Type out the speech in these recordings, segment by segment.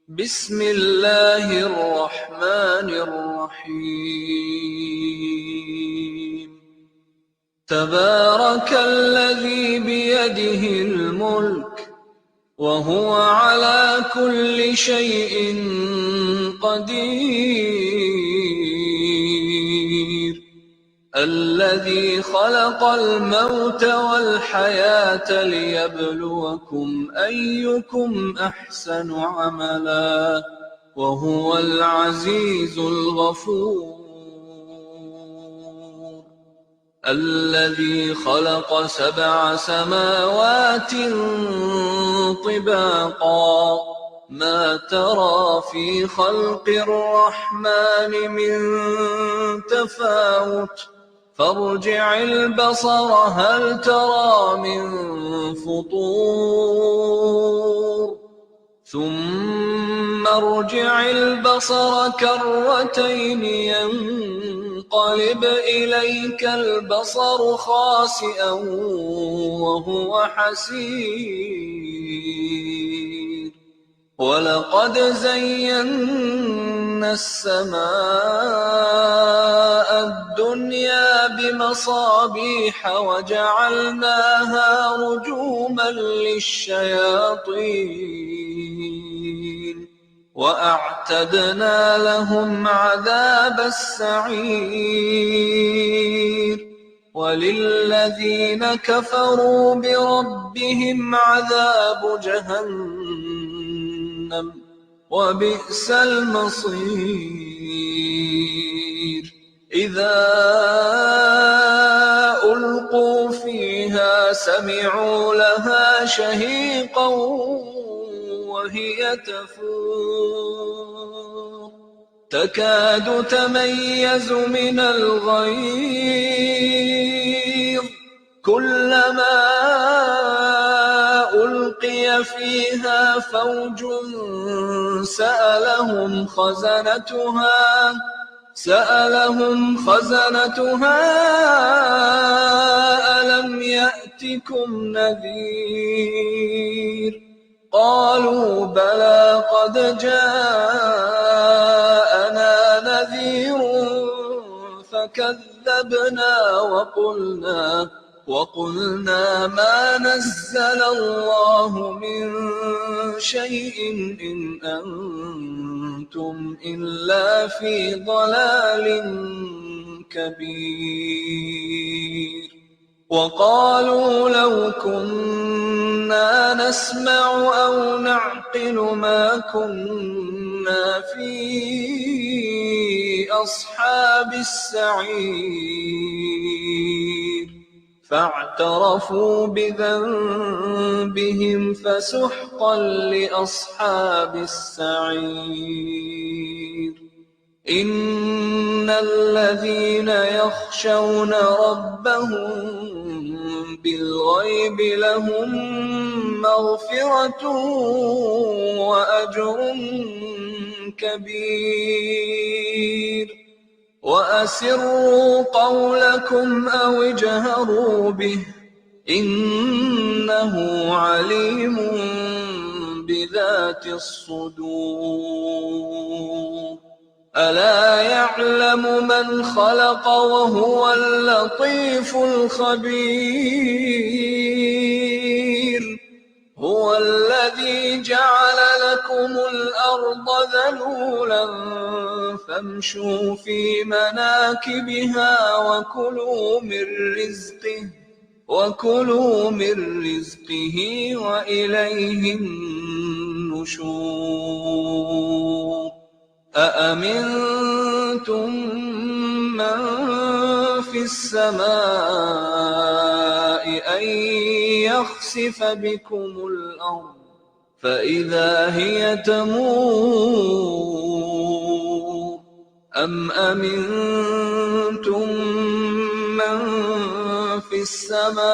بسم الله الرحمن الرحيم تبارك الذي بيده الملك وهو على كل شيء قدير الذي خلق الموت والحياة ليبلوكم أيكم أحسن عملا وهو العزيز الغفور الذي خلق 7 سماوات طباقا ما ترى في خلق الرحمن من تفاوت فارجع البصر هل ترى من فطور ثم ارجع البصر كرتين ينقلب إليك البصر خاسئا وهو حسير ولقد زينا السماء الدنيا بمصابيح وجعلناها رجوما للشياطين وأعتدنا لهم عذاب السعير وللذين كفروا بربهم عذاب جهنم وبئس المصير إذا ألقوا فيها سمعوا لها شهيقا وهي تفور تكاد تميز من الغيظ كلما ألقي فيها فوج سألهم خزنتها ألم يأتكم نذير قالوا بلى قد جاءنا نذير فكذبنا وقلنا ما نزل الله من شيء إن أنتم إلا في ضلال كبير وقالوا لو كنا نسمع أو نعقل ما كنا في أصحاب السعير فاعترفوا بذنبهم فسحقا لأصحاب السعير إن الذين يخشون ربهم بالغيب لهم مغفرة وأجر كبير وأسروا قولكم أو اجهروا به إنه عليم بذات الصدور ألا يعلم من خلق وهو اللطيف الخبير هو الذي جعل لكم الأرض ذلولا فامشوا في مناكبها وكلوا من رزقه وإليه النشور أأمنتم من في السماء أن يخسف بكم الأرض فإذا هي تمور أم أمنتم من في السماء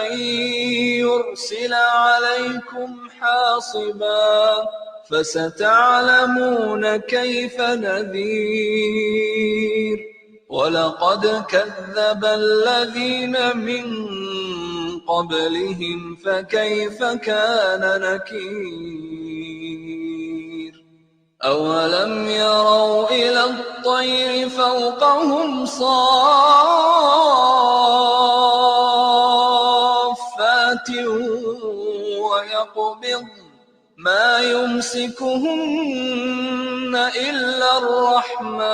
أن يرسل عليكم حاصبا فستعلمون كيف نذير ولقد كذب الذين من قبلهم فكيف كان نكير أولم يروا إلى الطير فوقهم صافات ويقبض ما يمسكهن إلا الرحمن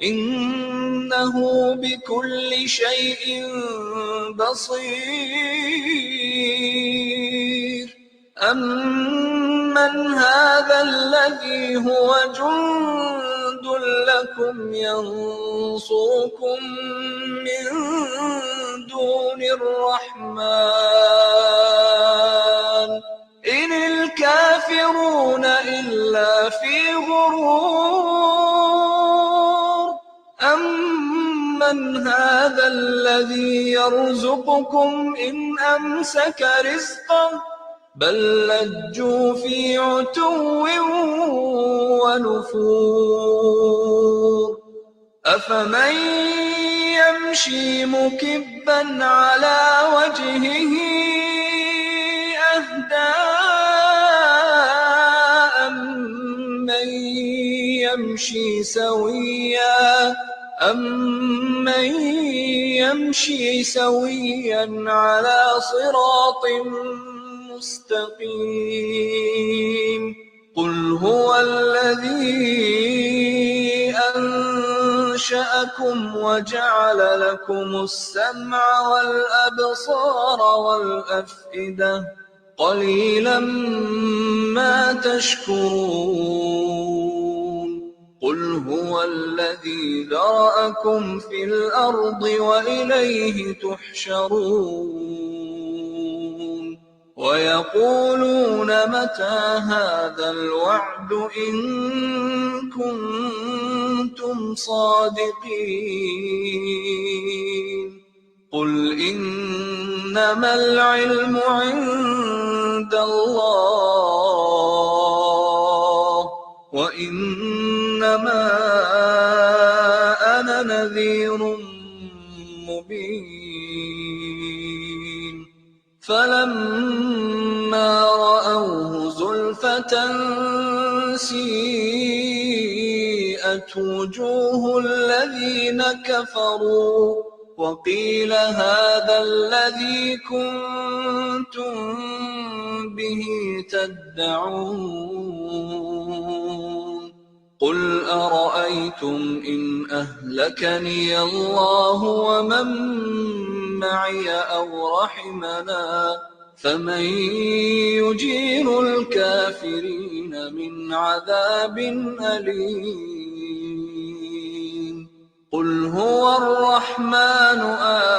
إنه بكل شيء بصير أمن هذا الذي هو جند لكم ينصركم من دون الرحمن إن الكافرون إلا في غرور أمن هذا الذي يرزقكم إن أمسك رزقه بل لجوا في عتو ونفور أفمن يمشي مكبا على وجهه أهدى أمن يمشي سويا على صراط مستقيم قل هو الذي أنشأكم وجعل لكم السمع والأبصار والأفئدة قليلا ما تشكرون قل هو الذي ذرأكم في الأرض وإليه تحشرون ويقولون متى هذا الوعد إن كنتم صادقين قل إنما العلم عند الله وإنما أنا نذير مبين فلما رأوه زلفة سيئت وجوه الذين كفروا وقيل هذا الذي كنتم به تدعون قل أرأيتم إن أهلكني الله ومن معي أو رحمنا فمن يجير الكافرين من عذاب أليم قل هو الرحمن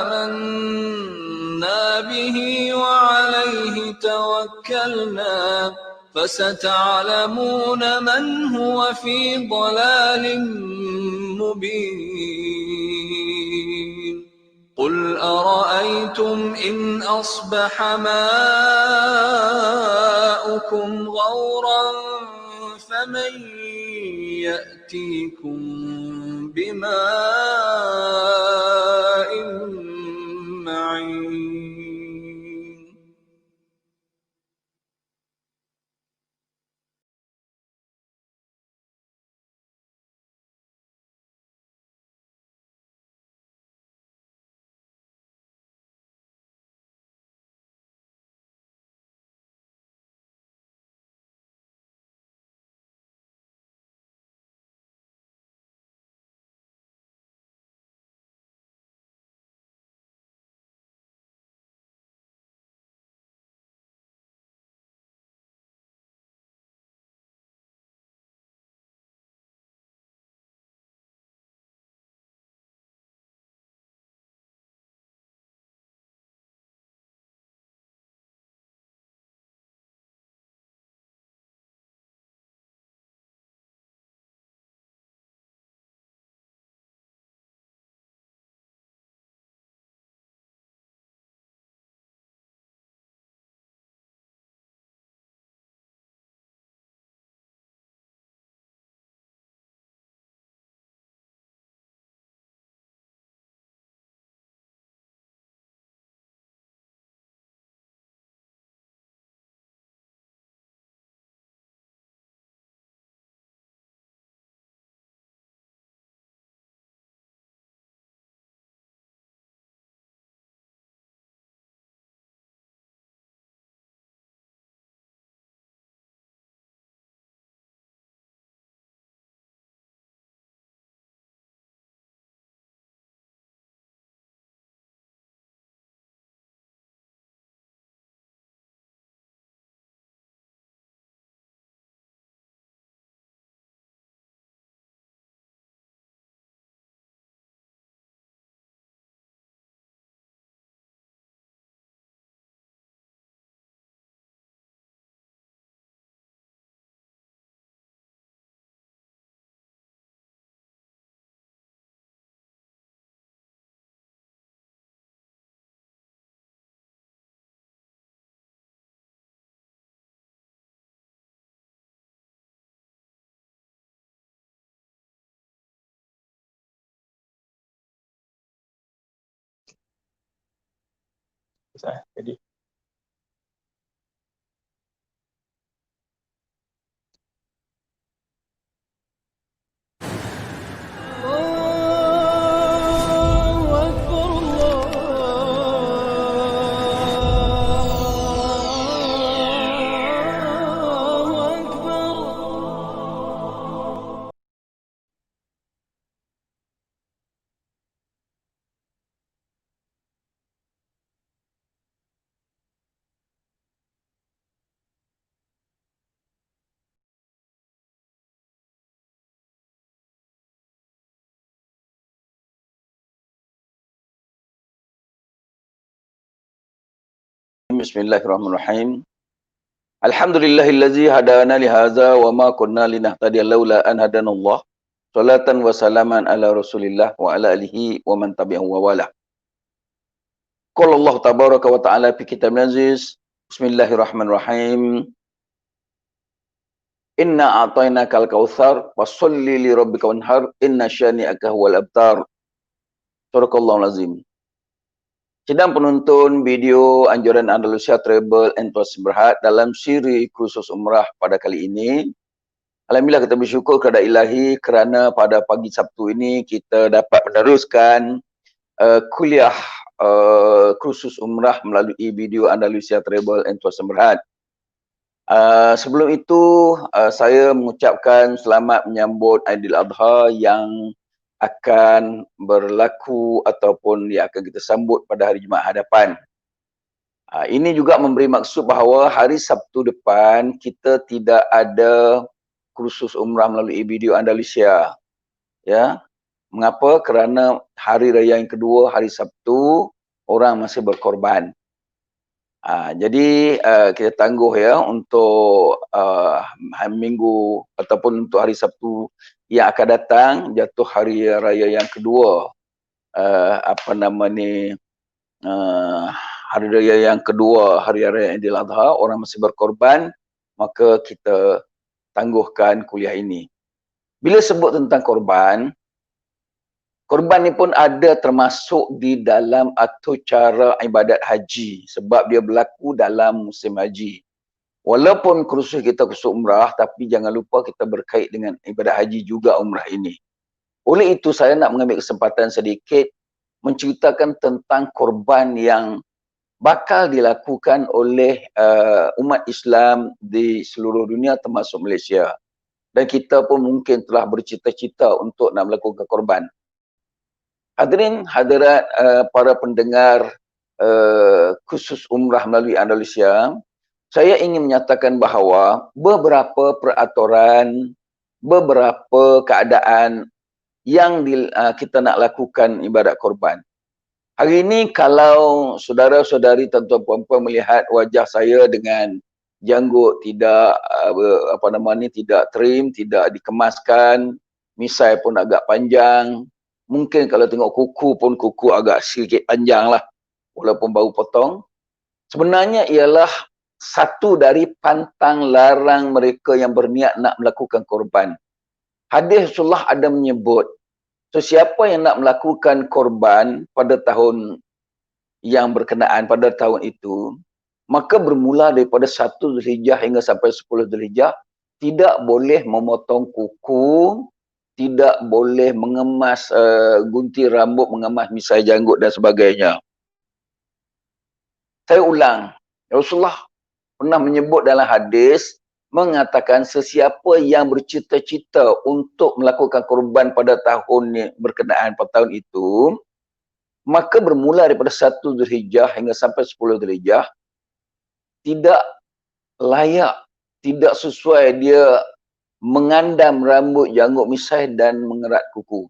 آمنا به وعليه توكلنا فستعلمون من هو في ضلال مبين قل أرأيتم إن أصبح ماؤكم غورا فمن يأتيكم بماء معين Jadi Bismillahirrahmanirrahim. Alhamdulillahillazi hadana lihaza wa ma kunna linahtadiya laula an hadanallah. Salatan wa salaman ala Rasulillah wa ala alihi wa man tabi'ahu wa wala. Qala Allah tabaraka wa ta'ala fi kitabul aziz. Bismillahirrahmanirrahim. Inna a'tainakal kautsar fasholli li rabbika wanhar inna syani'aka huwal abtar. Sadaqallahul azim. Sidang penonton video anjuran Andalusia Travel and Tourism Berhad dalam siri khusus umrah pada kali ini. Alhamdulillah kita bersyukur kepada Ilahi kerana pada pagi Sabtu ini kita dapat meneruskan kuliah khusus umrah melalui video Andalusia Travel and Tourism Berhad. Sebelum itu saya mengucapkan selamat menyambut Aidiladha yang akan berlaku ataupun yang akan kita sambut pada hari Jumaat hadapan. Ini juga memberi maksud bahawa hari Sabtu depan kita tidak ada kursus umrah melalui video Andalusia. Ya. Mengapa? Kerana hari raya yang kedua, hari Sabtu, orang masih berkorban. Jadi kita tangguh ya untuk minggu ataupun untuk hari Sabtu yang akan datang, jatuh hari raya yang kedua, hari raya yang kedua, hari raya Aidiladha, orang masih berkorban, maka kita tangguhkan kuliah ini. Bila sebut tentang korban, korban ni pun ada termasuk di dalam atur cara ibadat haji sebab dia berlaku dalam musim haji. Walaupun kursus kita kursus umrah, tapi jangan lupa kita berkait dengan ibadat haji juga umrah ini. Oleh itu saya nak mengambil kesempatan sedikit menceritakan tentang korban yang bakal dilakukan oleh umat Islam di seluruh dunia termasuk Malaysia. Dan kita pun mungkin telah bercita-cita untuk nak melakukan korban. Hadirin hadirat para pendengar khusus umrah melalui Andalusia, saya ingin menyatakan bahawa beberapa peraturan, beberapa keadaan yang kita nak lakukan ibadat korban. Hari ini kalau saudara-saudari tuan-tuan puan-puan melihat wajah saya dengan janggut tidak tidak trim, tidak dikemaskan, misai pun agak panjang. Mungkin kalau tengok kuku pun kuku agak sedikit panjang lah, walaupun baru potong. Sebenarnya ialah satu dari pantang larang mereka yang berniat nak melakukan korban. Hadis Rasulullah ada menyebut, sesiapa yang nak melakukan korban pada tahun yang berkenaan, pada tahun itu, maka bermula daripada 1 Zulhijjah hingga sampai 10 Zulhijjah, tidak boleh memotong kuku, tidak boleh mengemas gunting rambut, mengemas misai janggut dan sebagainya. Saya ulang, Rasulullah pernah menyebut dalam hadis, mengatakan sesiapa yang bercita-cita untuk melakukan korban pada tahun berkenaan pada tahun itu, maka bermula daripada 1 Zulhijjah hingga sampai 10 Zulhijjah, tidak layak, tidak sesuai dia mengandam rambut, janggut misai dan mengerat kuku.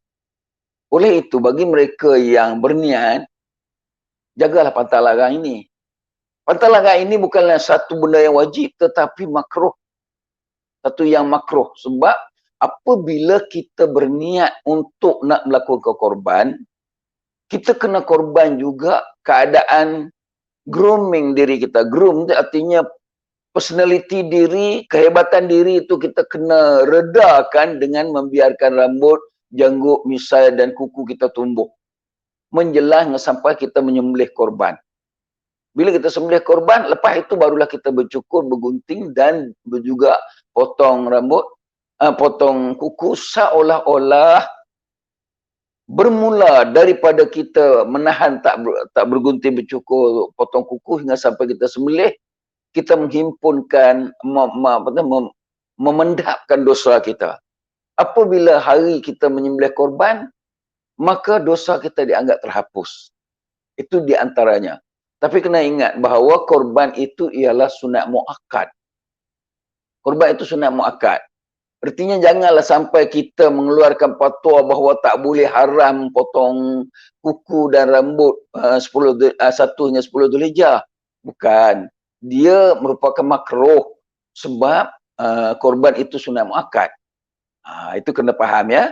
Oleh itu, bagi mereka yang berniat, jagalah pantang larang ini. Pantang larang ini bukanlah satu benda yang wajib, tetapi makruh. Satu yang makruh. Sebab apabila kita berniat untuk nak melakukan korban, kita kena korban juga keadaan grooming diri kita. Groom itu artinya personality diri, kehebatan diri itu kita kena redakan dengan membiarkan rambut, janggut, misai dan kuku kita tumbuh. Menjelang sampai kita menyembelih korban. Bila kita sembelih korban, lepas itu barulah kita bercukur, bergunting dan juga potong rambut, potong kuku, seolah-olah bermula daripada kita menahan tak bergunting, bercukur, potong kuku hingga sampai kita sembelih, kita menghimpunkan, memendapkan dosa kita. Apabila hari kita menyembelih korban, maka dosa kita dianggap terhapus. Itu di antaranya. Tapi kena ingat bahawa korban itu ialah sunat muakkad. Korban itu sunat muakkad. Artinya janganlah sampai kita mengeluarkan fatwa bahawa tak boleh, haram potong kuku dan rambut 1 hingga 10 Dzulhijjah. Bukan. Dia merupakan makruh sebab korban itu sunat muakkad. Itu kena faham ya.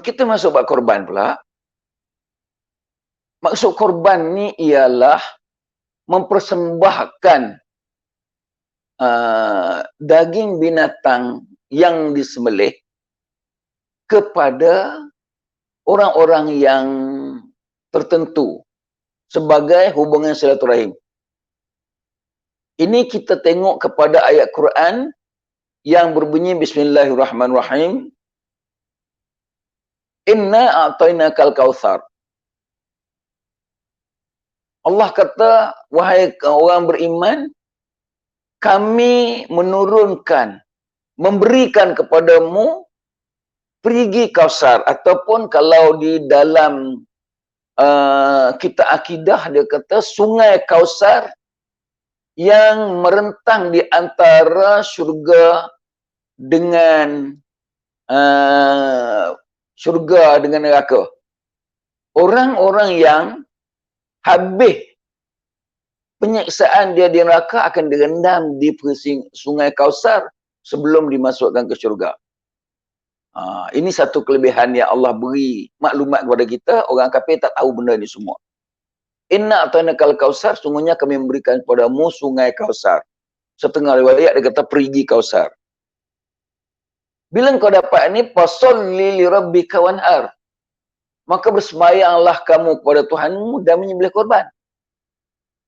Kita masuk bab korban pula. Maksud korban ni ialah mempersembahkan daging binatang yang disembelih kepada orang-orang yang tertentu sebagai hubungan silaturahim. Ini kita tengok kepada ayat Quran yang berbunyi Bismillahirrahmanirrahim. Inna a'tainakal kautsar. Allah kata, wahai orang beriman, kami menurunkan, memberikan kepadamu perigi Kausar. Ataupun kalau di dalam kitab akidah, dia kata sungai Kausar yang merentang di antara syurga dengan neraka. Orang-orang yang habis penyiksaan dia di neraka akan direndam di sungai Kausar sebelum dimasukkan ke syurga. Ini satu kelebihan yang Allah beri maklumat kepada kita. Orang kafir tak tahu benda ni semua. Inna a'tainakal Kausar, sungguhnya kami memberikan kepadamu sungai Kausar. Setengah riwayat dia kata perigi Kausar. Bila kau dapat ni, fasolli li rabbika wanhar, maka bersemayanglah kamu kepada Tuhanmu dan menyembelih korban.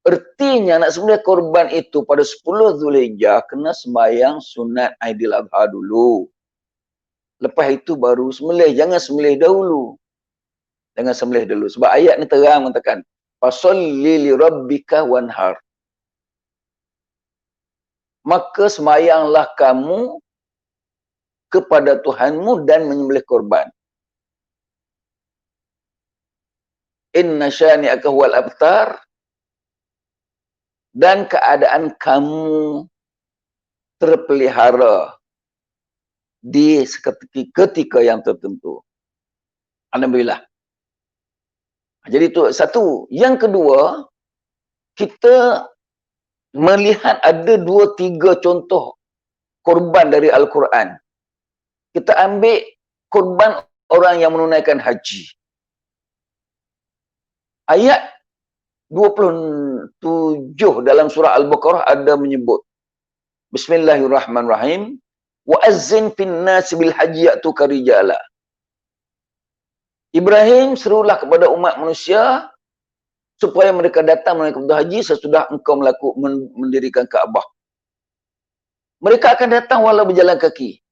Artinya nak sembelih korban itu pada 10 Dzulhijjah kena sembahyang sunat Aidil Adha dulu. Lepas itu baru sembelih. Jangan sembelih dahulu. Jangan sembelih dulu. Sebab ayat ni terang mengatakan fasolli li rabbika wanhar. Maka sembahyanglah kamu kepada Tuhanmu dan menyembelih korban. Inna syani'aka huwal abtar, dan keadaan kamu terpelihara di ketika yang tertentu. Alhamdulillah. Jadi itu satu. Yang kedua, kita melihat ada 2-3 contoh korban dari Al-Quran. Kita ambil korban orang yang menunaikan haji. Ayat 27 dalam surah Al-Baqarah ada menyebut Bismillahirrahmanirrahim, wa azzin fin nas bil haji ya'tuka rijala. Ibrahim serulah kepada umat manusia supaya mereka datang menunaikan haji sesudah engkau mendirikan Kaabah. Mereka akan datang walau berjalan kaki.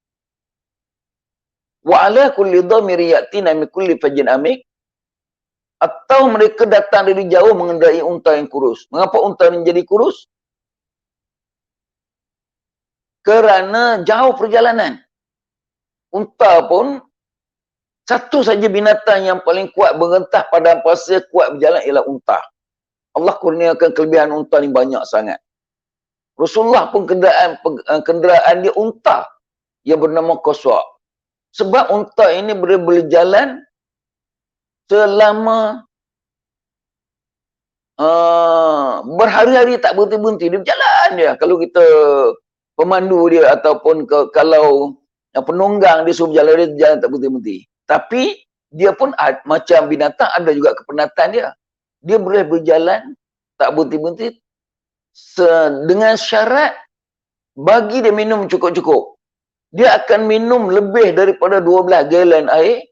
Wa ala kulli dhamiri ya'tina min kulli fajjin amik. Atau mereka datang dari jauh mengendarai unta yang kurus. Mengapa unta ini jadi kurus? Kerana jauh perjalanan. Unta pun satu saja binatang yang paling kuat berentah pada pasir, kuat berjalan ialah unta. Allah kurniakan kelebihan unta ni banyak sangat. Rasulullah pun kenderaan dia unta yang bernama Qaswa. Sebab unta ini boleh berjalan selama berhari-hari tak berhenti-berhenti. Dia berjalan dia. Kalau kita pemandu dia ataupun kalau penunggang dia suruh berjalan, dia jalan tak berhenti-berhenti. Tapi dia pun macam binatang, ada juga kepenatan dia. Dia boleh berjalan tak berhenti-berhenti dengan syarat bagi dia minum cukup-cukup. Dia akan minum lebih daripada 12 galon air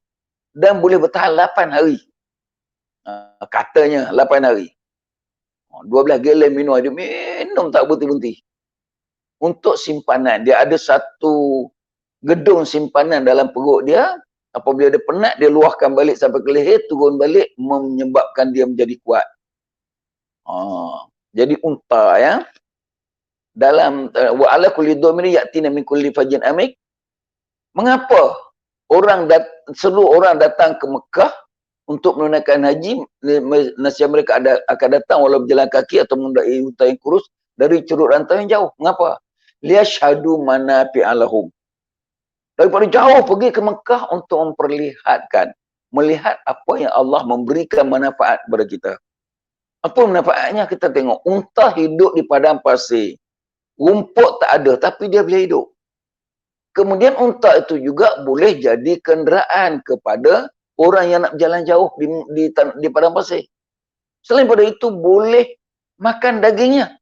dan boleh bertahan 8 hari. Katanya 8 hari. 12 galon minum, dia minum tak berhenti-henti. Untuk simpanan, dia ada satu gedung simpanan dalam perut dia. Apabila dia penat, dia luahkan balik sampai ke leher, turun balik, menyebabkan dia menjadi kuat. Jadi unta ya. Dalam wa ala kulli dhamiri yatina min kulli fajin amik. Mengapa seluruh orang datang ke Mekah untuk menunaikan haji, nasihat mereka akan datang walau berjalan kaki atau mengendarai unta yang kurus dari curug rantau yang jauh. Mengapa? Liyashhadu manafi'a lahum. Daripada jauh pergi ke Mekah untuk melihat apa yang Allah memberikan manfaat kepada kita. Apa manfaatnya? Kita tengok unta hidup di padang pasir. Rumput tak ada tapi dia boleh hidup. Kemudian unta itu juga boleh jadi kenderaan kepada orang yang nak berjalan jauh di padang pasir. Selain pada itu boleh makan dagingnya.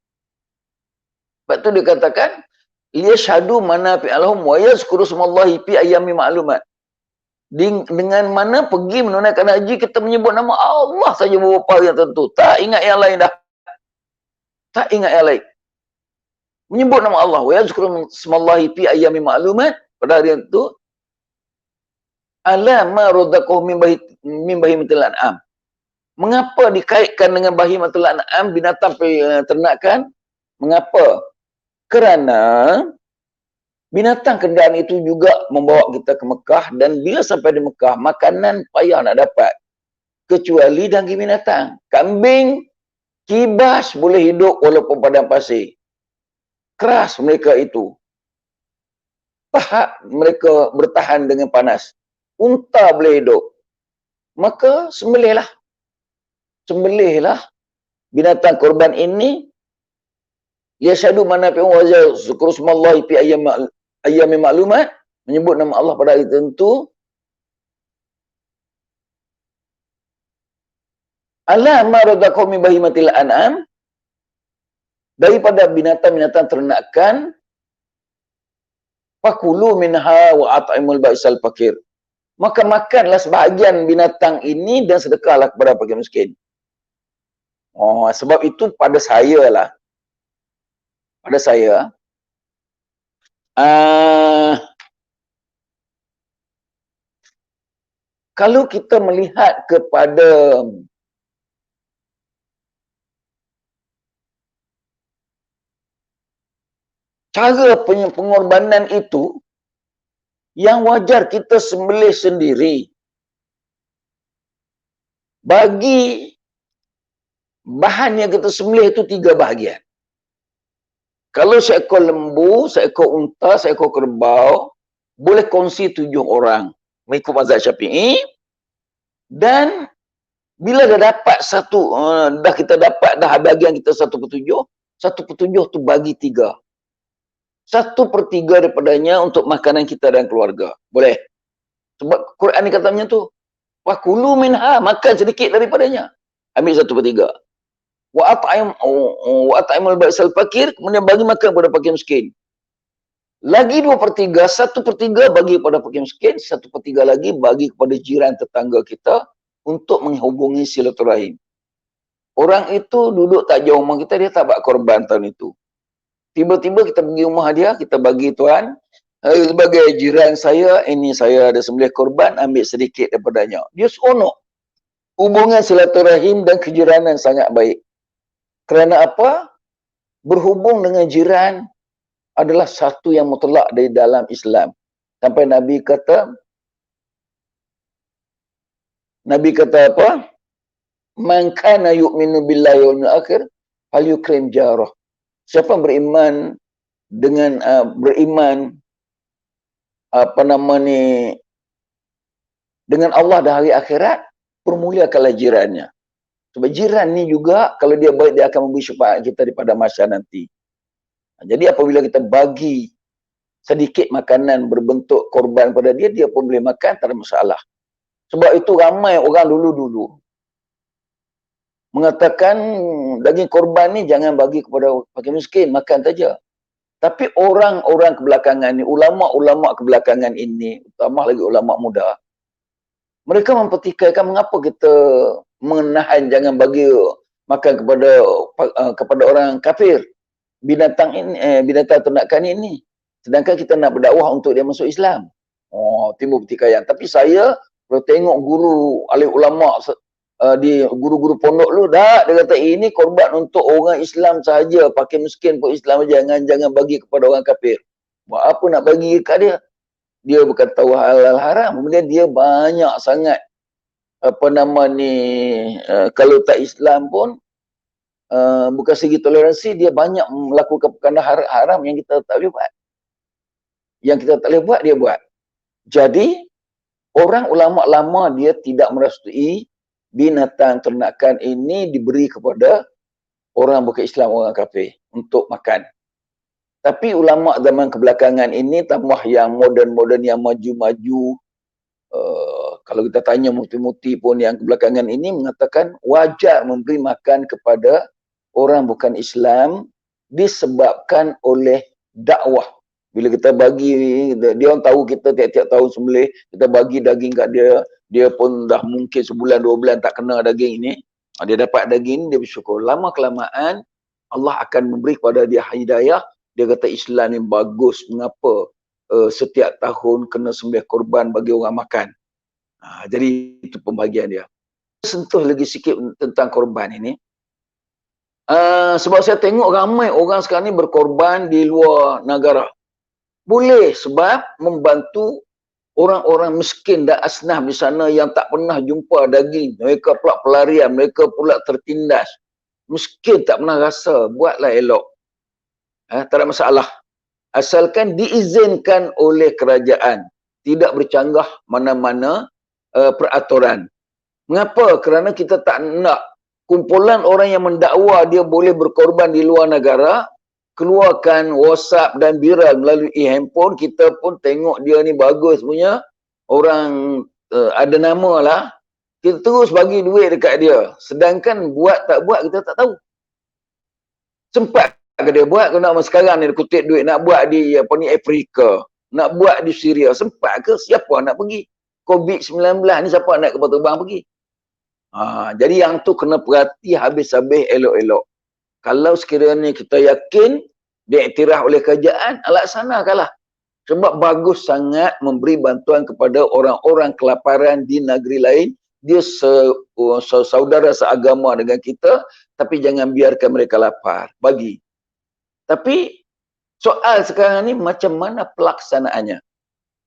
Sebab tu dia katakan liyashhadu manafi'a lahum wa yazkuru smallahi fi ayyamin ma'lumat. Dengan mana pergi menunaikan haji, kita menyebut nama Allah saja beberapa hari yang tertentu. Tak ingat yang lain dah. Tak ingat yang lain. Menyebut nama Allah. Wa yazkuru smallahi fi ayyamin ma'lumat. Pada hari itu. Ala ma radaqahu min bahimatil an'am. Mengapa dikaitkan dengan bahimatul an'am, binatang ternakan? Mengapa? Kerana binatang kenderaan itu juga membawa kita ke Mekah, dan bila sampai di Mekah, makanan payah nak dapat. Kecuali daging binatang. Kambing, kibas boleh hidup walaupun padang pasir. Keras mereka itu. Tahap mereka bertahan dengan panas. Unta boleh hidup. Maka sembelihlah binatang korban ini. Yashhadu manafi'u wa yazkuru smallahi fi ayyamin ma'lumat, menyebut nama Allah pada hari tertentu. Ala ma radaqahu min bahimatil an'am, daripada binatang-binatang ternakan. Fakulu minha wa at'imul ba'isal fakir. Maka makanlah sebahagian binatang ini dan sedekahlah kepada fakir miskin. Sebab itu pada saya, kalau kita melihat kepada cara pengorbanan itu, yang wajar kita sembelih sendiri. Bagi bahan yang kita sembelih itu 3 bahagian. Kalau seekor lembu, seekor unta, seekor kerbau, boleh kongsi 7 orang. Mengikut mazhab Syafi'i. Dan bila dah dapat kita dapat bahagian kita 1/7, 1/7 tu bagi 3. 1/3 daripadanya untuk makanan kita dan keluarga. Boleh. Sebab Quran ni katanya tu, wakulu minha, makan sedikit daripadanya. Ambil 1/3. Wa at'imul ba'isal fakir, kemudian bagi makan kepada fakir miskin. Lagi 2/3, 1/3 bagi kepada fakir miskin, 1/3 lagi bagi kepada jiran tetangga kita untuk menghubungi silaturahim. Orang itu duduk tak jauh rumah kita, dia tak buat korban tahun itu. Tiba-tiba kita pergi rumah dia, kita bagi tuan, sebagai jiran saya, ini saya ada sembelih korban, ambil sedikit daripadanya. Dia seronok. Hubungan silaturahim dan kejiranan sangat baik. Kerana apa? Berhubung dengan jiran adalah satu yang mutlak dari dalam Islam. Sampai Nabi kata apa? Man kana yu'minu billahi wal yawmil akhir falyukrim jarah. Siapa beriman dengan dengan Allah dan hari akhirat, permuliakanlah jirannya. Sebab jiran ni juga, kalau dia baik, dia akan memberi syafaat kita daripada masyarakat nanti. Jadi apabila kita bagi sedikit makanan berbentuk korban pada dia, dia pun boleh makan, tak ada masalah. Sebab itu ramai orang dulu-dulu mengatakan daging korban ni jangan bagi kepada fakir miskin, makan saja. Tapi orang-orang kebelakangan ni, ulama-ulama kebelakangan ini, utama lagi ulama muda, mereka mempertikaikan mengapa kita menahan jangan bagi makan kepada orang kafir, binatang ini, binatang ternakan ini. Sedangkan kita nak berdakwah untuk dia masuk Islam. Oh, timbul pertikaian. Tapi saya kalau tengok guru alim ulama di guru-guru pondok lu, dia kata ini korban untuk orang Islam sahaja, pakai miskin pun Islam saja, jangan bagi kepada orang kafir. Buat apa nak bagi kat dia? Dia bukan tahu halal haram, kemudian dia banyak sangat kalau tak Islam pun bukan segi toleransi, dia banyak melakukan perkara haram yang kita tak boleh buat. Yang kita tak boleh buat, dia buat. Jadi orang ulama lama dia tidak merestui binatang ternakan ini diberi kepada orang bukan Islam, orang kafir untuk makan. Tapi ulama zaman kebelakangan ini tambah yang moden-moden, yang maju-maju. Kalau kita tanya mufti-mufti pun yang kebelakangan ini mengatakan wajar memberi makan kepada orang bukan Islam disebabkan oleh dakwah. Bila kita bagi, dia orang tahu kita tiap-tiap tahun sembelih, kita bagi daging kat dia, dia pun dah mungkin sebulan 2 bulan tak kena daging ini, dia dapat daging, dia bersyukur. Lama kelamaan Allah akan memberi kepada dia hidayah. Dia kata Islam ni bagus, mengapa setiap tahun kena sembelih korban bagi orang makan. Jadi itu pembagian dia. Sentuh lagi sikit tentang korban ini. Sebab saya tengok ramai orang sekarang ni berkorban di luar negara. Boleh, sebab membantu orang-orang miskin dan asnaf di sana yang tak pernah jumpa daging. Mereka pula pelarian, mereka pula tertindas. Miskin tak pernah rasa, buatlah elok. Tak ada masalah. Asalkan diizinkan oleh kerajaan. Tidak bercanggah mana-mana peraturan. Mengapa? Kerana kita tak nak kumpulan orang yang mendakwa dia boleh berkorban di luar negara, keluarkan WhatsApp dan viral melalui handphone, kita pun tengok dia ni bagus punya, orang ada nama lah, kita terus bagi duit dekat dia. Sedangkan buat tak buat kita tak tahu. Sempat ke dia buat, kena sekarang ni dia kutip duit nak buat di Afrika, nak buat di Syria, sempat ke? Siapa nak pergi? COVID-19 ni siapa nak kapal terbang pergi? Jadi yang tu kena perhati habis-habis, elok-elok. Kalau sekiranya kita yakin diiktiraf oleh kerajaan, laksanakanlah. Sebab bagus sangat memberi bantuan kepada orang-orang kelaparan di negeri lain. Dia saudara seagama dengan kita, tapi jangan biarkan mereka lapar. Bagi. Tapi soal sekarang ni macam mana pelaksanaannya?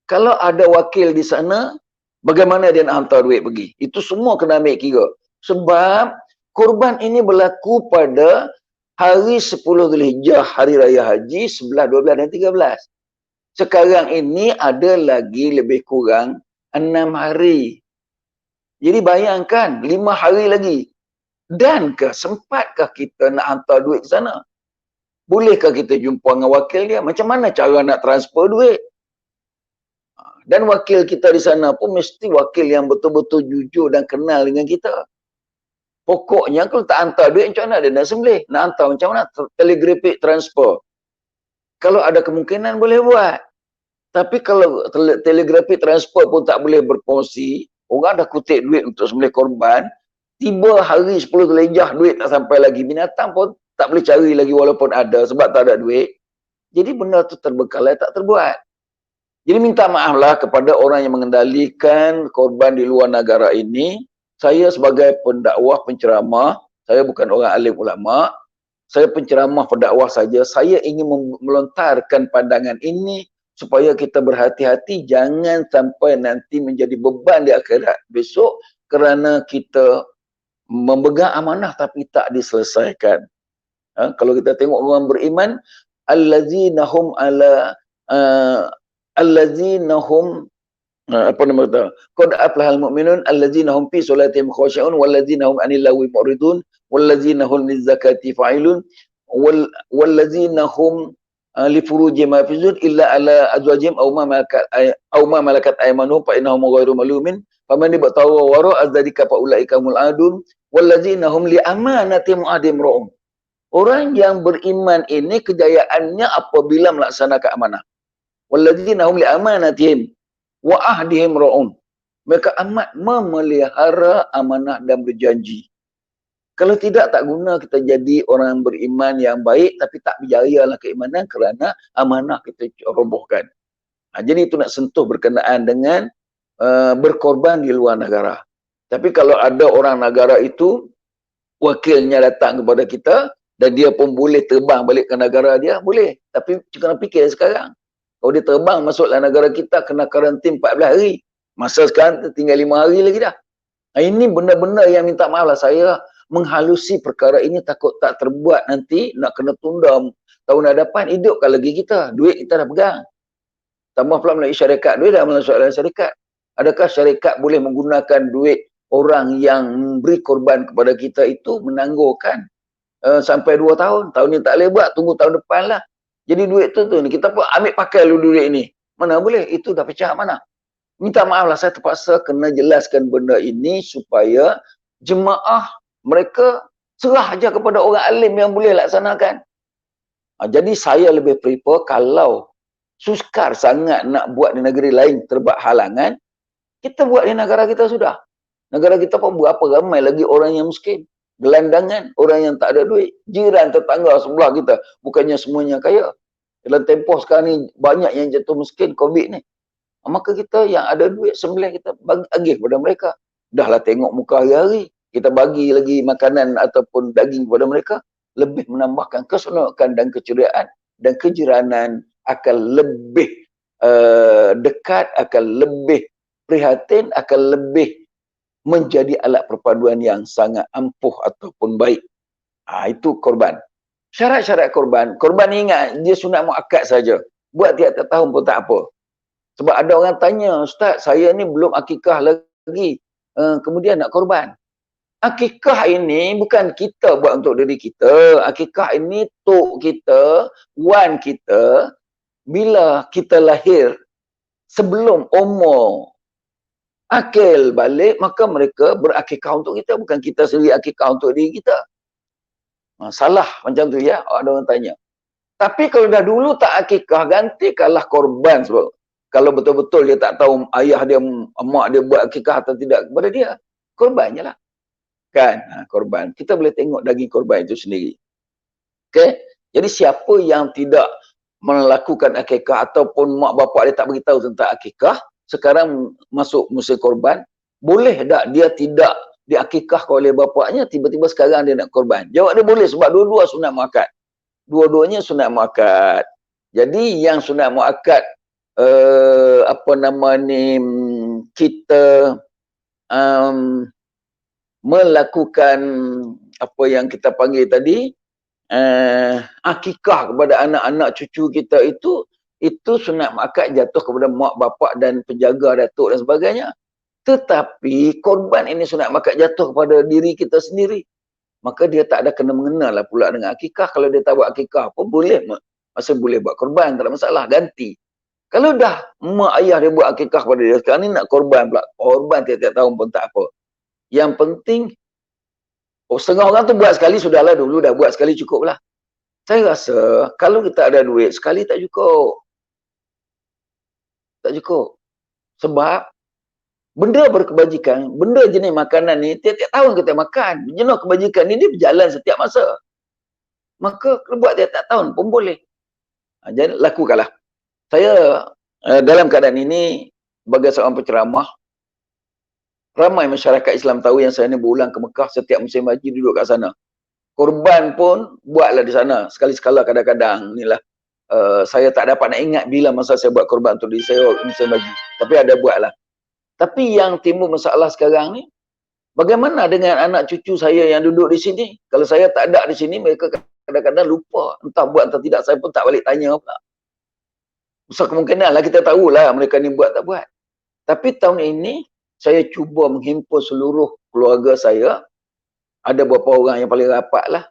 Kalau ada wakil di sana, bagaimana dia nak hantar duit pergi? Itu semua kena ambil kira. Sebab korban ini berlaku pada hari 10 Zulhijjah, hari raya haji, 11, 12 dan 13. Sekarang ini ada lagi lebih kurang 6 hari. Jadi bayangkan 5 hari lagi. Dan sempatkah kita nak hantar duit ke sana? Bolehkah kita jumpa dengan wakil dia? Macam mana cara nak transfer duit? Dan wakil kita di sana pun mesti wakil yang betul-betul jujur dan kenal dengan kita. Pokoknya kalau tak hantar duit, macam mana dia nak sembelih? Nak hantar macam mana? Telegraphic transfer. Kalau ada kemungkinan boleh buat. Tapi kalau telegraphic transfer pun tak boleh berfungsi, orang dah kutip duit untuk sembelih korban, tiba hari 10 Zulhijjah duit tak sampai lagi, binatang pun tak boleh cari lagi walaupun ada sebab tak ada duit. Jadi benda tu terbengkalai, tak terbuat. Jadi minta maaflah kepada orang yang mengendalikan korban di luar negara ini. Saya sebagai pendakwah, penceramah, saya bukan orang alim ulama, saya penceramah, pendakwah saja. Saya ingin melontarkan pandangan ini supaya kita berhati-hati, jangan sampai nanti menjadi beban di akhirat besok kerana kita memegang amanah tapi tak diselesaikan. Kalau kita tengok orang beriman, allazinahum ala allazinahum apa nama kata? Qad aflahal mu'minun allazinahum fi solatihim khashi'un wallazinahum 'anil lagwi mu'ridun wallazinahum lizakati fa'ilun wallazinahum li furujihim hafizun illa ala azwajihim aw ma malakat aymanuhum fa innahum ghairu malumin faman yabtagha wara'a dzalika fa ulaika humul adun wallazinahum li amanatihim adim ra'um. Orang yang beriman ini kejayaannya apabila melaksanakan amanah. Walladzina hum li amanatihim wa ahdihim ra'un. Mereka amat memelihara amanah dan berjanji. Kalau tidak, tak guna kita jadi orang beriman yang baik tapi tak berjayalah keimanan kerana amanah kita robohkan. Jadi itu nak sentuh berkenaan dengan berkorban di luar negara. Tapi kalau ada orang negara itu, wakilnya datang kepada kita dan dia pun boleh terbang balik ke negara dia, boleh. Tapi kena fikir sekarang. Kalau dia terbang masuklah negara kita, kena karantin 14 hari. Masa sekarang tinggal 5 hari lagi dah. Ini benda-benda yang minta maaf lah. Saya menghalusi perkara ini takut tak terbuat nanti, nak kena tunda tahun hadapan, hidupkan lagi kita. Duit kita dah pegang. Tambah pula melalui syarikat, duit dah masuk dalam syarikat. Adakah syarikat boleh menggunakan duit orang yang beri korban kepada kita itu menangguhkan sampai 2 tahun? Tahun ni tak boleh buat, tunggu tahun depan lah. Jadi duit tu kita pun ambil pakai dulu duit ni. Mana boleh? Itu dah pecah mana? Minta maaf lah, saya terpaksa kena jelaskan benda ini supaya jemaah mereka serah aja kepada orang alim yang boleh laksanakan. Jadi saya lebih prefer kalau sukar sangat nak buat di negeri lain terbuat halangan, kita buat di negara kita sudah. Negara kita pun berapa ramai lagi orang yang miskin, gelandangan, orang yang tak ada duit, jiran tetangga sebelah kita, bukannya semuanya kaya. Dalam tempoh sekarang ni banyak yang jatuh miskin COVID ni. Maka kita yang ada duit sembelih kita bagi agih kepada mereka. Dahlah tengok muka hari-hari, kita bagi lagi makanan ataupun daging kepada mereka, lebih menambahkan keseronokan dan keceriaan dan kejiranan, akan lebih dekat, akan lebih prihatin, akan lebih menjadi alat perpaduan yang sangat ampuh ataupun baik. Itu korban. Syarat-syarat korban. Korban ni ingat, dia sunat muakkad saja. Buat tiap-tiap tahun pun tak apa. Sebab ada orang tanya, Ustaz, saya ni belum akikah lagi, kemudian nak korban. Akikah ini bukan kita buat untuk diri kita. Akikah ini tok kita, wan kita, bila kita lahir, sebelum umur akil balik, maka mereka berakikah untuk kita. Bukan kita sendiri akikah untuk diri kita. Salah macam tu ya, ada orang tanya. Tapi kalau dah dulu tak akikah, gantikanlah korban. Sebab kalau betul-betul dia tak tahu ayah dia, mak dia buat akikah atau tidak kepada dia, korbannya lah. Kan? Korban. Kita boleh tengok daging korban itu sendiri. Okay? Jadi siapa yang tidak melakukan akikah ataupun mak bapak dia tak beritahu tentang akikah, sekarang masuk musim korban, boleh tak dia tidak diakikahkan oleh bapaknya, tiba-tiba sekarang dia nak korban? Jawab dia boleh, sebab dua-dua sunat muakkad. Dua-duanya sunat muakkad. Jadi yang sunat muakkad, kita melakukan apa yang kita panggil tadi, akikah kepada anak-anak cucu kita itu sunat muakkad jatuh kepada mak bapak dan penjaga datuk dan sebagainya. Tetapi korban ini sunat muakkad jatuh kepada diri kita sendiri. Maka dia tak ada kena mengena lah pula dengan akikah. Kalau dia tak buat akikah pun boleh, masih boleh buat korban, tak ada masalah, ganti. Kalau dah mak ayah dia buat akikah kepada dia, sekarang ni nak korban pula. Korban tiap-tiap tahun pun tak apa. Yang penting, setengah orang tu buat sekali, sudahlah, dulu dah buat sekali cukup lah. Saya rasa, kalau kita ada duit, sekali tak cukup. Tak cukup. Sebab, benda berkebajikan, benda jenis makanan ni, tiap-tiap tahun kita makan. Jenis kebajikan ni, dia berjalan setiap masa. Maka, kalau buat tiap-tiap tahun pun boleh. Jadi, lakukanlah. Saya dalam keadaan ini, sebagai seorang penceramah, ramai masyarakat Islam tahu yang saya ni berulang ke Mekah setiap musim haji, duduk kat sana. Korban pun buatlah di sana. Sekali-sekala kadang-kadang inilah. Saya tak dapat nak ingat bila masa saya buat korban untuk diri saya musim haji. Tapi ada buatlah. Tapi yang timbul masalah sekarang ni, bagaimana dengan anak cucu saya yang duduk di sini? Kalau saya tak ada di sini, mereka kadang-kadang lupa. Entah buat atau tidak, saya pun tak balik tanya pula. Besar kemungkinan lah kita tahulah mereka ni buat tak buat. Tapi tahun ini, saya cuba menghimpun seluruh keluarga saya. Ada beberapa orang yang paling rapat lah.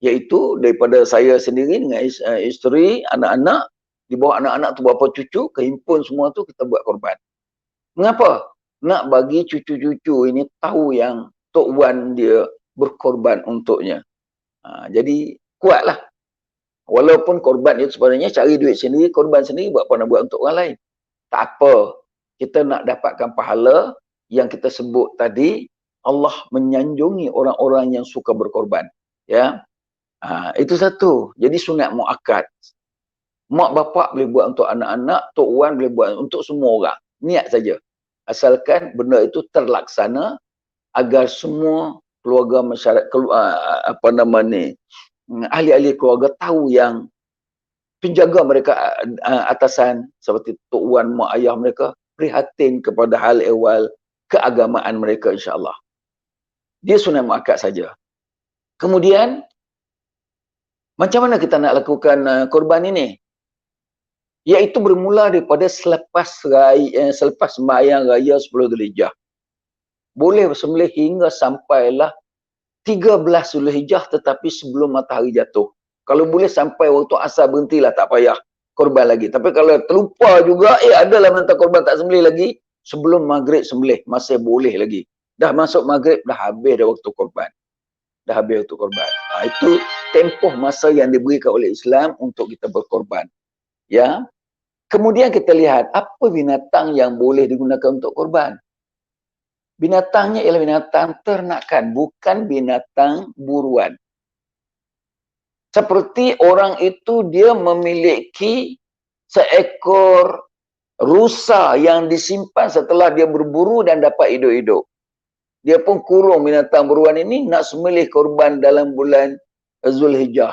Iaitu daripada saya sendiri dengan isteri, anak-anak. Di bawah anak-anak tu beberapa cucu, kehimpun semua tu kita buat korban. Mengapa? Nak bagi cucu-cucu ini tahu yang Tok Wan dia berkorban untuknya. Jadi kuatlah. Walaupun korban itu sebenarnya cari duit sendiri, korban sendiri, buat apa nak buat untuk orang lain. Tak apa. Kita nak dapatkan pahala yang kita sebut tadi, Allah menyanjungi orang-orang yang suka berkorban. Ya, itu satu. Jadi sunat muakkad. Mak bapak boleh buat untuk anak-anak, tok wan boleh buat untuk semua orang. Niat saja. Asalkan benda itu terlaksana agar semua keluarga masyarakat, ahli-ahli keluarga tahu yang penjaga mereka, atasan seperti tok wan, mak ayah mereka prihatin kepada hal ehwal keagamaan mereka, insya-Allah. Dia sunat muakkad saja. Kemudian macam mana kita nak lakukan korban ini? Iaitu bermula daripada selepas sembahyang raya 10 Zulhijjah. Boleh bersembelih hingga sampailah 13 Zulhijjah, tetapi sebelum matahari jatuh. Kalau boleh sampai waktu asar berhentilah, tak payah korban lagi. Tapi kalau terlupa juga, adalah mentah korban tak sembelih lagi, sebelum maghrib sembelih, masih boleh lagi. Dah masuk maghrib, dah habis dah waktu korban. Dah habis waktu korban. Itu tempoh masa yang diberikan oleh Islam untuk kita berkorban. Ya. Kemudian kita lihat apa binatang yang boleh digunakan untuk korban. Binatangnya ialah binatang ternakan, bukan binatang buruan. Seperti orang itu dia memiliki seekor rusa yang disimpan setelah dia berburu dan dapat hidup-hidup. Dia pun kurung binatang buruan ini, nak sembelih korban dalam bulan Zulhijjah.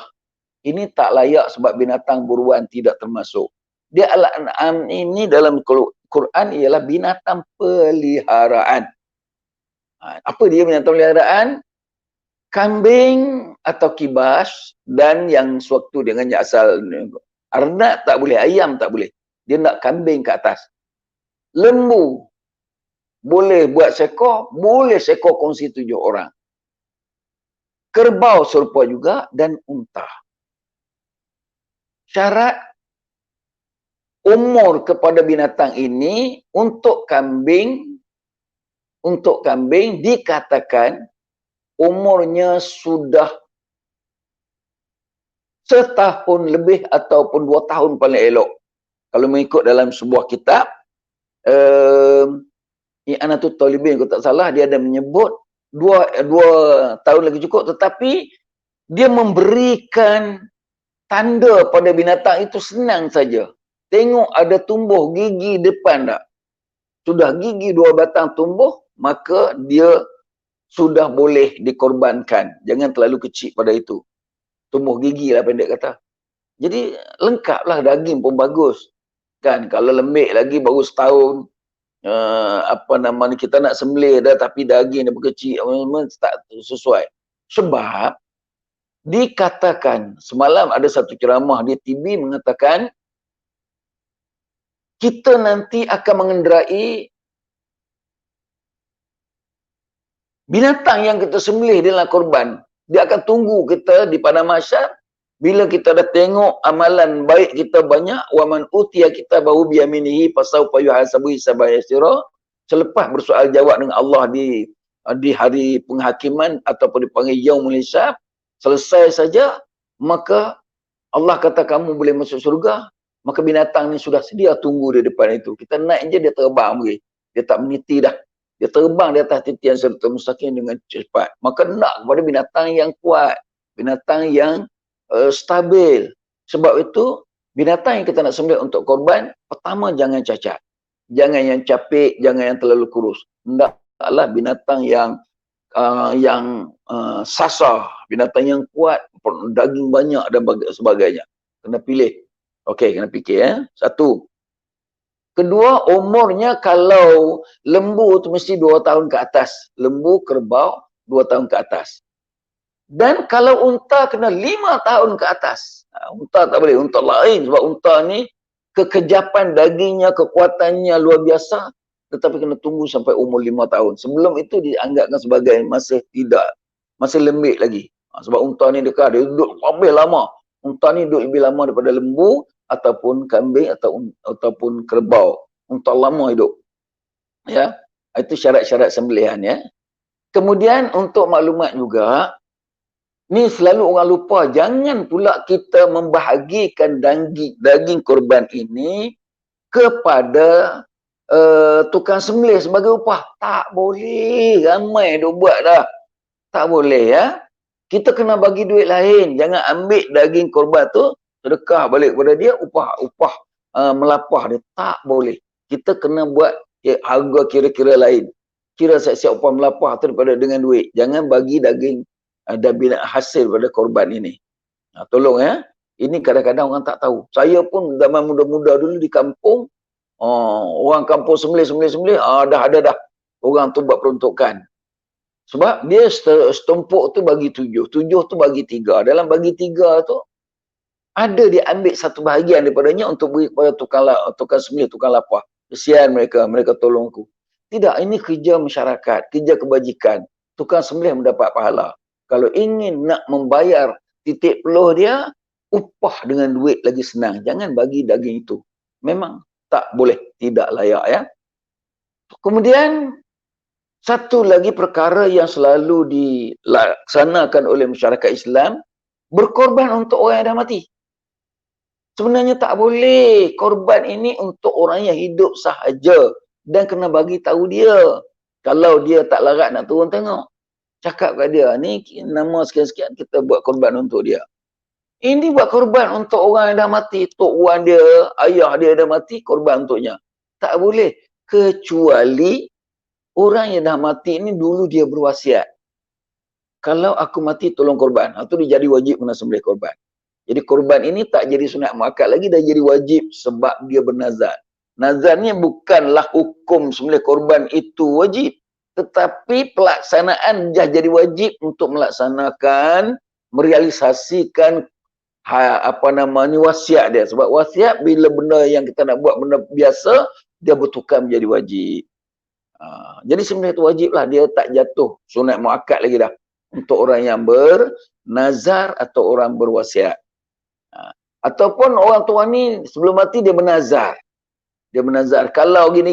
Ini tak layak sebab binatang buruan tidak termasuk. Dia al-an'am ini dalam Quran ialah binatang peliharaan. Apa dia binatang peliharaan? Kambing atau kibas, dan yang sewaktu dengan asal arnab tak boleh, ayam tak boleh. Dia nak kambing ke atas. Lembu boleh buat seekor, boleh seekor kongsi 7 orang. Kerbau serupa juga, dan unta. Syarat umur kepada binatang ini untuk kambing dikatakan umurnya sudah setahun lebih ataupun 2 tahun paling elok. Kalau mengikut dalam sebuah kitab, I'anatul Talibin, kalau tak salah, dia ada menyebut 2 tahun lagi cukup, tetapi dia memberikan tanda pada binatang itu senang saja. Tengok ada tumbuh gigi depan tak? Sudah gigi 2 batang tumbuh, maka dia sudah boleh dikorbankan. Jangan terlalu kecil pada itu. Tumbuh gigi lah pendek kata. Jadi lengkaplah, daging pun bagus. Kan, kalau lembik lagi baru setahun, kita nak sembelih dah tapi daging dia berkecil, tak sesuai. Sebab dikatakan, semalam ada satu ceramah di TV mengatakan, kita nanti akan mengenderai binatang yang kita sembelih dalam korban. Dia akan tunggu kita di padang mahsyar. Bila kita dah tengok amalan baik kita banyak, waman utiya kitabahu biyaminihi fasawfa yuhasabu hisaban yasira. Selepas bersoal jawab dengan Allah di hari penghakiman ataupun dipanggil yaumul hisab, selesai saja, maka Allah kata kamu boleh masuk surga. Maka binatang ni sudah sedia tunggu di depan itu. Kita naik je, dia terbang pergi. Dia tak meniti dah. Dia terbang di atas titian siratal mustaqim dengan cepat. Maka nak kepada binatang yang kuat. Binatang yang stabil. Sebab itu, binatang yang kita nak sembelih untuk korban, pertama jangan cacat. Jangan yang capik, jangan yang terlalu kurus. Hendaklah binatang yang sasar. Binatang yang kuat, daging banyak dan sebagainya. Kena pilih. Okey, kena fikir. Satu. Kedua, umurnya kalau lembu tu mesti 2 tahun ke atas. Lembu, kerbau, 2 tahun ke atas. Dan kalau unta kena 5 tahun ke atas. Unta tak boleh, unta lain. Sebab unta ni kekejapan dagingnya, kekuatannya luar biasa. Tetapi kena tunggu sampai umur 5 tahun. Sebelum itu dianggapkan sebagai masih lembik lagi. Sebab unta ni dia duduk lebih lama. Unta ni duduk lebih lama daripada lembu, ataupun kambing, ataupun kerbau. Unta lama hidup. Ya, itu syarat-syarat sembelihan ya. Kemudian untuk maklumat juga, ni selalu orang lupa, jangan pula kita membahagikan daging korban ini kepada tukang sembelih sebagai upah. Tak boleh. Ramai duk buat dah. Tak boleh ya. Kita kena bagi duit lain. Jangan ambil daging korban tu, sedekah balik kepada dia, upah melapah dia. Tak boleh. Kita kena buat harga kira-kira lain. Kira siap-siap upah melapah tu daripada dengan duit. Jangan bagi daging dan hasil pada korban ini. Tolong ya. Ini kadang-kadang orang tak tahu. Saya pun zaman muda-muda dulu di kampung, orang kampung sembelih, dah. Orang tu buat peruntukan. Sebab dia setumpuk tu bagi 7 tu bagi 3. Dalam bagi 3 tu, ada dia ambil satu bahagian daripadanya untuk beri kepada tukang sembelih, tukang lapah. Kesian mereka tolong aku. Tidak, ini kerja masyarakat, kerja kebajikan. Tukang sembelih mendapat pahala. Kalau ingin nak membayar titik peluh dia, upah dengan duit lagi senang. Jangan bagi daging itu. Memang tak boleh, tidak layak ya. Kemudian, satu lagi perkara yang selalu dilaksanakan oleh masyarakat Islam, berkorban untuk orang yang dah mati. Sebenarnya tak boleh. Korban ini untuk orang yang hidup sahaja. Dan kena bagi tahu dia. Kalau dia tak larat nak turun tengok, cakap kat dia, ni nama sekian-sekian kita buat korban untuk dia. Ini buat korban untuk orang yang dah mati. Tok Wan dia, ayah dia dah mati, korban untuknya. Tak boleh. Kecuali orang yang dah mati ni dulu dia berwasiat. Kalau aku mati tolong korban. Itu dia jadi wajib kena sembelih korban. Jadi korban ini tak jadi sunat muakkad lagi, dah jadi wajib sebab dia bernazar. Nazarnya bukanlah hukum sembelih korban itu wajib. Tetapi pelaksanaan dah jadi wajib untuk melaksanakan, merealisasikan wasiat dia. Sebab wasiat bila benda yang kita nak buat benda biasa, dia bertukar menjadi wajib. Jadi sebenarnya itu wajib lah, dia tak jatuh sunat muakkad lagi dah untuk orang yang bernazar atau orang berwasiat. Ataupun orang tua ni sebelum mati dia bernazar. Dia bernazar, kalau gini,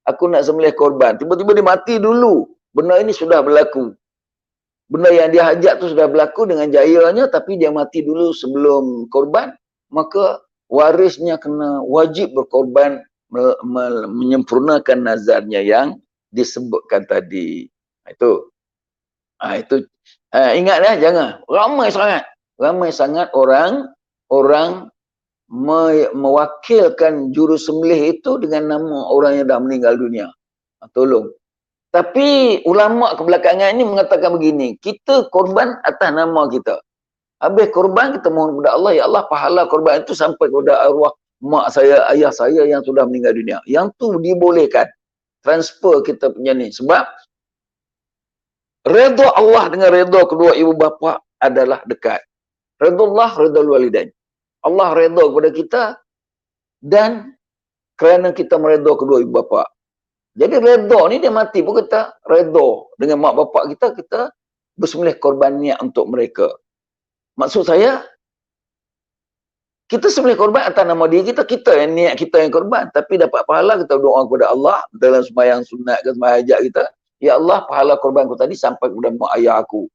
aku nak sembelih korban. Tiba-tiba dia mati dulu. Benda ini sudah berlaku. Benda yang dia hajat tu sudah berlaku dengan jayanya, tapi dia mati dulu sebelum korban. Maka warisnya kena wajib berkorban, menyempurnakan nazarnya yang disebutkan tadi. Itu ingat ya, jangan. Ramai sangat orang mewakilkan juru sembelih itu dengan nama orang yang dah meninggal dunia. Tolong. Tapi ulama kebelakangan ini mengatakan begini, kita korban atas nama kita. Habis korban, kita mohon kepada Allah, ya Allah, pahala korban itu sampai kepada arwah mak saya, ayah saya yang sudah meninggal dunia. Yang tu dibolehkan. Transfer kita punya ni. Sebab redha Allah dengan redha kedua ibu bapa adalah dekat. Redha Allah, redha walidain. Allah redha kepada kita dan kerana kita meredha kedua ibu bapa. Jadi redha ni dia mati pun kita redha dengan mak bapak kita, kita bersembelih korban niat untuk mereka. Maksud saya, kita sembelih korban atas nama diri kita, kita yang niat kita yang korban. Tapi dapat pahala, kita doa kepada Allah dalam sembahyang sunat ke sembahyang hajat kita. Ya Allah, pahala korbanku tadi sampai kepada mak ayah aku.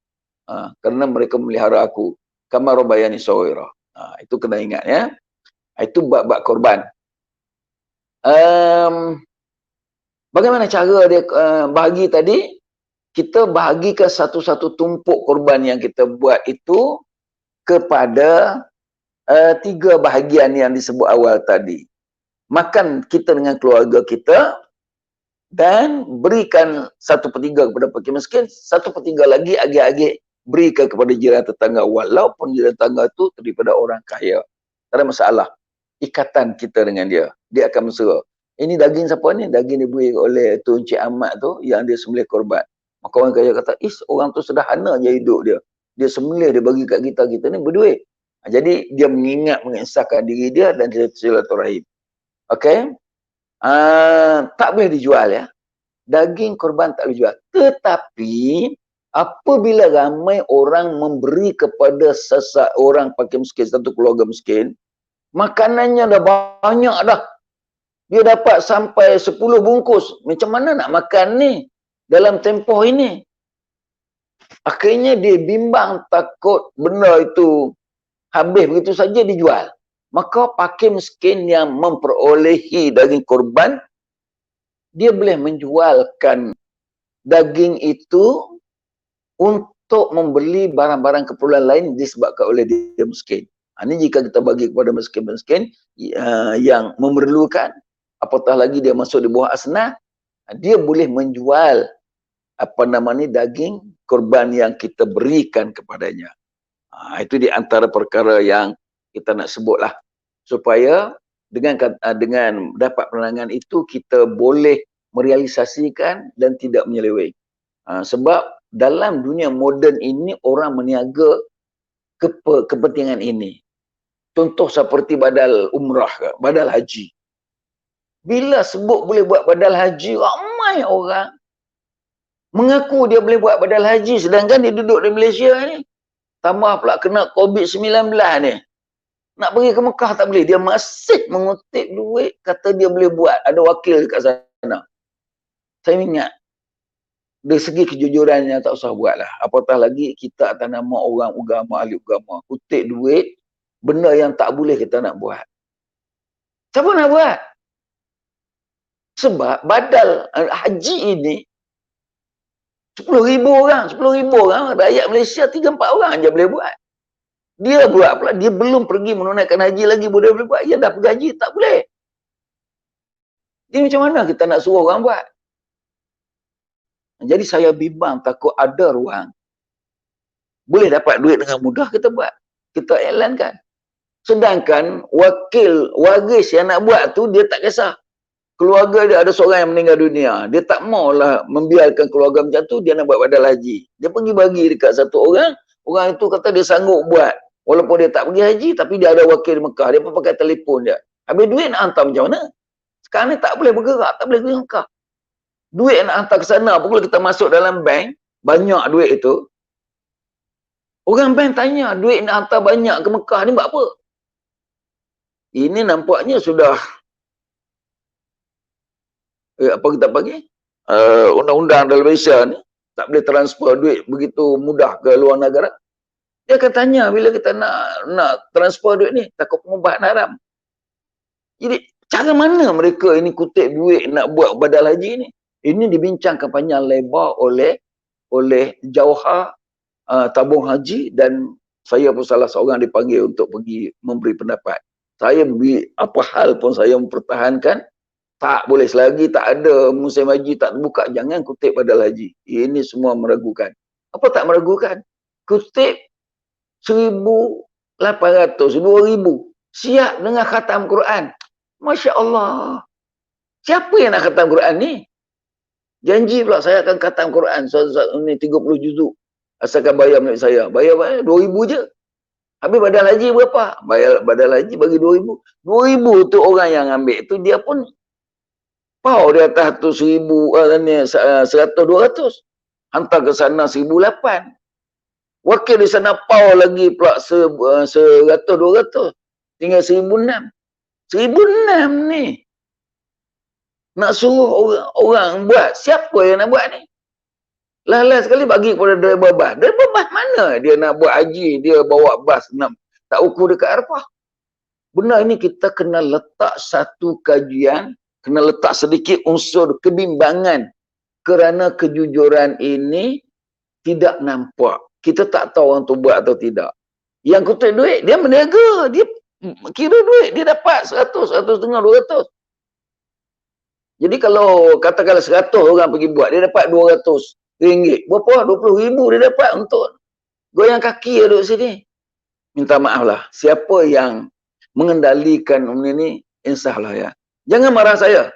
Kerana mereka memelihara aku. Kama rabbayani shaghira. Itu kena ingat ya. Itu bab-bab korban. Bagaimana cara dia bahagi tadi? Kita bahagikan satu-satu tumpuk korban yang kita buat itu kepada 3 bahagian yang disebut awal tadi. Makan kita dengan keluarga kita dan berikan 1/3 kepada fakir miskin, 1/3 lagi agak-agak berikan kepada jiran tetangga, walaupun jiran tetangga itu daripada orang kaya. Tak ada masalah. Ikatan kita dengan dia, dia akan mesra. Ini daging siapa ni? Daging diberi oleh tu Encik Ahmad tu yang dia sembelih korban. Maka orang kaya kata, orang tu sederhana je hidup dia. Dia sembelih, dia bagi kat kita, kita ni berduit. Jadi dia mengisahkan diri dia dan dia silaturahim. Okey? Tak boleh dijual ya. Daging korban tak boleh dijual. Tetapi apabila ramai orang memberi kepada seseorang fakir miskin, satu keluarga miskin, makanannya dah banyak dah. Dia dapat sampai 10 bungkus. Macam mana nak makan ni dalam tempoh ini? Akhirnya dia bimbang, takut benda itu habis begitu saja dijual. maka fakir miskin yang memperolehi daging korban, dia boleh menjualkan daging itu untuk membeli barang-barang keperluan lain disebabkan oleh dia miskin. Ini jika kita bagi kepada miskin-miskin yang memerlukan, apatah lagi dia masuk di bawah asnaf, dia boleh menjual daging korban yang kita berikan kepadanya. Itu di antara perkara yang kita nak sebutlah, supaya dengan dapat penerangan itu kita boleh merealisasikan dan tidak menyeleweng. Sebab dalam dunia moden ini orang meniaga kepentingan ini. Contoh seperti badal umrah ke, badal haji. Bila sebut boleh buat badal haji, ramai orang mengaku dia boleh buat badal haji sedangkan dia duduk di Malaysia ni. Tambah pula kena COVID-19 ni. Nak pergi ke Mekah tak boleh. Dia masih mengutip duit, kata dia boleh buat. Ada wakil dekat sana. Saya ingat, dari segi kejujurannya tak usah buat lah. Apatah lagi kita atas nama orang agama, ahli agama. Kutip duit, benda yang tak boleh kita nak buat. Siapa nak buat? Sebab badal haji ini 10,000 orang, rakyat Malaysia 3-4 orang je boleh buat. Dia buat pula, dia belum pergi menunaikan haji lagi, boleh buat. Dia dah pergi haji, tak boleh. Jadi macam mana kita nak suruh orang buat? Jadi saya bimbang, takut ada ruang. Boleh dapat duit dengan mudah, kita buat. Kita iklankan. Sedangkan waris yang nak buat tu, dia tak kisah. Keluarga dia ada seorang yang meninggal dunia. Dia tak maulah membiarkan keluarga macam tu, dia nak buat badal haji. Dia pergi bagi dekat satu orang, orang itu kata dia sanggup buat. Walaupun dia tak pergi haji, tapi dia ada wakil di Mekah. Dia pun pakai telefon dia. Habis duit nak hantar macam mana? Sekarang ni tak boleh bergerak, tak boleh pergi Mekah. Duit nak hantar ke sana, apabila kita masuk dalam bank, banyak duit itu. Orang bank tanya, duit nak hantar banyak ke Mekah ni buat apa? Ini nampaknya sudah apa kita panggil? Undang-undang dalam Malaysia ni tak boleh transfer duit begitu mudah ke luar negara. Dia akan tanya bila kita nak transfer duit ni, takut pengubahan haram. Jadi cara mana mereka ini kutip duit nak buat badal haji ni? Ini dibincangkan panjang lebar oleh Jauhar Tabung Haji, dan saya pun salah seorang dipanggil untuk pergi memberi pendapat. Saya apa hal pun saya mempertahankan, tak boleh selagi tak ada musim haji tak terbuka, jangan kutip badal haji. Ini semua meragukan. Apa tak meragukan? Kutip 1,800, 2,000. Siap dengan khatam Quran. Masya Allah. Siapa yang nak khatam Quran ni? Janji pula saya akan khatam Quran. Ini 30 juzuk. Asalkan bayar milik saya. Bayar 2,000 je. Habis badal haji berapa? Bayar badal haji bagi 2,000. 2,000 tu orang yang ambil tu dia pun pau di atas tu 100-200. Hantar ke sana 1,800. Wakil di sana pau lagi pula 100-200. Tinggal 1,600. 1,600 ni. Nak suruh orang buat. Siapa yang nak buat ni? Last sekali bagi kepada driver bas. Driver bas mana dia nak buat haji, dia bawa bas tak ukur dekat Arafah. Benda ini kita kena letak satu kajian, kena letak sedikit unsur kebimbangan, kerana kejujuran ini tidak nampak. Kita tak tahu orang tu buat atau tidak. Yang kutip duit, dia meniaga, dia kira duit, dia dapat 100, 150, 200. Jadi kalau katakanlah 100 orang pergi buat, dia dapat 200 ringgit. Berapa? 20,000 dia dapat untuk goyang kaki duduk sini. Minta maaf lah. Siapa yang mengendalikan ini, insaflah ya. Jangan marah saya.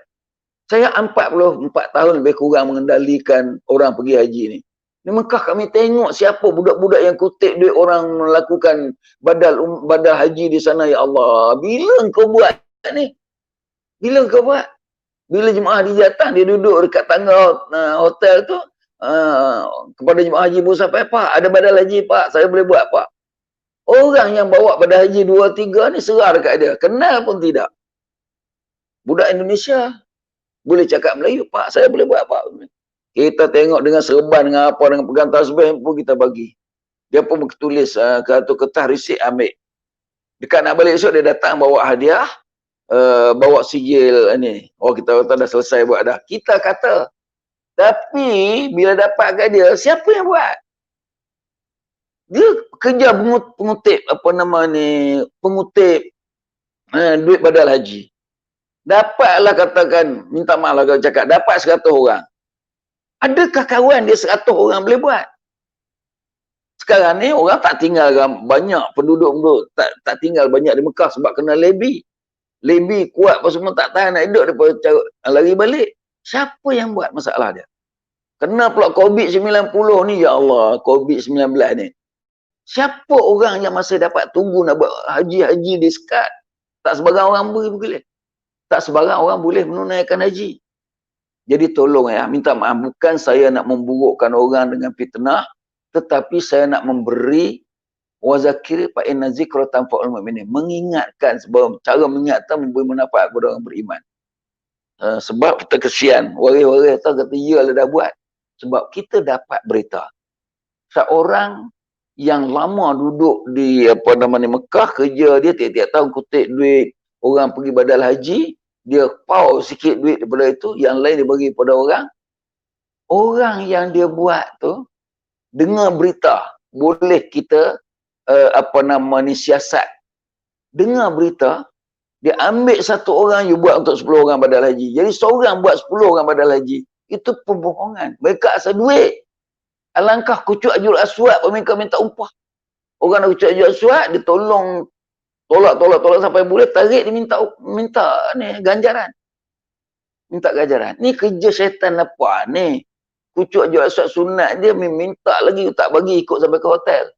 Saya 44 tahun lebih kurang mengendalikan orang pergi haji ni. Di Mekah kami tengok siapa budak-budak yang kutip duit orang melakukan badal haji di sana, ya Allah. Bila engkau buat ni? Bila engkau buat? Bila jemaah haji datang, dia duduk dekat tangga hotel tu, kepada jemaah haji musafir, Pak, ada badal haji Pak, saya boleh buat Pak. Orang yang bawa badal haji 2-3 ni serah dekat dia, kenal pun tidak. Budak Indonesia boleh cakap Melayu, Pak, saya boleh buat Pak. Kita tengok dengan serban, dengan apa, dengan pegang tasbih pun kita bagi. Dia pun tulis kertas resit ambil. Dekat nak balik esok dia datang bawa hadiah, bawa sijil ni. Oh, kita kata dah selesai buat dah. Kita kata. Tapi bila dapat kat dia, siapa yang buat? Dia kerja pengutip apa nama ni, pengutip duit badal haji. Dapatlah katakan, minta maaf lah kalau cakap, dapat 100 orang. Adakah kawan dia 100 orang boleh buat? Sekarang ni orang tak tinggal banyak penduduk tak tinggal banyak di Mekah sebab kena lebi. Lebi kuat apa semua tak tahan nak hidup daripada lari balik. Siapa yang buat masalah dia? Kena pula COVID-19 ni, ya Allah, COVID-19 ni. Siapa orang yang masih dapat tunggu nak buat haji-haji di sekat? Tak sebarang orang boleh. Tak sebarang orang boleh menunaikan haji. Jadi tolong ya, minta maaf, bukan saya nak memburukkan orang dengan fitnah, tetapi saya nak memberi wazakir fa inna zikra tanfa'ul mu'minin, mengingatkan, sebab cara mengingatkan memberi manfaat kepada orang beriman. Sebab kita kesian, waris-waris tahu kata iyalah dah buat. Sebab kita dapat berita. Seorang yang lama duduk di Mekah, kerja dia tiap-tiap tahun kutip duit orang pergi badal haji, dia pau sikit duit daripada itu, yang lain dia bagi kepada orang. Orang yang dia buat tu dengar berita, boleh kita siasat. Dengar berita, dia ambil satu orang, you buat untuk 10 orang badal haji. Jadi seorang buat 10 orang badal haji. Itu pembohongan. Mereka asal duit. Alangkah kucuk Hajarul Aswad pun mereka minta upah. Orang nak kucuk Hajarul Aswad, dia tolak sampai boleh, tarik dia minta ni ganjaran. Minta ganjaran. Ni kerja syaitan apa ni? Kucuk Hajarul Aswad sunat dia minta lagi, tak bagi ikut sampai ke hotel.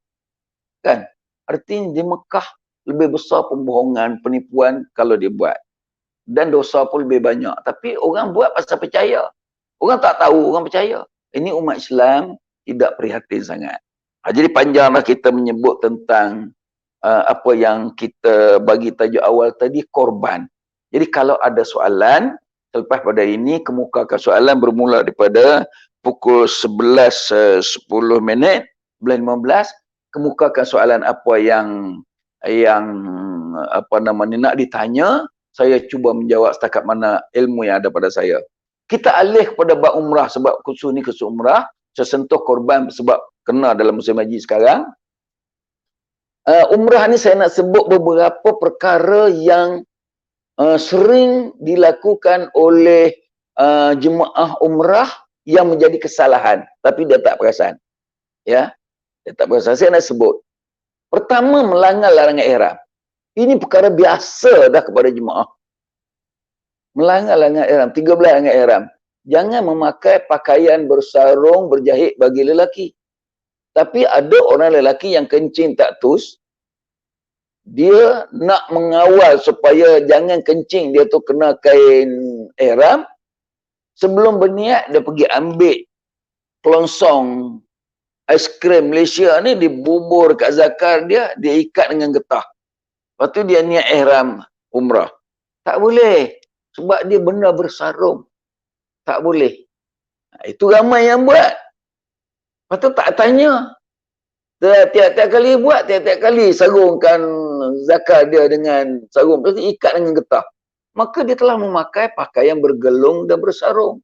Kan? Artinya di Mekah lebih besar pembohongan, penipuan kalau dia buat. Dan dosa pun lebih banyak. Tapi orang buat pasal percaya. Orang tak tahu, orang percaya. Ini umat Islam tidak prihatin sangat. Jadi panjanglah kita menyebut tentang apa yang kita bagi tajuk awal tadi, korban. Jadi kalau ada soalan, selepas pada ini kemukakan soalan bermula daripada pukul 11.10 11.15, kemukakan soalan apa yang nak ditanya, saya cuba menjawab setakat mana ilmu yang ada pada saya. Kita alih kepada bab umrah, sebab khusus ni khusus umrah. Saya sentuh korban sebab kena dalam musim haji sekarang. Umrah ni saya nak sebut beberapa perkara yang sering dilakukan oleh jemaah umrah yang menjadi kesalahan, tapi dia tak perasan. Ya, dia tak perasan. Saya nak sebut. Pertama, melanggar larangan ihram. Ini perkara biasa dah kepada jemaah. Melanggar larangan ihram, 13 larangan ihram. Jangan memakai pakaian bersarung berjahit bagi lelaki. Tapi ada orang lelaki yang kencing tak tus, dia nak mengawal supaya jangan kencing dia tu kena kain ihram. Sebelum berniat, dia pergi ambil kelongsong aiskrim Malaysia ni, dibubur kat zakar dia ikat dengan getah. Lepas tu dia niat ihram umrah. Tak boleh. Sebab dia benda bersarung. Tak boleh. Itu ramai yang buat. Lepas tu tak tanya. Tiap-tiap kali buat, tiap-tiap kali sarungkan zakar dia dengan sarung. Lepas tu ikat dengan getah. Maka dia telah memakai pakaian bergelung dan bersarung.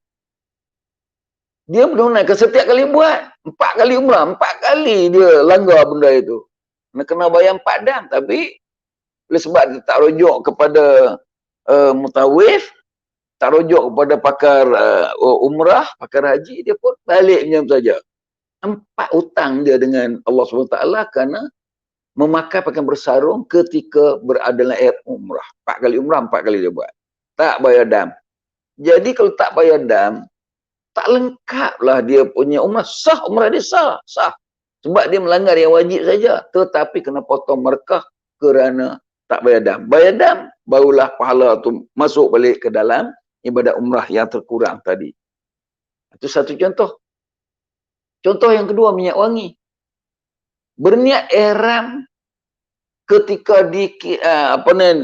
Dia menunaikan setiap kali buat. 4 kali umrah, 4 kali dia langgar benda itu. Nak kena bayar 4 dam. Tapi oleh sebab dia tak rujuk kepada mutawif, tak rujuk kepada pakar umrah, pakar haji, dia pun balik macam saja. 4 hutang dia dengan Allah SWT kerana memakai pakaian bersarung ketika berada dalam umrah. 4 kali umrah, 4 kali dia buat. Tak bayar dam. Jadi kalau tak bayar dam, tak lengkaplah dia punya umrah. Sah, umrah dia sah. Sebab dia melanggar yang wajib saja. Tetapi kena potong markah kerana tak bayar dam. Bayar dam, barulah pahala tu masuk balik ke dalam ibadat umrah yang terkurang tadi. Itu satu contoh. Contoh yang kedua, minyak wangi. Berniat ihram ketika di KLIA,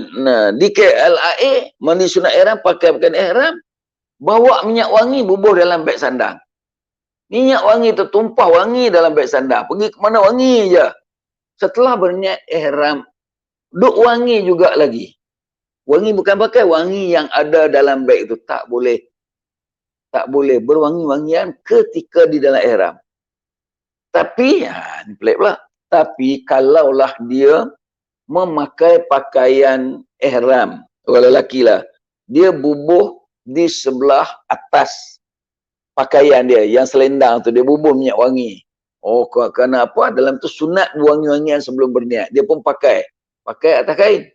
mandi sunat ihram, pakai pakaian ihram, bawa minyak wangi, bubuh dalam beg sandang. Minyak wangi tertumpah wangi dalam beg sandang. Pergi ke mana wangi je. Setelah berniat ihram duk wangi juga lagi. Wangi bukan pakai wangi yang ada dalam beg itu. Tak boleh. Tak boleh berwangi-wangian ketika di dalam ihram. Tapi, ni pelik pula. Tapi kalaulah dia memakai pakaian ihram, orang lelaki lah, dia bubuh di sebelah atas pakaian dia, yang selendang tu, dia bubuh minyak wangi. Oh, kerana apa? Dalam tu sunat wangi-wangian sebelum berniat. Dia pun pakai atas kain.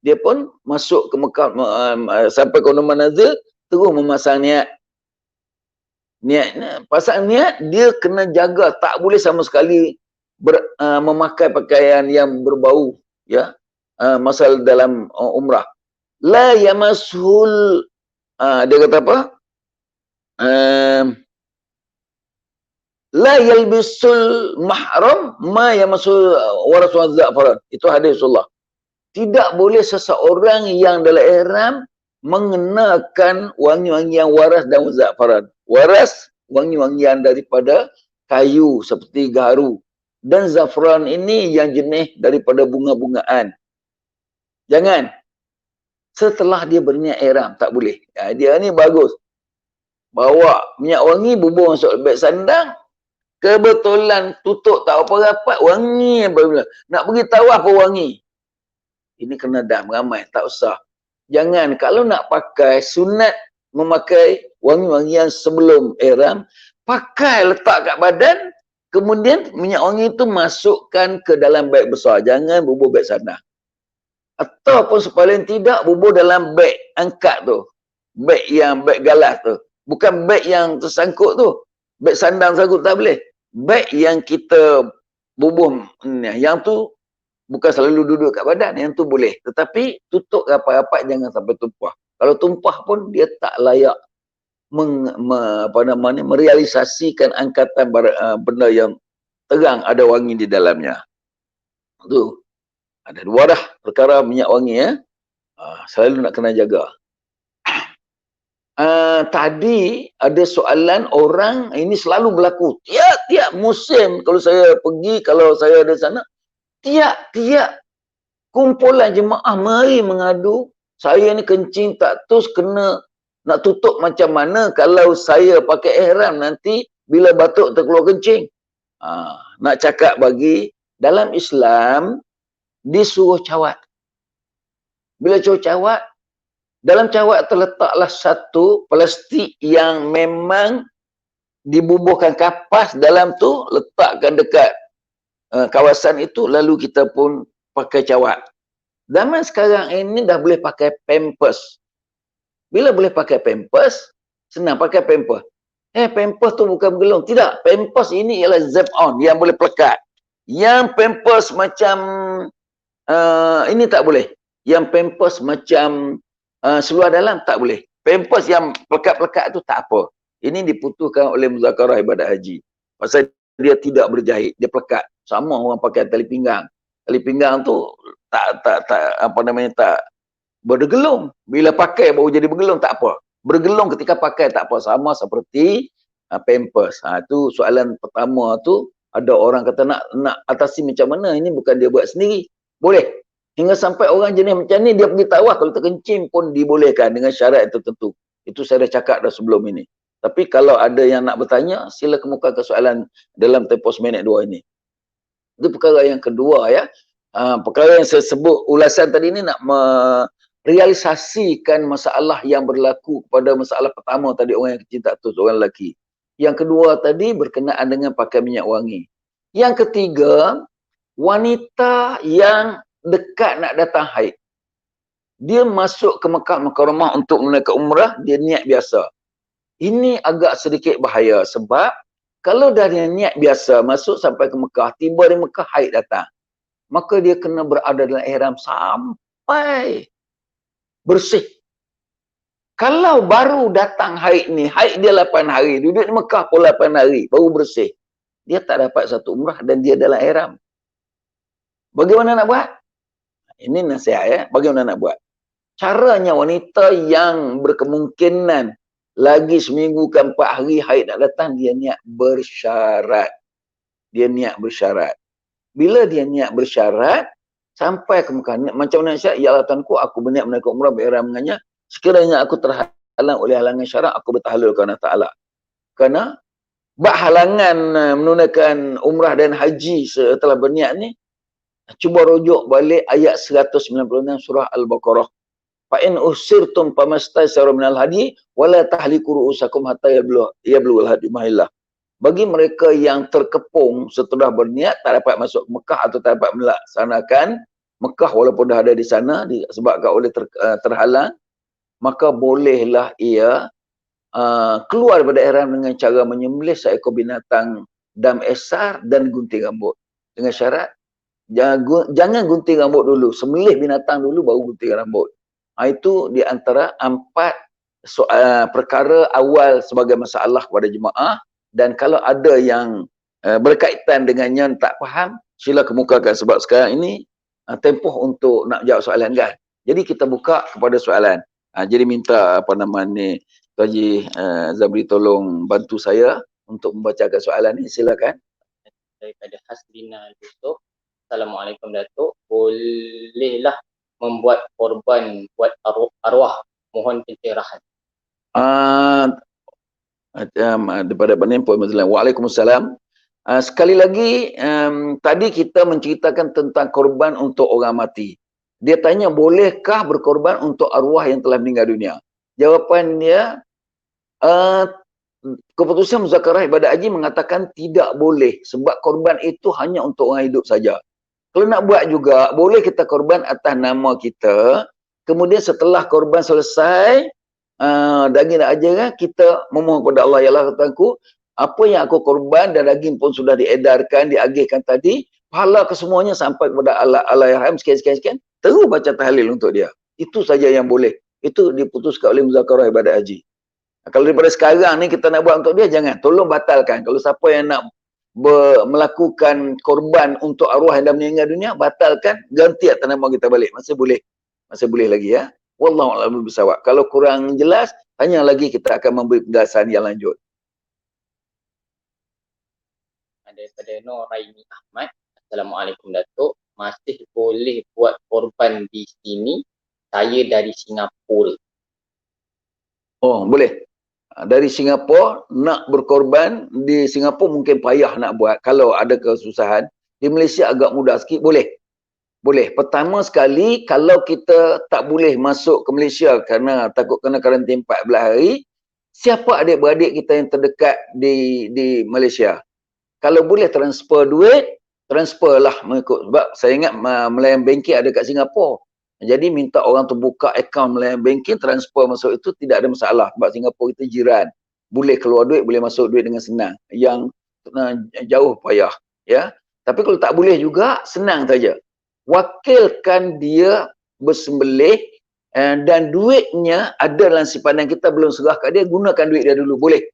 Dia pun masuk ke Mekah, sampai ke Gunung Manazil, terus memasang niat. Pasang niat, dia kena jaga, tak boleh sama sekali memakai pakaian yang berbau, ya, masa dalam umrah. La yamasul, dia kata apa? La yalbisul mahram ma yamasul warasul za'faran. Itu hadis Rasulullah. Tidak boleh seseorang yang dalam ihram mengenakan wangi-wangian waras dan za'faran. Waras, wangi-wangian daripada kayu seperti gaharu. Dan za'faran ini yang jenis daripada bunga-bungaan. Jangan. Setelah dia berniat ihram, tak boleh. Dia ni bagus. Bawa minyak wangi, bubuh masuk beg sandang. Kebetulan tutup tak apa rapat, wangi. Nak pergi tawaf apa wangi. Ini kena dam ramai, tak usah. Jangan, kalau nak pakai, sunat memakai wangi-wangian sebelum ihram, pakai letak kat badan, kemudian minyak wangi itu masukkan ke dalam beg besar. Jangan bubuh beg sandang. Ataupun sepaling tidak, bubuh dalam beg angkat tu. Beg galas tu. Bukan beg yang tersangkut tu. Beg sandang sangkut tak boleh. Beg yang kita bubuh, yang tu bukan selalu duduk kat badan, yang tu boleh. Tetapi tutup rapat-rapat, jangan sampai tumpah. Kalau tumpah pun dia tak layak merealisasikan angkatan benda yang terang ada wangi di dalamnya. Tu. Ada dua dah perkara minyak wangi, ya. Selalu nak kena jaga. Tadi ada soalan orang, ini selalu berlaku. Tiap-tiap musim kalau saya pergi, kalau saya ada sana, tiap-tiap kumpulan jemaah mari mengadu, saya ni kencing tak terus kena, nak tutup macam mana kalau saya pakai ihram nanti bila batuk terkeluar kencing. Nak cakap bagi, dalam Islam disuruh cawat. Bila suruh cawat, dalam cawat terletaklah satu plastik yang memang dibubuhkan kapas dalam tu, letakkan dekat kawasan itu, lalu kita pun pakai cawat. Zaman sekarang ini dah boleh pakai pampers. Bila boleh pakai pampers, senang pakai pampers. Pampers tu bukan bergelung. Tidak, pampers ini ialah zip-on yang boleh pelekat. Yang pampers macam ini tak boleh. Yang pampers macam seluar dalam tak boleh. Pampers yang pelekat-pelekat tu tak apa. Ini diputuskan oleh Muzakarah Ibadat Haji. Pasal dia tidak berjahit, dia pelekat. Sama orang pakai tali pinggang. Tali pinggang tu tak bergelung. Bila pakai baru jadi bergelung, tak apa. Bergelung ketika pakai tak apa. Sama seperti pampers. Itu soalan pertama tu, ada orang kata nak atasi macam mana, ini bukan dia buat sendiri. Boleh. Hingga sampai orang jenis macam ni, dia pergi tawaf, kalau terkencing pun dibolehkan dengan syarat tertentu. Itu saya dah cakap dah sebelum ini. Tapi kalau ada yang nak bertanya, sila kemukakan soalan dalam tempoh seminit dua ini. Itu perkara yang kedua, ya. Perkara yang saya sebut ulasan tadi ni nak merealisasikan masalah yang berlaku pada masalah pertama tadi, orang yang kecil tak tahu, orang lelaki. Yang kedua tadi berkenaan dengan pakai minyak wangi. Yang ketiga, wanita yang dekat nak datang haid. Dia masuk ke Mekah Mukarramah untuk menunaikan umrah, dia niat biasa. Ini agak sedikit bahaya sebab kalau dah dia niat biasa masuk sampai ke Mekah, tiba di Mekah haid datang, maka dia kena berada dalam ihram sampai bersih. Kalau baru datang haid ni, haid dia 8 hari, duduk di Mekah pun 8 hari, baru bersih, dia tak dapat satu umrah dan dia dalam ihram. Bagaimana nak buat? Ini nasihat, ya. Bagaimana nak buat? Caranya, wanita yang berkemungkinan lagi seminggu ke 4 hari haid nak datang, dia niat bersyarat. Dia niat bersyarat. Bila dia niat bersyarat, sampai ke Mekah. Macam mana Aisyah? Ya Allah Tuanku, aku berniat menaikkan umrah berihram dengannya. Sekiranya aku terhalang oleh halangan syarak, aku bertahlul kerana Ta'ala. Kerana bak halangan menunaikan umrah dan haji setelah berniat ni, cuba rujuk balik ayat 196 surah Al-Baqarah. Fa in usirtum famastaysara minal hadi wala tahliku ru'usakum hatta yablugh al-hadi mahillah. Bagi mereka yang terkepung setelah berniat tak dapat masuk Mekah atau tak dapat melaksanakan Mekah walaupun dah ada di sana disebabkan oleh terhalang, maka bolehlah ia keluar daripada ihram dengan cara menyembelih seekor binatang dam esar dan gunting rambut. Dengan syarat jangan gunting rambut dulu, sembelih binatang dulu baru gunting rambut. Itu di antara 4 perkara awal sebagai masalah pada jemaah, dan kalau ada yang berkaitan dengannya tak faham, sila kemukakan sebab sekarang ini tempoh untuk nak jawab soalan kan. Jadi kita buka kepada soalan. Jadi minta Tuan Haji Zabri tolong bantu saya untuk membacakan soalan ini, silakan. Daripada Haslina Yusuf. Assalamualaikum Datuk. Bolehlah membuat korban buat arwah, mohon pencerahan. Daripada penempoh Muslim. Waalaikumsalam. Sekali lagi, tadi kita menceritakan tentang korban untuk orang mati. Dia tanya, bolehkah berkorban untuk arwah yang telah meninggal dunia? Jawapan dia, keputusan Muzakarah Ibadat Haji mengatakan tidak boleh, sebab korban itu hanya untuk orang hidup saja. Kalau nak buat juga, boleh kita korban atas nama kita, kemudian setelah korban selesai, daging nak aja kan, kita memohon kepada Allah, ya Allah Tuanku, apa yang aku korban dan daging pun sudah diedarkan, diagihkan tadi, pahala kesemuanya sampai kepada Allahyarham sekian-sekian, terus baca tahlil untuk dia. Itu saja yang boleh. Itu diputuskan oleh Muzakarah Ibadat Haji. Kalau daripada sekarang ni kita nak buat untuk dia, jangan. Tolong batalkan. Kalau siapa yang nak melakukan korban untuk arwah yang dah meninggal dunia, batalkan, ganti atas nama kita balik. Masih boleh. Masih boleh lagi ya. Wallahu a'lam bishawab. Kalau kurang jelas, tanya lagi, kita akan memberi penjelasan yang lanjut. Daripada Nur Raimi Ahmad. Assalamualaikum Datuk. Masih boleh buat korban di sini? Saya dari Singapura. Oh, boleh. Dari Singapura nak berkorban, di Singapura mungkin payah nak buat. Kalau ada kesusahan, di Malaysia agak mudah sikit, boleh. Boleh. Pertama sekali, kalau kita tak boleh masuk ke Malaysia kerana takut kena karantin 14 hari, siapa adik-beradik kita yang terdekat di Malaysia? Kalau boleh transfer duit, transferlah mengikut. Sebab saya ingat Melayan Banking ada kat Singapura. Jadi minta orang tu buka akaun Melayan Banking, transfer masuk itu tidak ada masalah. Sebab Singapura kita jiran. Boleh keluar duit, boleh masuk duit dengan senang. Yang jauh payah. Ya. Tapi kalau tak boleh juga, senang saja. Wakilkan dia bersembelih dan duitnya ada dalam simpanan kita, belum serah kat dia, gunakan duit dia dulu. Boleh.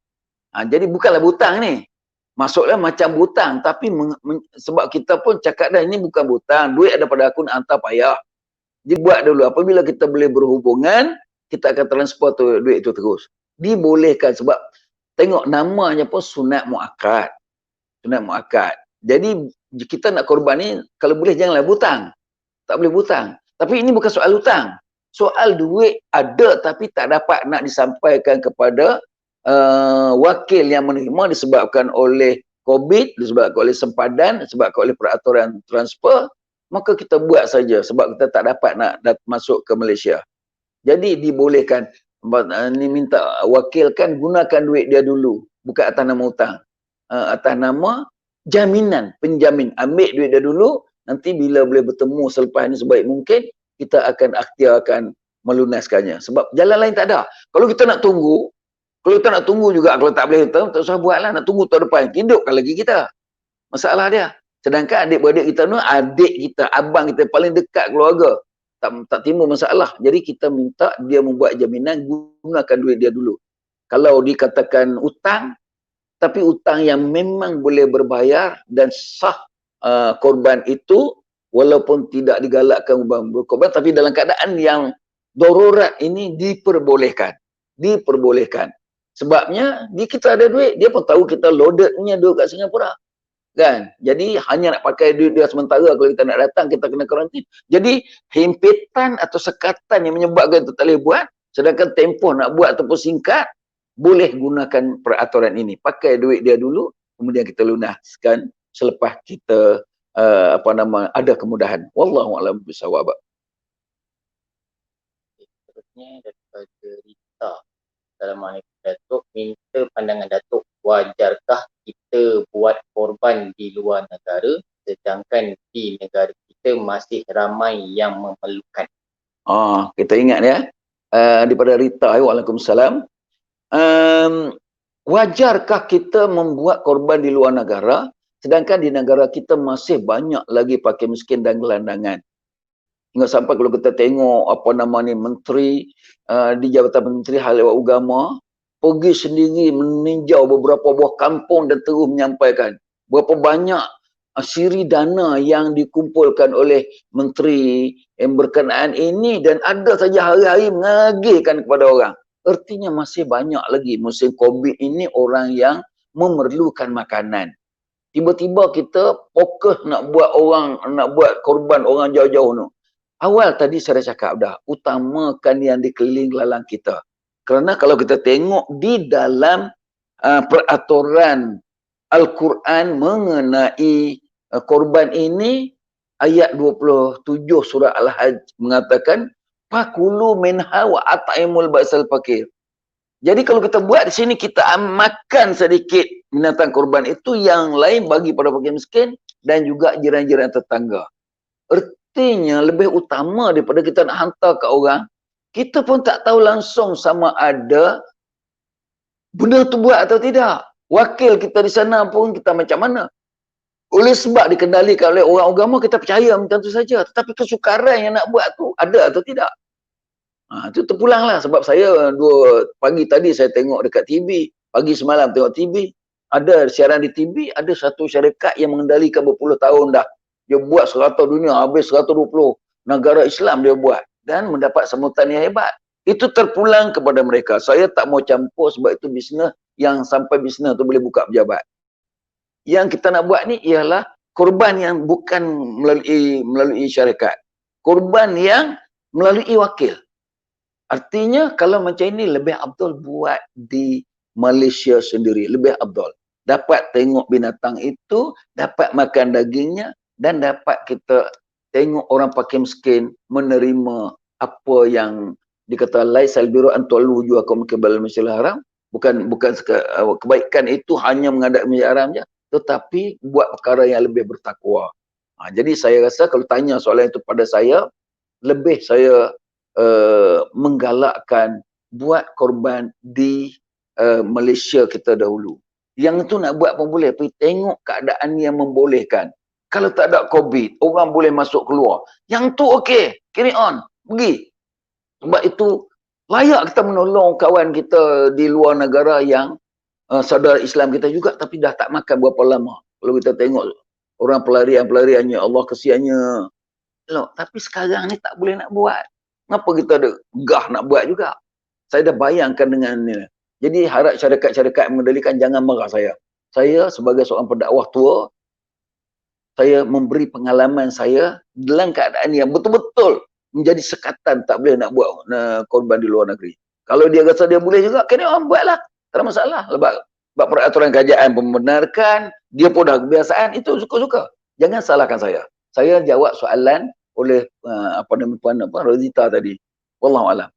Jadi bukanlah butang ni. Masuklah macam butang. Tapi sebab kita pun cakap dah, ini bukan butang. Duit ada pada aku, nak hantar payah. Jadi buat dulu. Apabila kita boleh berhubungan, kita akan transfer tu, duit itu terus. Dibolehkan sebab tengok namanya pun sunat muakkad. Sunat muakkad. Jadi kita nak korban ni, kalau boleh janganlah butang. Tak boleh butang. Tapi ini bukan soal hutang. Soal duit ada tapi tak dapat nak disampaikan kepada wakil yang menerima disebabkan oleh COVID, disebabkan oleh sempadan, disebabkan oleh peraturan transfer. Maka kita buat saja sebab kita tak dapat nak masuk ke Malaysia. Jadi dibolehkan, ni minta wakilkan, gunakan duit dia dulu. Bukan atas nama hutang. Atas nama jaminan, penjamin. Ambil duit dia dulu, nanti bila boleh bertemu selepas ni sebaik mungkin, kita akan akan melunaskannya. Sebab jalan lain tak ada. Kalau kita nak tunggu, juga, kalau tak boleh tak usah buatlah, nak tunggu tahun depan. Hidupkan lagi kita. Masalah dia. Sedangkan adik-beradik kita ni, adik kita, abang kita paling dekat keluarga. Tak timbul masalah. Jadi kita minta dia membuat jaminan, gunakan duit dia dulu. Kalau dikatakan utang, tapi utang yang memang boleh berbayar dan sah korban itu, walaupun tidak digalakkan berkorban, tapi dalam keadaan yang darurat ini diperbolehkan. Diperbolehkan. Sebabnya, kita ada duit, dia pun tahu kita loadednya duduk kat Singapura. kan. Jadi hanya nak pakai duit dia sementara, kalau kita nak datang kita kena karantin. Jadi himpitan atau sekatan yang menyebabkan kita tak boleh buat, sedangkan tempoh nak buat ataupun singkat, boleh gunakan peraturan ini. Pakai duit dia dulu, kemudian kita lunaskan selepas kita ada kemudahan. Wallahu a'lam bishawab. Seterusnya daripada Rita. Assalamualaikum Datuk, minta pandangan Datuk, wajarkah kita buat korban di luar negara sedangkan di negara kita masih ramai yang memerlukan? Kita ingat ya, daripada Rita, waalaikumsalam. Wajarkah kita membuat korban di luar negara sedangkan di negara kita masih banyak lagi fakir miskin dan gelandangan? Hingga sampai kalau kita tengok menteri di Jabatan Menteri Hal Ehwal Agama pergi sendiri meninjau beberapa buah kampung dan terus menyampaikan berapa banyak siri dana yang dikumpulkan oleh menteri yang berkenaan ini, dan ada saja hari-hari mengagihkan kepada orang. Artinya masih banyak lagi musim COVID ini orang yang memerlukan makanan. Tiba-tiba kita fokus nak buat korban orang jauh-jauh tu. Awal tadi saya cakap dah, utamakan yang di keliling lalang kita. Kerana kalau kita tengok di dalam peraturan Al-Quran mengenai korban ini, ayat 27 surah Al-Hajj mengatakan, fakulu minha wa at'imul ba'sal fakir. Jadi kalau kita buat di sini, kita makan sedikit binatang korban itu, yang lain bagi pada fakir miskin dan juga jiran-jiran tetangga. Artinya lebih utama daripada kita nak hantar ke orang, kita pun tak tahu langsung sama ada benda tu buat atau tidak. Wakil kita di sana pun kita macam mana. Oleh sebab dikendalikan oleh orang agama, kita percaya macam tu saja. Tetapi kesukaran yang nak buat tu ada atau tidak. Itu terpulanglah. Sebab saya pagi tadi saya tengok dekat TV, pagi semalam tengok TV, ada siaran di TV, ada satu syarikat yang mengendalikan berpuluh tahun dah. Dia buat serata dunia, habis 120 negara Islam dia buat. Dan mendapat sambutan yang hebat. Itu terpulang kepada mereka. Saya tak mau campur sebab itu bisnes yang sampai bisnes tu boleh buka pejabat. Yang kita nak buat ni ialah korban yang bukan melalui syarikat. Korban yang melalui wakil. Artinya kalau macam ini lebih abdul buat di Malaysia sendiri. Lebih abdul. Dapat tengok binatang itu, dapat makan dagingnya, dan dapat kita tengok orang fakir miskin menerima apa yang dikata laisal birru an tu'allu wujuhakum qibala al-masjidil haram. Bukan kebaikan itu hanya menghadap masjid haram je, tetapi buat perkara yang lebih bertakwa. Jadi saya rasa kalau tanya soalan itu pada saya, lebih saya menggalakkan buat korban di Malaysia kita dahulu. Yang itu nak buat pun boleh, tapi tengok keadaan yang membolehkan. Kalau tak ada COVID, orang boleh masuk keluar. Yang tu okey, carry on, pergi. Sebab itu layak kita menolong kawan kita di luar negara yang saudara Islam kita juga, tapi dah tak makan berapa lama. Kalau kita tengok orang pelariannya, Allah kesiannya. Tapi sekarang ni tak boleh nak buat. Kenapa kita ada gah nak buat juga? Saya dah bayangkan dengan ni. Jadi harap syarikat-syarikat mengendalikan, jangan marah saya. Saya sebagai seorang pendakwah tua, saya memberi pengalaman saya dalam keadaan yang betul-betul menjadi sekatan, tak boleh nak buat korban di luar negeri. Kalau dia rasa dia boleh juga, kena orang buatlah. Tak ada masalah. Sebab peraturan kerajaan membenarkan, dia pun dah kebiasaan, itu suka-suka. Jangan salahkan saya. Saya jawab soalan oleh Puan Rozita tadi. Wallahualam.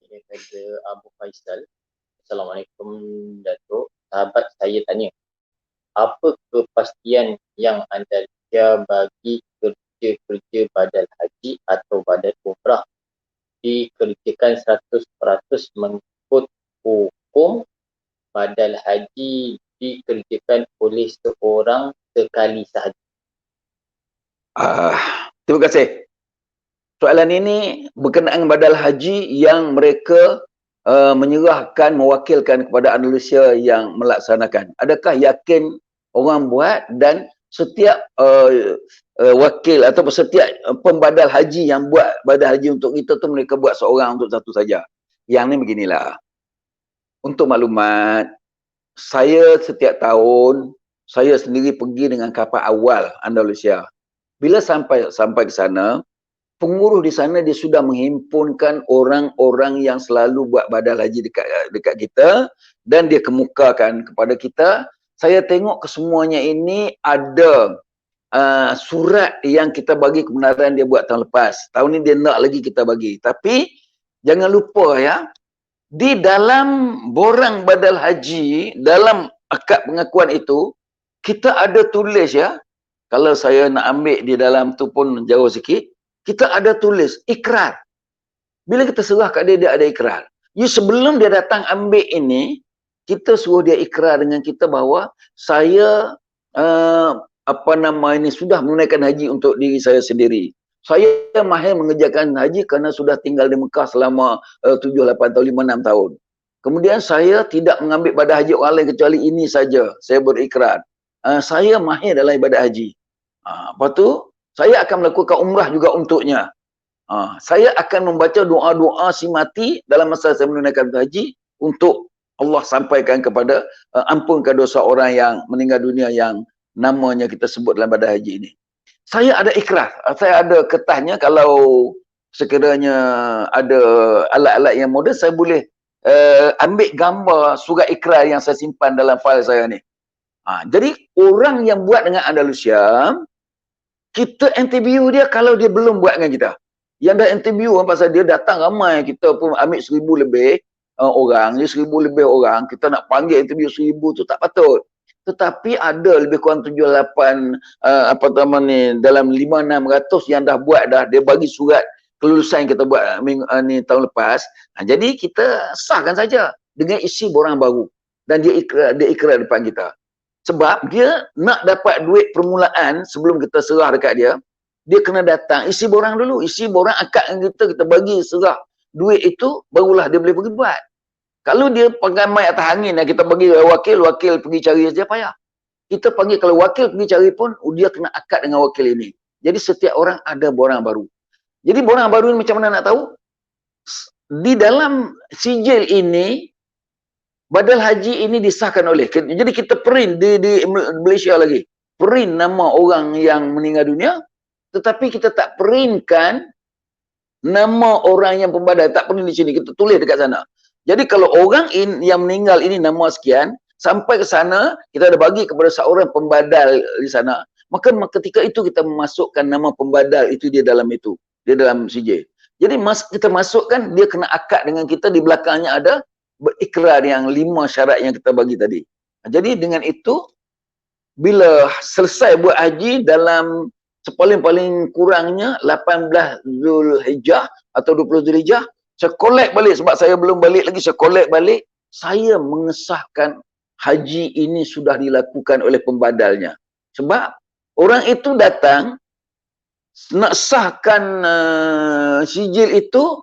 Daripada Abu Faisal. Assalamualaikum Datuk. Sahabat saya tanya, apa kepastian yang anda lihat bagi kerja-kerja badal haji atau badal umrah dikerjakan 100% mengikut hukum badal haji dikerjakan oleh seorang sekali sahaja? Terima kasih. Soalan ini berkenaan badal haji yang mereka menyerahkan, mewakilkan kepada Malaysia yang melaksanakan. Adakah yakin orang buat, dan setiap wakil atau setiap pembadal haji yang buat badal haji untuk kita tu mereka buat seorang untuk satu saja? Yang ni beginilah. Untuk maklumat, saya setiap tahun, saya sendiri pergi dengan kapal awal Andalusia. Bila sampai ke sana, pengurus di sana dia sudah menghimpunkan orang-orang yang selalu buat badal haji dekat kita, dan dia kemukakan kepada kita. Saya tengok kesemuanya ini ada surat yang kita bagi kebenaran dia buat tahun lepas. Tahun ni dia nak lagi kita bagi. Tapi jangan lupa ya, di dalam borang badal haji, dalam akad pengakuan itu, kita ada tulis ya. Kalau saya nak ambil di dalam tu pun jauh sikit, kita ada tulis ikrar. Bila kita serah kat dia, dia ada ikrar. Sebelum dia datang ambil ini, kita suruh dia ikrar dengan kita bahawa saya sudah menunaikan haji untuk diri saya sendiri. Saya mahir mengerjakan haji kerana sudah tinggal di Mekah selama 7, 8 tahun, 5, 6 tahun. Kemudian saya tidak mengambil ibadah haji orang lain kecuali ini saja. Saya berikrar. Saya mahir dalam ibadah haji. Lepas tu, saya akan melakukan umrah juga untuknya. Saya akan membaca doa-doa si mati dalam masa saya menunaikan haji untuk Allah sampaikan kepada ampunkan dosa orang yang meninggal dunia yang namanya kita sebut dalam ibadah haji ini. Saya ada ikrar. Saya ada kertasnya. Kalau sekiranya ada alat-alat yang moden, saya boleh ambil gambar surat ikrar yang saya simpan dalam fail saya ni. Jadi orang yang buat dengan Andalusia, kita interview dia kalau dia belum buat dengan kita. Yang dah interview pasal dia datang ramai, kita pun ambil 1,000 lebih orang, dia 1,000 lebih orang, kita nak panggil interview 1,000 tu tak patut. Tetapi ada lebih kurang 7, 8 dalam 5, 600 yang dah buat dah, dia bagi surat kelulusan kita buat ni tahun lepas. Jadi kita sahkan saja dengan isi borang baru, dan dia ikrar depan kita. Sebab dia nak dapat duit permulaan sebelum kita serah dekat dia, dia kena datang isi borang dulu, isi borang akad dengan kita bagi serah duit itu, barulah dia boleh pergi buat. Kalau dia pegang mai atas angin dan kita bagi wakil pergi cari saja, payah. Kita panggil, kalau wakil pergi cari pun dia kena akad dengan wakil ini. Jadi setiap orang ada borang baru. Jadi borang baru ini macam mana nak tahu? Di dalam sijil ini, badal haji ini disahkan oleh, jadi kita print di Malaysia lagi, print nama orang yang meninggal dunia, tetapi kita tak printkan nama orang yang pembadal, tak print di sini, kita tulis dekat sana. Jadi kalau orang yang meninggal ini nama sekian, sampai ke sana, kita ada bagi kepada seorang pembadal di sana, maka ketika itu kita memasukkan nama pembadal itu di dalam itu, di dalam sijil. Jadi kita masukkan, dia kena akad dengan kita, di belakangnya ada berikrar yang 5 syarat yang kita bagi tadi. Jadi dengan itu, bila selesai buat haji dalam sepaling-paling kurangnya 18 Zulhijjah atau 20 Zulhijjah, saya collect balik, sebab saya belum balik lagi, saya collect balik, saya mengesahkan haji ini sudah dilakukan oleh pembadalnya. Sebab orang itu datang nak sahkan sijil itu,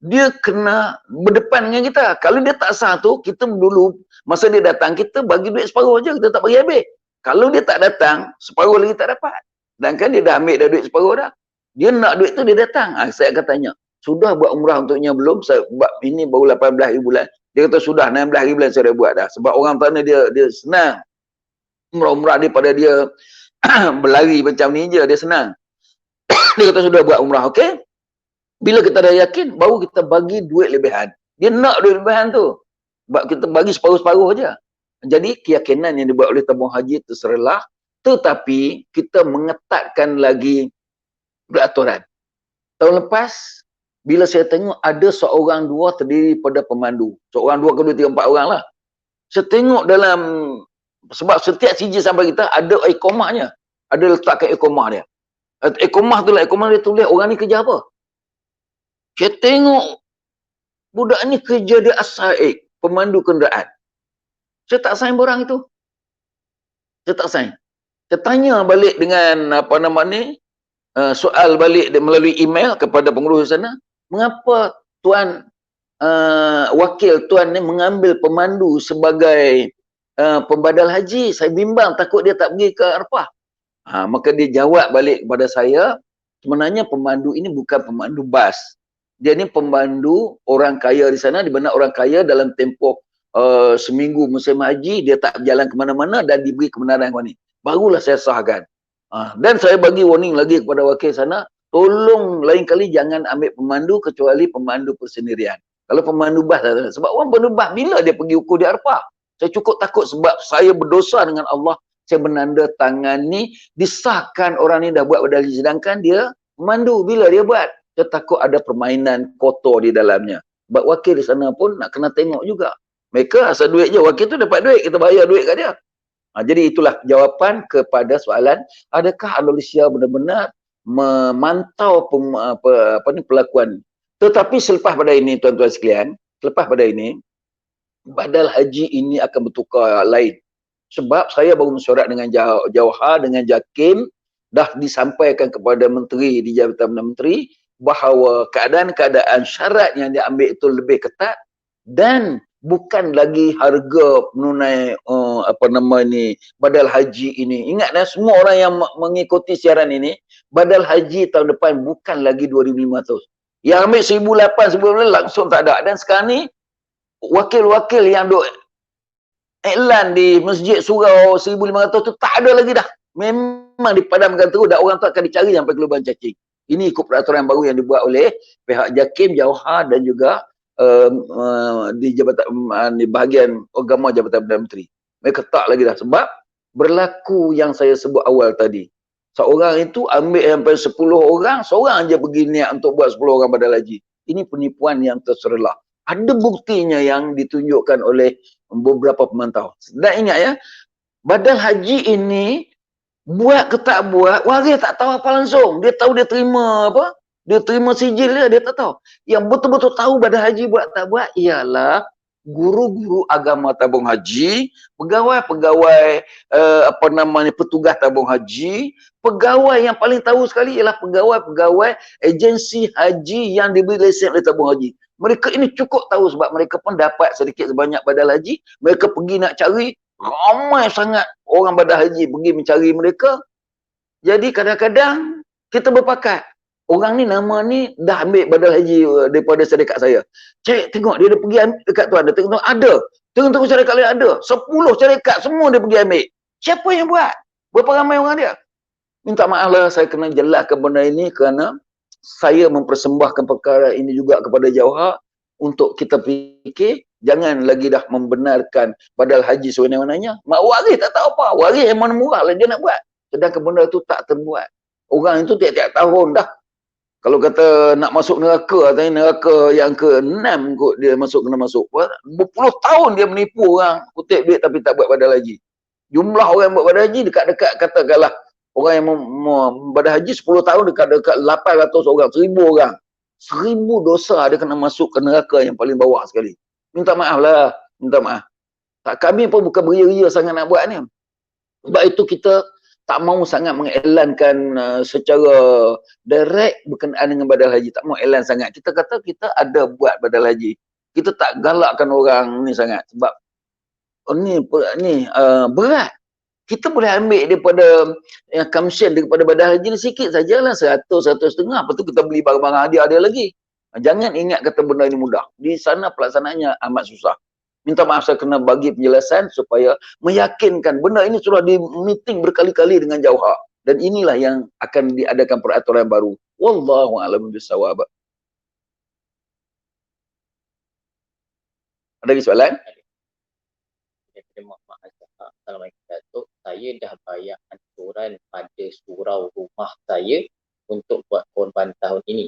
dia kena berdepan dengan kita. Kalau dia tak sah tu, kita dulu masa dia datang, kita bagi duit separuh je, kita tak bagi habis. Kalau dia tak datang, separuh lagi tak dapat. Dan kan dia dah ambil dah duit separuh dah. Dia nak duit tu, dia datang. Saya akan tanya, sudah buat umrah untuknya belum? Saya buat ini baru 18 hari bulan. Dia kata sudah 16 hari bulan saya dah buat dah. Sebab orang sana dia senang. Umrah daripada dia berlari macam ni je, dia senang. Dia kata sudah buat umrah, okey? Bila kita dah yakin, baru kita bagi duit lebihan. Dia nak duit lebihan tu. Sebab kita bagi separuh-separuh je. Jadi keyakinan yang dibuat oleh tabung haji terserlah. Tetapi kita mengetatkan lagi peraturan. Tahun lepas, bila saya tengok ada seorang dua terdiri pada pemandu. Seorang dua, kedua, tiga, 4 orang lah. Saya tengok dalam, sebab setiap sijil sampai kita ada iqamahnya. Ada letakkan iqamah dia. Iqamah tu lah, iqamah dia tulis orang ni kerja apa. Saya tengok budak ni kerja dia as-sa'iq, pemandu kenderaan. Saya tak sign borang itu. Saya tak sign. Saya tanya balik dengan soal balik melalui email kepada pengurus sana, mengapa tuan wakil tuan ni mengambil pemandu sebagai pembadal haji? Saya bimbang, takut dia tak pergi ke Arafah. Maka dia jawab balik kepada saya, sebenarnya pemandu ini bukan pemandu bas. Dia ni pemandu orang kaya di sana, di mana orang kaya dalam tempoh seminggu musim haji, dia tak berjalan ke mana-mana dan diberi kebenaran kepada ni. Barulah saya sahkan. Dan saya bagi warning lagi kepada wakil sana, tolong lain kali jangan ambil pemandu kecuali pemandu persendirian. Kalau pemandu bas, sebab orang pemandu bas bila dia pergi ukur di Arafah? Saya cukup takut sebab saya berdosa dengan Allah. Saya menandatangani, disahkan orang ni dah buat badal haji, sedangkan dia pemandu. Bila dia buat? Saya takut ada permainan kotor di dalamnya. Sebab wakil di sana pun nak kena tengok juga. Mereka asal duit je, wakil tu dapat duit, kita bayar duit kat dia. Jadi itulah jawapan kepada soalan, adakah Malaysia benar-benar memantau pelakuan. Tetapi selepas pada ini, tuan-tuan sekalian, selepas pada ini, badal haji ini akan bertukar lain. Sebab saya baru mesyuarat dengan Jawhar, dengan JAKIM, dah disampaikan kepada menteri di Jabatan Menteri, bahawa keadaan-keadaan syarat yang diambil itu lebih ketat dan bukan lagi harga menunai badal haji ini. Ingat semua orang yang mengikuti siaran ini, badal haji tahun depan bukan lagi 2,500. Yang ambil 1,800 langsung tak ada. Dan sekarang ni wakil-wakil yang duk iklan di masjid surau 1,500 tu tak ada lagi dah. Memang dipadamkan terus, dan orang tu akan dicari sampai ke lubang cacing. Ini ikut peraturan baru yang dibuat oleh pihak JAKIM, Jawhar dan juga di jabatan di bahagian agama Jabatan Perdana Menteri. Mereka tak lagi dah, sebab berlaku yang saya sebut awal tadi. Seorang itu ambil sampai 10 orang, seorang aja pergi niat untuk buat 10 orang badal haji. Ini penipuan yang terserlah. Ada buktinya yang ditunjukkan oleh beberapa pemantau. Dan ingat ya, badal haji ini buat ke tak buat, waris tak tahu apa langsung. Dia tahu dia terima apa? Dia terima sijil dia tak tahu. Yang betul-betul tahu badal haji buat tak buat ialah guru-guru agama tabung haji, pegawai-pegawai petugas tabung haji, pegawai yang paling tahu sekali ialah pegawai-pegawai agensi haji yang diberi lesen oleh tabung haji. Mereka ini cukup tahu sebab mereka pun dapat sedikit sebanyak badal haji, mereka pergi nak cari, ramai sangat orang badal haji pergi mencari mereka. Jadi kadang-kadang kita berpakat, orang ni nama ni dah ambil badal haji daripada syarikat saya. Cek tengok dia dah pergi ambil dekat tu ada. Tengok ada. Tengok syarikat lain ada. 10 syarikat semua dia pergi ambil. Siapa yang buat? Berapa ramai orang dia? Minta maaf lah saya kena jelaskan benda ini kerana saya mempersembahkan perkara ini juga kepada Jawhar untuk kita fikir. Jangan lagi dah membenarkan badal haji sewenang-wenangnya. Mak waris tak tahu apa. Waris yang mana murah lah dia nak buat. Sedangkan benda tu tak terbuat. Orang itu tiap-tiap tahun dah. Kalau kata nak masuk neraka, katanya neraka yang ke-6 kot dia kena masuk. Berpuluh tahun dia menipu orang, kutip duit tapi tak buat badal haji. Jumlah orang yang buat badal haji dekat-dekat katakanlah orang yang badal haji 10 tahun dekat-dekat 800 orang, 1,000 orang. 1,000 dosa dia kena masuk ke neraka yang paling bawah sekali. Minta maaf lah, minta maaf. Kami pun bukan beria-ria sangat nak buat ni. Sebab itu kita tak mahu sangat mengiklankan secara direct berkenaan dengan badal haji. Tak mahu iklan sangat. Kita kata kita ada buat badal haji. Kita tak galakkan orang ni sangat. Sebab ni berat. Kita boleh ambil daripada commission daripada badal haji ni sikit sajalah. 100, 150. Lepas tu kita beli barang-barang hadiah lagi. Jangan ingat kata benda ini mudah. Di sana pelaksanaannya amat susah. Minta maaf saya kena bagi penjelasan supaya meyakinkan benda ini sudah di meeting berkali-kali dengan Jawhar. Dan inilah yang akan diadakan peraturan baru. Wallahu a'lam bishawab. Ada lagi soalan? Assalamualaikum Datuk. Saya dah bayar ansuran pada surau rumah saya untuk buat korban tahun ini.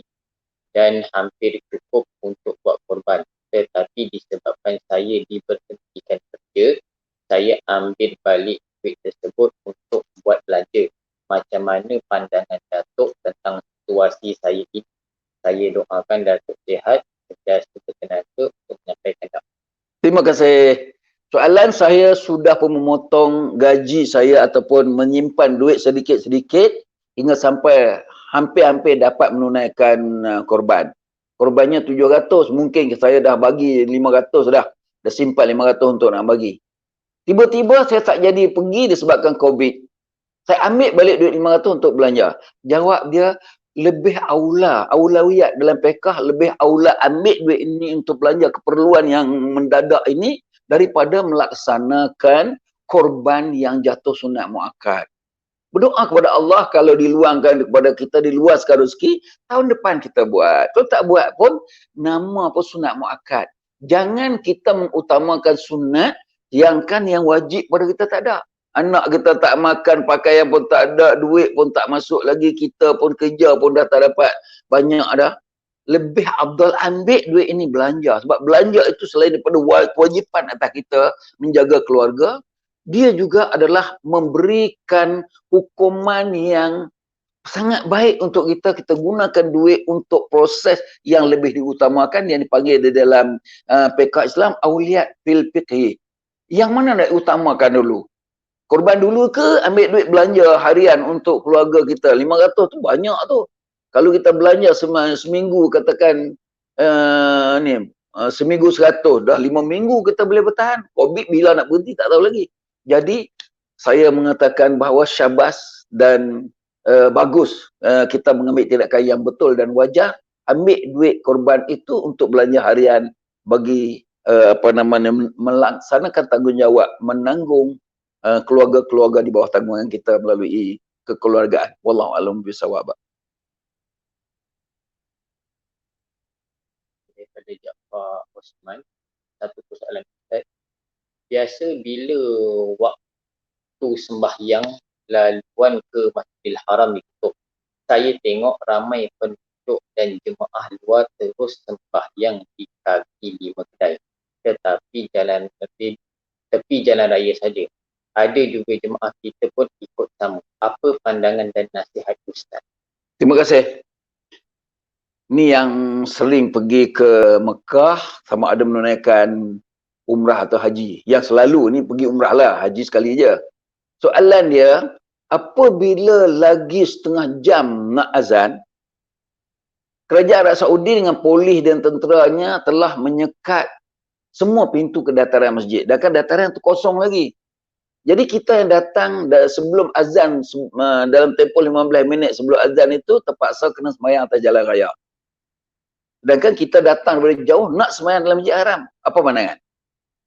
Dan hampir cukup untuk buat korban. Tetapi disebabkan saya diberhentikan kerja, saya ambil balik duit tersebut untuk buat belanja. Macam mana pandangan Datuk tentang situasi saya ini? Saya doakan Datuk sihat, sentiasa bertenaga untuk menyampaikan dakwah. Terima kasih. Soalan saya sudah pun memotong gaji saya ataupun menyimpan duit sedikit-sedikit hingga sampai hampir-hampir dapat menunaikan korban. Korbannya 700, mungkin saya dah bagi 500 dah. Dah simpan 500 untuk nak bagi. Tiba-tiba saya tak jadi pergi disebabkan COVID. Saya ambil balik duit 500 untuk belanja. Jawab dia, lebih aulawiyat dalam pekah, lebih aula ambil duit ini untuk belanja keperluan yang mendadak ini daripada melaksanakan korban yang jatuh sunat muakkad. Berdoa kepada Allah kalau diluangkan kepada kita, diluaskan rezeki, tahun depan kita buat. Kalau tak buat pun, nama pun sunat muakkad. Jangan kita mengutamakan sunat yang wajib pada kita tak ada. Anak kita tak makan, pakaian pun tak ada, duit pun tak masuk lagi, kita pun kerja pun dah tak dapat banyak dah. Lebih afdal ambil duit ini belanja. Sebab belanja itu selain daripada kewajipan atas kita menjaga keluarga, dia juga adalah memberikan hukuman yang sangat baik untuk kita. Kita gunakan duit untuk proses yang lebih diutamakan, yang dipanggil di dalam fiqh Islam auliyat fil fiqhi. Yang mana nak utamakan dulu? Korban dulu ke ambil duit belanja harian untuk keluarga kita? 500 tu banyak tu. Kalau kita belanja seminggu katakan seminggu 100, dah 5 minggu kita boleh bertahan. Covid bila nak berhenti tak tahu lagi. Jadi saya mengatakan bahawa syabas dan bagus kita mengambil tindakan yang betul dan wajar. Ambil duit korban itu untuk belanja harian bagi melaksanakan tanggungjawab menanggung keluarga-keluarga di bawah tanggungan kita melalui kekeluargaan. Wallahu a'lam bishawab. Daripada Jaafar Osman, satu persoalan Ustaz. Biasa bila waktu sembahyang laluan ke Masjidil Haram ditutup, saya tengok ramai penduduk dan jemaah luar terus sembahyang di kaki 5 kedai, tetapi tepi jalan raya saja. Ada juga jemaah kita pun ikut sama. Apa pandangan dan nasihat Ustaz? Terima kasih. Ni yang sering pergi ke Mekah sama ada menunaikan umrah atau haji. Yang selalu ni pergi umrah lah, haji sekali je. Soalan dia, apabila lagi setengah jam nak azan, Kerajaan Arab Saudi dengan polis dan tenteranya telah menyekat semua pintu ke dataran masjid. Dan kan dataran tu kosong lagi. Jadi kita yang datang sebelum azan, dalam tempoh 15 minit sebelum azan itu, terpaksa kena sembahyang atas jalan raya. Sedangkan kita datang dari jauh nak sembahyang dalam Masjid Haram. Apa pandangan?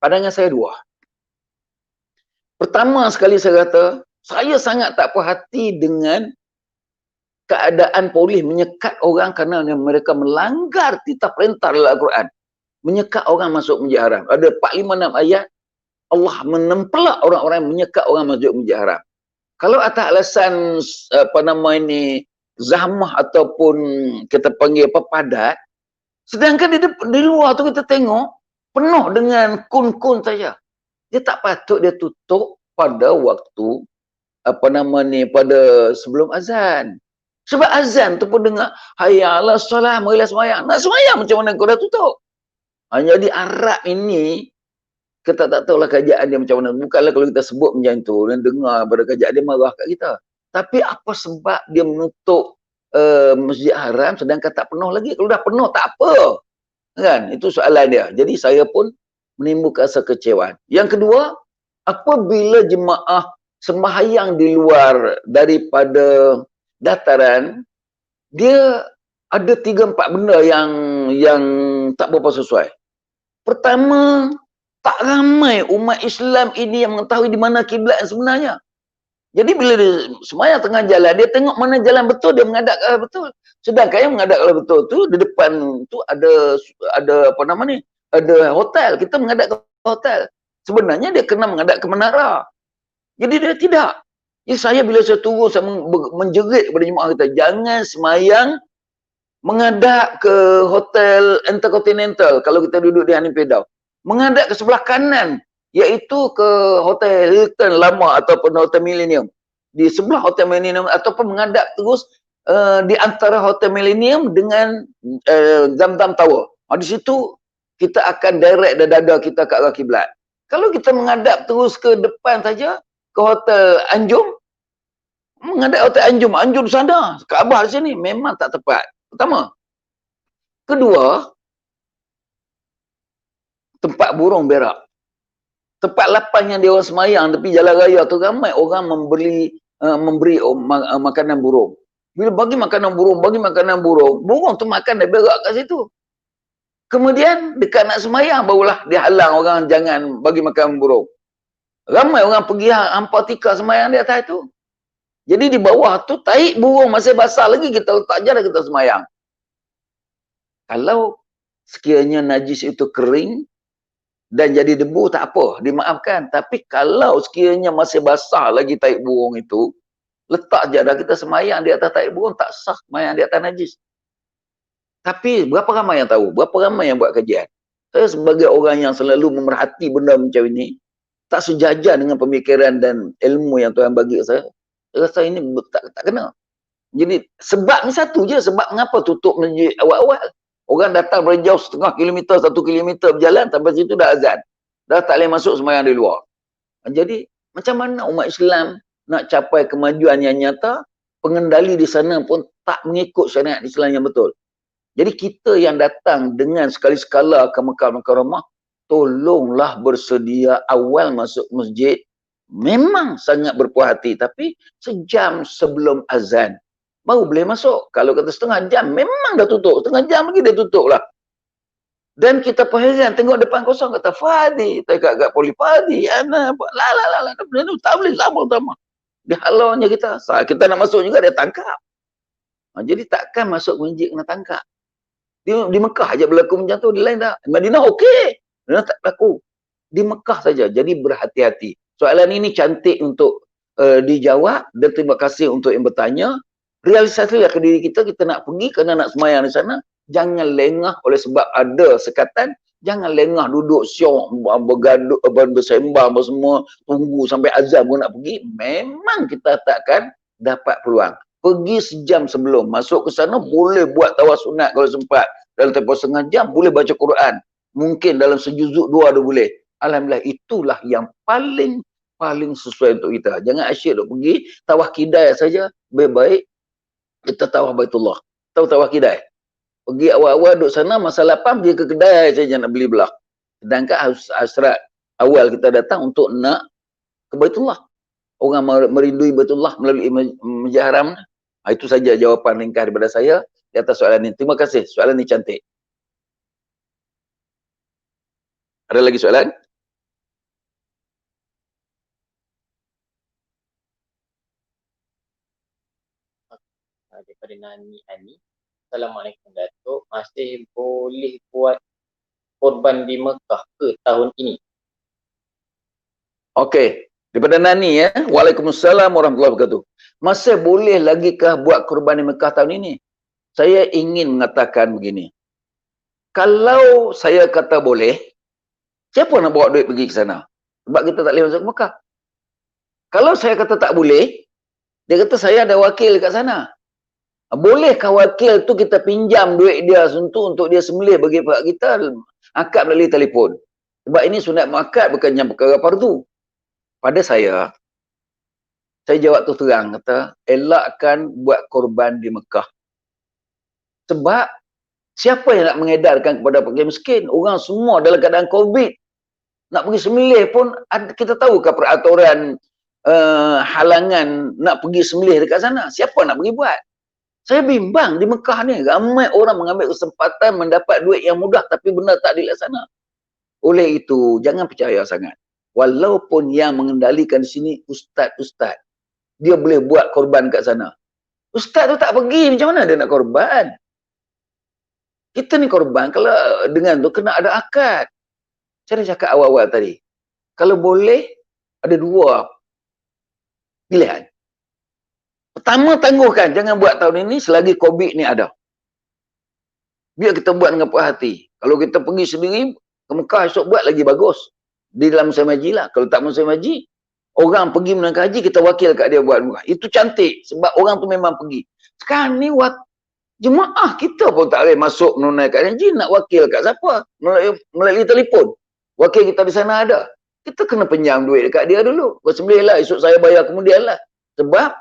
Pandangan saya dua. Pertama sekali saya kata, saya sangat tak puas hati dengan keadaan polis menyekat orang kerana mereka melanggar titah perintah dalam Al-Quran. Menyekat orang masuk Masjid Haram. Ada 4-5-6 ayat, Allah menempelak orang-orang yang menyekat orang masuk Masjid Haram. Kalau atas alasan zahmah ataupun kita panggil padat, sedangkan di luar tu kita tengok penuh dengan kun-kun saja. Dia tak patut dia tutup pada waktu pada sebelum azan. Sebab azan tu pun dengar hayya 'alas solah, marilah sembahyang. Nak sembahyang macam mana kau dah tutup? Jadi Arab ini kita tak tahulah kerajaan dia macam mana. Bukanlah kalau kita sebut macam tu dan dengar pada kerajaan dia marah kat kita. Tapi apa sebab dia menutup Masjid Haram sedangkan tak penuh lagi? Kalau dah penuh tak apa. Kan? Itu soalan dia. Jadi saya pun menimbulkan rasa kecewaan. Yang kedua, apabila jemaah sembahyang di luar daripada dataran, dia ada 3-4 benda yang tak berapa sesuai. Pertama, tak ramai umat Islam ini yang mengetahui di mana kiblat yang sebenarnya. Jadi bila dia sembahyang tengah jalan, dia tengok mana jalan betul, dia menghadap ke arah betul. Sedangkan yang menghadap ke arah betul tu, di depan tu ada ada hotel. Kita menghadap ke hotel. Sebenarnya dia kena menghadap ke menara. Jadi dia tidak. Jadi bila saya turun, saya menjerit kepada jemaah kita, jangan sembahyang menghadap ke hotel Intercontinental kalau kita duduk di Hanim Firdaus. Menghadap ke sebelah kanan, iaitu ke Hotel Hilton lama ataupun Hotel Millennium. Di sebelah Hotel Millennium ataupun menghadap terus di antara Hotel Millennium dengan Zamzam Tower. Di situ kita akan direct dada kita ke arah kiblat. Kalau kita menghadap terus ke depan saja, ke Hotel Anjum, menghadap Hotel Anjum, Anjum sana, Kaabah di sini, memang tak tepat. Pertama. Kedua, tempat burung berak. Tempat lapan yang dia orang semayang tepi jalan raya tu, ramai orang memberi makanan burung. Bila bagi makanan burung, burung tu makan dan berak kat situ. Kemudian dekat nak semayang barulah dihalang orang jangan bagi makan burung. Ramai orang pergi hampa tika semayang di atas tu. Jadi di bawah tu taik burung masih basah lagi, kita letak je dah kita semayang. Kalau sekiranya najis itu kering dan jadi debu, tak apa, dimaafkan. Tapi kalau sekiranya masih basah lagi taik burung itu, letak je dah kita semayang di atas taik burung, tak sah semayang di atas najis. Tapi berapa ramai yang tahu? Berapa ramai yang buat kajian? Saya sebagai orang yang selalu memerhati benda macam ini, tak sejajar dengan pemikiran dan ilmu yang Tuhan bagi saya rasa ini tak kena. Jadi sebab ni satu je, sebab mengapa tutup masjid awal-awal. Orang datang dari jauh 0,5 kilometer, 1 kilometer berjalan, sampai situ dah azan. Dah tak boleh masuk sembahyang di luar. Jadi macam mana umat Islam nak capai kemajuan yang nyata, pengendali di sana pun tak mengikut syariat Islam yang betul. Jadi kita yang datang dengan sekali-sekala ke Mekah Mukarramah, tolonglah bersedia awal masuk masjid. Memang sangat berpuas hati, tapi sejam sebelum azan baru boleh masuk. Kalau kata setengah jam, memang dah tutup. Setengah jam lagi dia tutup lah. Dan kita pun heran, tengok depan kosong, kata Fadi, tak kat poli Fadi, ana, tak boleh lama. Dia halaunya kita. Saat kita nak masuk juga, dia tangkap. Jadi takkan masuk masjid kena tangkap. Di Mekah aja berlaku macam tu, di lain tak. Madinah okey. Madinah tak berlaku. Di Mekah saja. Jadi berhati-hati. Soalan ini cantik untuk dijawab, dan terima kasih untuk yang bertanya. Realisasilah ke diri kita nak pergi kerana nak semayang di sana. Jangan lengah oleh sebab ada sekatan. Jangan lengah duduk syok, bergaduh, bersembang, semua tunggu sampai azan pun nak pergi. Memang kita takkan dapat peluang. Pergi sejam sebelum. Masuk ke sana, boleh buat tawaf sunat kalau sempat. Dalam tempoh setengah jam, boleh baca Quran. Mungkin dalam sejuzuk dua dah boleh. Alhamdulillah, itulah yang paling sesuai untuk kita. Jangan asyik duk pergi, tawaf kidai saja. Baik-baik, kita tawaf Baitullah. Tahu tawaf kidai? Pergi awal-awal duduk sana, masa lapang pergi ke kedai saja nak beli belah. Sedangkan hasrat awal kita datang untuk nak ke Baitullah. Orang merindui Baitullah melalui Masjid Haram. Itu saja jawapan ringkas daripada saya di atas soalan ini. Terima kasih. Soalan ini cantik. Ada lagi soalan? Daripada Nani Ani. Assalamualaikum Datuk. Masih boleh buat korban di Mekah ke tahun ini? Okey. Daripada Nani ya. Waalaikumsalam warahmatullahi wabarakatuh. Masih boleh lagikah buat korban di Mekah tahun ini? Saya ingin mengatakan begini. Kalau saya kata boleh, siapa nak bawa duit pergi ke sana? Sebab kita tak boleh masuk ke Mekah. Kalau saya kata tak boleh, dia kata saya ada wakil kat sana. Bolehkah wakil tu kita pinjam duit dia untuk dia sembelih bagi pihak kita, akad melalui telefon? Sebab ini sunat muakkad, bukannya perkara fardu. Pada saya jawab tu terang, kata elakkan buat korban di Mekah. Sebab siapa yang nak mengedarkan kepada fakir miskin? Orang semua dalam keadaan COVID. Nak pergi sembelih pun, kita tahukah peraturan halangan nak pergi sembelih dekat sana? Siapa nak pergi buat? Saya bimbang di Mekah ni, ramai orang mengambil kesempatan mendapat duit yang mudah tapi benda tak dilaksana. Oleh itu, jangan percaya sangat. Walaupun yang mengendalikan di sini ustaz-ustaz, dia boleh buat korban kat sana. Ustaz tu tak pergi, macam mana dia nak korban? Kita ni korban, kalau dengan tu kena ada akad. Saya dah cakap awal-awal tadi. Kalau boleh, ada dua pilihan. Pertama, tangguhkan. Jangan buat tahun ini selagi COVID ni ada. Biar kita buat dengan puas hati. Kalau kita pergi sendiri, ke Mekah esok buat lagi bagus. Di dalam musim haji lah. Kalau tak musim haji, orang pergi menangkan haji, kita wakil kat dia buat Mekah. Itu cantik. Sebab orang tu memang pergi. Sekarang ni, jemaah kita pun tak boleh masuk menunaikan haji. Nak wakil kat siapa? Melalui telefon. Wakil kita di sana ada. Kita kena pinjam duit dekat dia dulu. Bersembelih lah. Esok saya bayar kemudian lah. Sebab,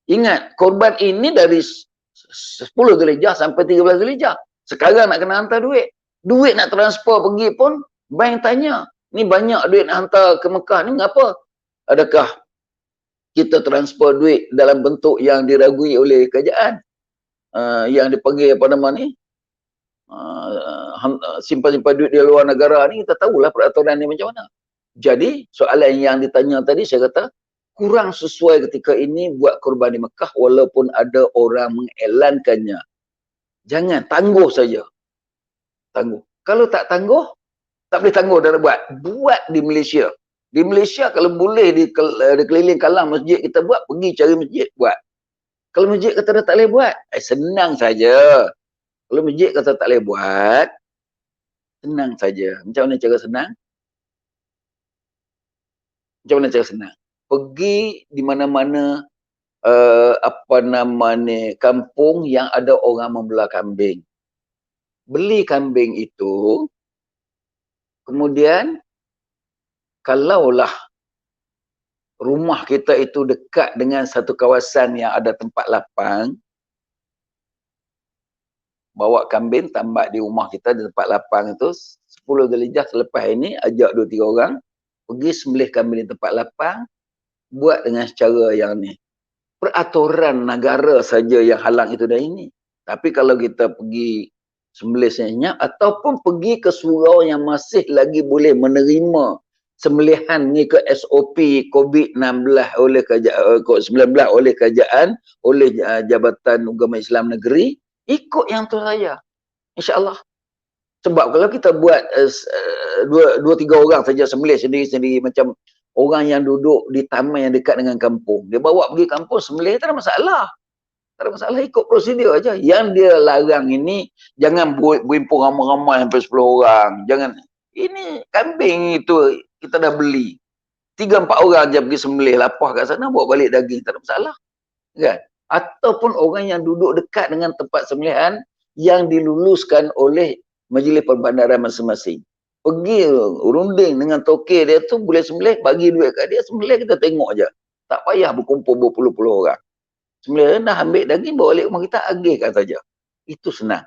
ingat, korban ini dari 10 Zulhijjah sampai 13 Zulhijjah. Sekarang nak kena hantar duit. Duit nak transfer pergi pun, bank tanya. Ni banyak duit nak hantar ke Mekah ni, ngapa? Adakah kita transfer duit dalam bentuk yang diragui oleh kerajaan? Yang dipanggil apa nama ni? simpan-simpan duit di luar negara ni, kita tahulah peraturan ni macam mana. Jadi soalan yang ditanya tadi, saya kata kurang sesuai ketika ini buat korban di Mekah walaupun ada orang mengiklankannya. Jangan, tangguh saja. Tangguh. Kalau tak tangguh, tak boleh tangguh dan buat. Buat di Malaysia. Di Malaysia kalau boleh di keliling kalang masjid kita buat, pergi cari masjid buat. Kalau masjid kata dah tak boleh buat, senang saja. Kalau masjid kata tak boleh buat, senang saja. Macam mana cara senang? Macam mana cara senang? Pergi di mana-mana apa nama ni, kampung yang ada orang membelah kambing. Beli kambing itu, kemudian kalaulah rumah kita itu dekat dengan satu kawasan yang ada tempat lapang, bawa kambing tambak di rumah kita di tempat lapang itu, 10 Zulhijjah selepas ini, ajak 2-3 orang, pergi sembelih kambing di tempat lapang, buat dengan cara yang ni. Peraturan negara saja yang halang itu dah ini. Tapi kalau kita pergi sembelih senyap ataupun pergi ke surau yang masih lagi boleh menerima sembelihan mengikut SOP COVID-19 oleh COVID-19 oleh kerajaan, oleh Jabatan Agama Islam Negeri, ikut yang tu saja. InsyaAllah. Sebab kalau kita buat 2-3 orang saja sembelih sendiri-sendiri macam orang yang duduk di taman yang dekat dengan kampung, dia bawa pergi kampung sembelih, tak ada masalah. Tak ada masalah, ikut prosedur aja. Yang dia larang ini, jangan berhimpun ramai-ramai sampai 10 orang. Jangan. Ini kambing itu kita dah beli. 3-4 orang je pergi sembelih, lapar kat sana, bawa balik daging, tak ada masalah. Kan? Ataupun orang yang duduk dekat dengan tempat sembelihan yang diluluskan oleh majlis perbandaran masing-masing. Pergi runding dengan tokek dia tu, boleh sembelih, bagi duit kat dia, sembelih kita tengok je. Tak payah berkumpul berpuluh-puluh orang. Sembelih dah ambil daging, bawa balik rumah kita, agihkan saja. Itu senang.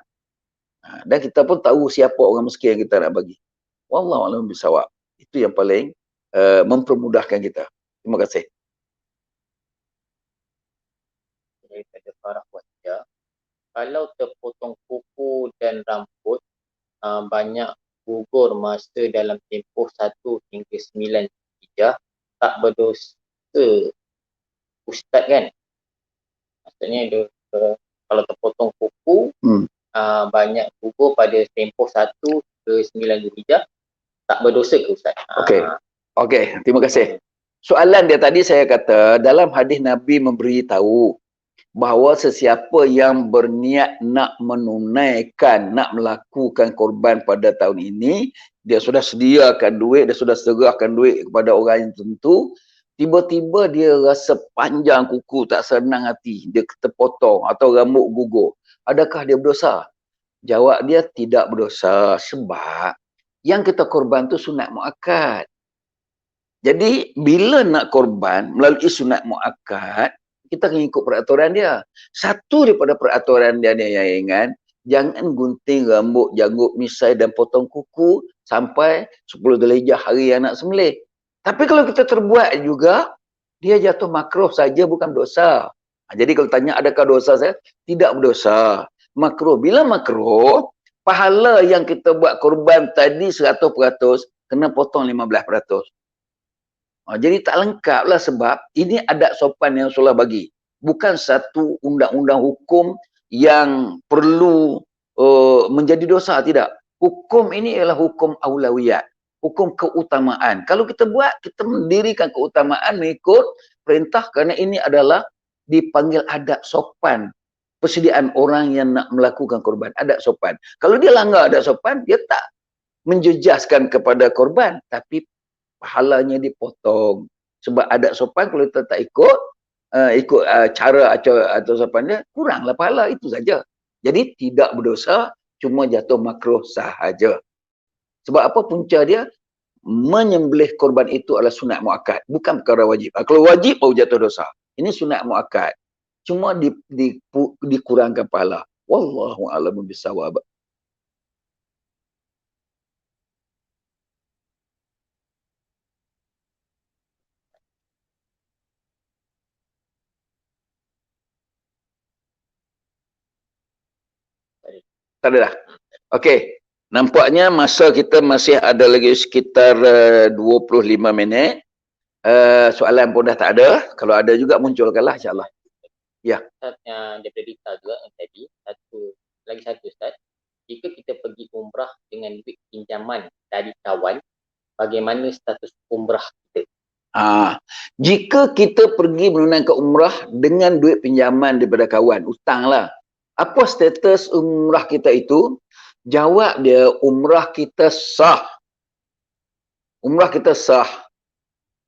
Dan kita pun tahu siapa orang miskin yang kita nak bagi. Wallahualam bisawab. Itu yang paling mempermudahkan kita. Terima kasih. Daripada Farah Wajah, kalau terpotong kuku dan rambut, banyak gugur masa dalam tempoh 1 hingga 9 Zulhijjah, tak berdosa Ustaz kan? Maksudnya dia, kalau terpotong kuku, banyak gugur pada tempoh 1 ke 9 Zulhijjah, tak berdosa ke Ustaz? Okey, terima kasih. Soalan dia tadi saya kata, dalam hadis Nabi memberitahu bahawa sesiapa yang berniat nak menunaikan, nak melakukan korban pada tahun ini, dia sudah sediakan duit, dia sudah serahkan duit kepada orang yang tentu, tiba-tiba dia rasa panjang kuku, tak senang hati, dia terpotong atau rambut gugur. Adakah dia berdosa? Jawab dia tidak berdosa, sebab yang kita korban tu sunat muakkad. Jadi bila nak korban melalui sunat muakkad, kita kena ikut peraturan dia. Satu daripada peraturan dia yang ingat, jangan gunting rambut, janggut, misai dan potong kuku sampai 10 Zulhijjah hari yang nak sembelih. Tapi kalau kita terbuat juga, dia jatuh makruh saja, bukan dosa. Jadi kalau tanya adakah dosa saya? Tidak berdosa. Makruh. Bila makruh, pahala yang kita buat korban tadi 100%, kena potong 15%. Jadi tak lengkap lah, sebab ini adat sopan yang Rasulullah bagi. Bukan satu undang-undang hukum yang perlu menjadi dosa, tidak. Hukum ini ialah hukum aulawiyat, hukum keutamaan. Kalau kita buat, kita mendirikan keutamaan mengikut perintah, kerana ini adalah dipanggil adat sopan. Persediaan orang yang nak melakukan korban, adat sopan. Kalau dia langgar adat sopan, dia tak menjejaskan kepada korban, tapi pahalanya dipotong. Sebab adat sopan kalau kita tak ikut cara atau sopan dia, kuranglah pahala, itu saja. Jadi tidak berdosa, cuma jatuh makruh sahaja. Sebab apa? Punca dia, menyembelih korban itu adalah sunat muakkad, bukan perkara wajib. Kalau wajib baru jatuh dosa. Ini sunat muakkad, cuma dikurangkan pahala. Wallahu a'lam bishawab. Tak ada dah. Okey. Nampaknya masa kita masih ada lagi sekitar 25 minit. Soalan pun dah tak ada. Kalau ada juga munculkanlah insyaAllah. Ya. Ustaz yang daripada Rita juga yang tadi, lagi satu Ustaz. Jika kita pergi umrah dengan duit pinjaman dari kawan, bagaimana status umrah kita? Jika kita pergi menunaikan umrah dengan duit pinjaman daripada kawan, hutang lah. Apa status umrah kita itu? Jawab dia, umrah kita sah. Umrah kita sah.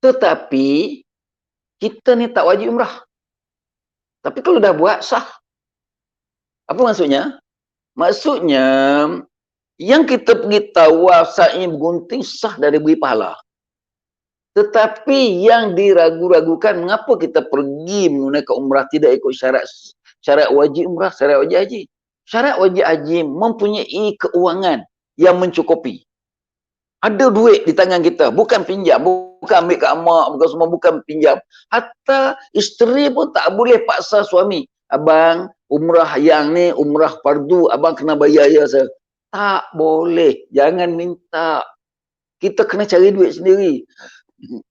Tetapi, kita ni tak wajib umrah. Tapi kalau dah buat, sah. Apa maksudnya? Maksudnya, yang kita pergi tawaf, sa'i, bergunting, sah dari beri pahala. Tetapi yang diragu-ragukan, mengapa kita pergi menunaikan umrah tidak ikut syarat wajib umrah, syarat wajib haji. Syarat wajib haji mempunyai keuangan yang mencukupi. Ada duit di tangan kita, bukan pinjam, bukan ambil kat mak, bukan semua, bukan pinjam. Hatta isteri pun tak boleh paksa suami. Abang, umrah yang ni, umrah fardu, abang kena bayar ya saya. Tak boleh, jangan minta. Kita kena cari duit sendiri.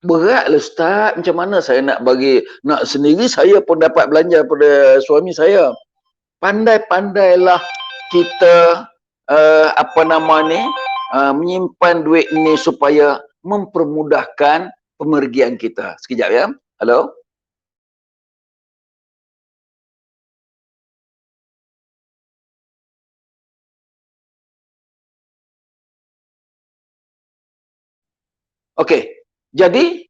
Beratlah Ustaz, macam mana saya nak bagi, nak sendiri, saya pun dapat belanja pada suami saya. Pandai-pandailah kita menyimpan duit ni supaya mempermudahkan pemergian kita. Sekejap ya. Halo. Okey. Jadi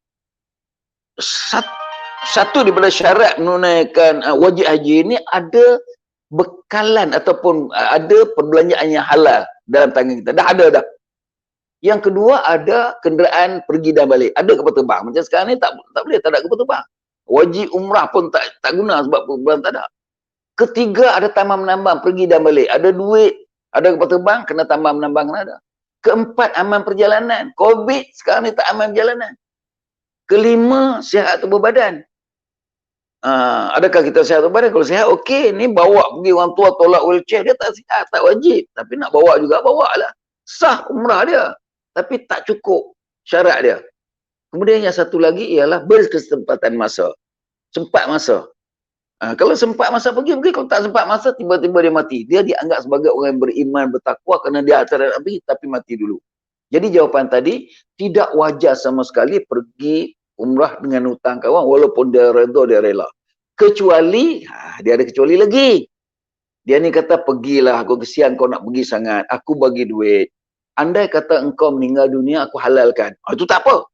satu daripada syarat menunaikan wajib haji ini ada bekalan ataupun ada perbelanjaan yang halal dalam tangan kita. Dah ada dah. Yang kedua, ada kenderaan pergi dan balik. Ada kapal terbang. Macam sekarang ni tak boleh, tak ada kapal terbang. Wajib umrah pun tak guna sebab perbulan tak ada. Ketiga, ada tambah menambang pergi dan balik. Ada duit, ada kapal terbang, kena tambah menambang, kena ada. Keempat, aman perjalanan. Covid sekarang ni tak aman perjalanan. Kelima, sihat tubuh badan. Adakah kita sihat tubuh badan? Kalau sihat, okey. Ni bawa pergi orang tua tolak wheelchair, dia tak sihat, tak wajib. Tapi nak bawa juga, bawa lah. Sah umrah dia. Tapi tak cukup syarat dia. Kemudian yang satu lagi ialah berkesempatan masa. Sempat masa. Kalau sempat masa pergi. Kalau tak sempat masa, tiba-tiba dia mati. Dia dianggap sebagai orang yang beriman, bertakwa kerana dia atas Nabi, tapi mati dulu. Jadi jawapan tadi, tidak wajar sama sekali pergi umrah dengan hutang kawan, walaupun dia redha, dia rela. Kecuali, dia ada kecuali lagi. Dia ni kata, pergilah, aku kesian kau nak pergi sangat, aku bagi duit. Andai kata engkau meninggal dunia, aku halalkan. Itu tak apa.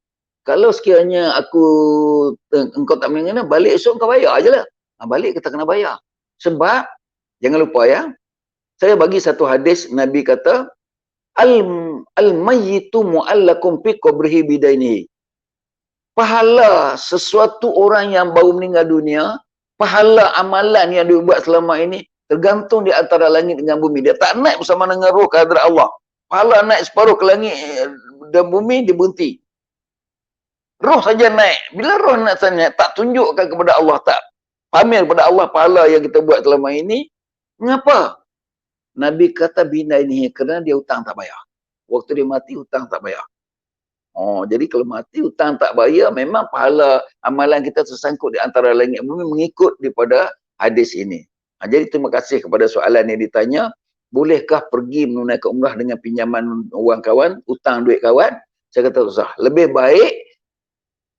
Kalau sekiranya engkau tak meninggal, balik esok kau bayar je lah. Balik kita kena bayar. Sebab, jangan lupa ya, saya bagi satu hadis, Nabi kata, Al-mayyitu mu'allakum fi qabrihi bidainihi. Pahala sesuatu orang yang baru meninggal dunia, pahala amalan yang dia buat selama ini, tergantung di antara langit dengan bumi. Dia tak naik bersama dengan roh ke hadrat Allah. Pahala naik separuh ke langit dan bumi, dia berhenti. Roh saja naik. Bila roh nak naik, tak tunjukkan kepada Allah, tak pamer kepada Allah pahala yang kita buat selama ini. Mengapa? Nabi kata bina ini kerana dia hutang tak bayar. Waktu dia mati, hutang tak bayar. Jadi kalau mati, hutang tak bayar, memang pahala amalan kita tersangkut di antara langit bumi mengikut daripada hadis ini. Jadi terima kasih kepada soalan yang ditanya. Bolehkah pergi menunaikan umrah dengan pinjaman wang kawan, hutang duit kawan? Saya kata usah. Lebih baik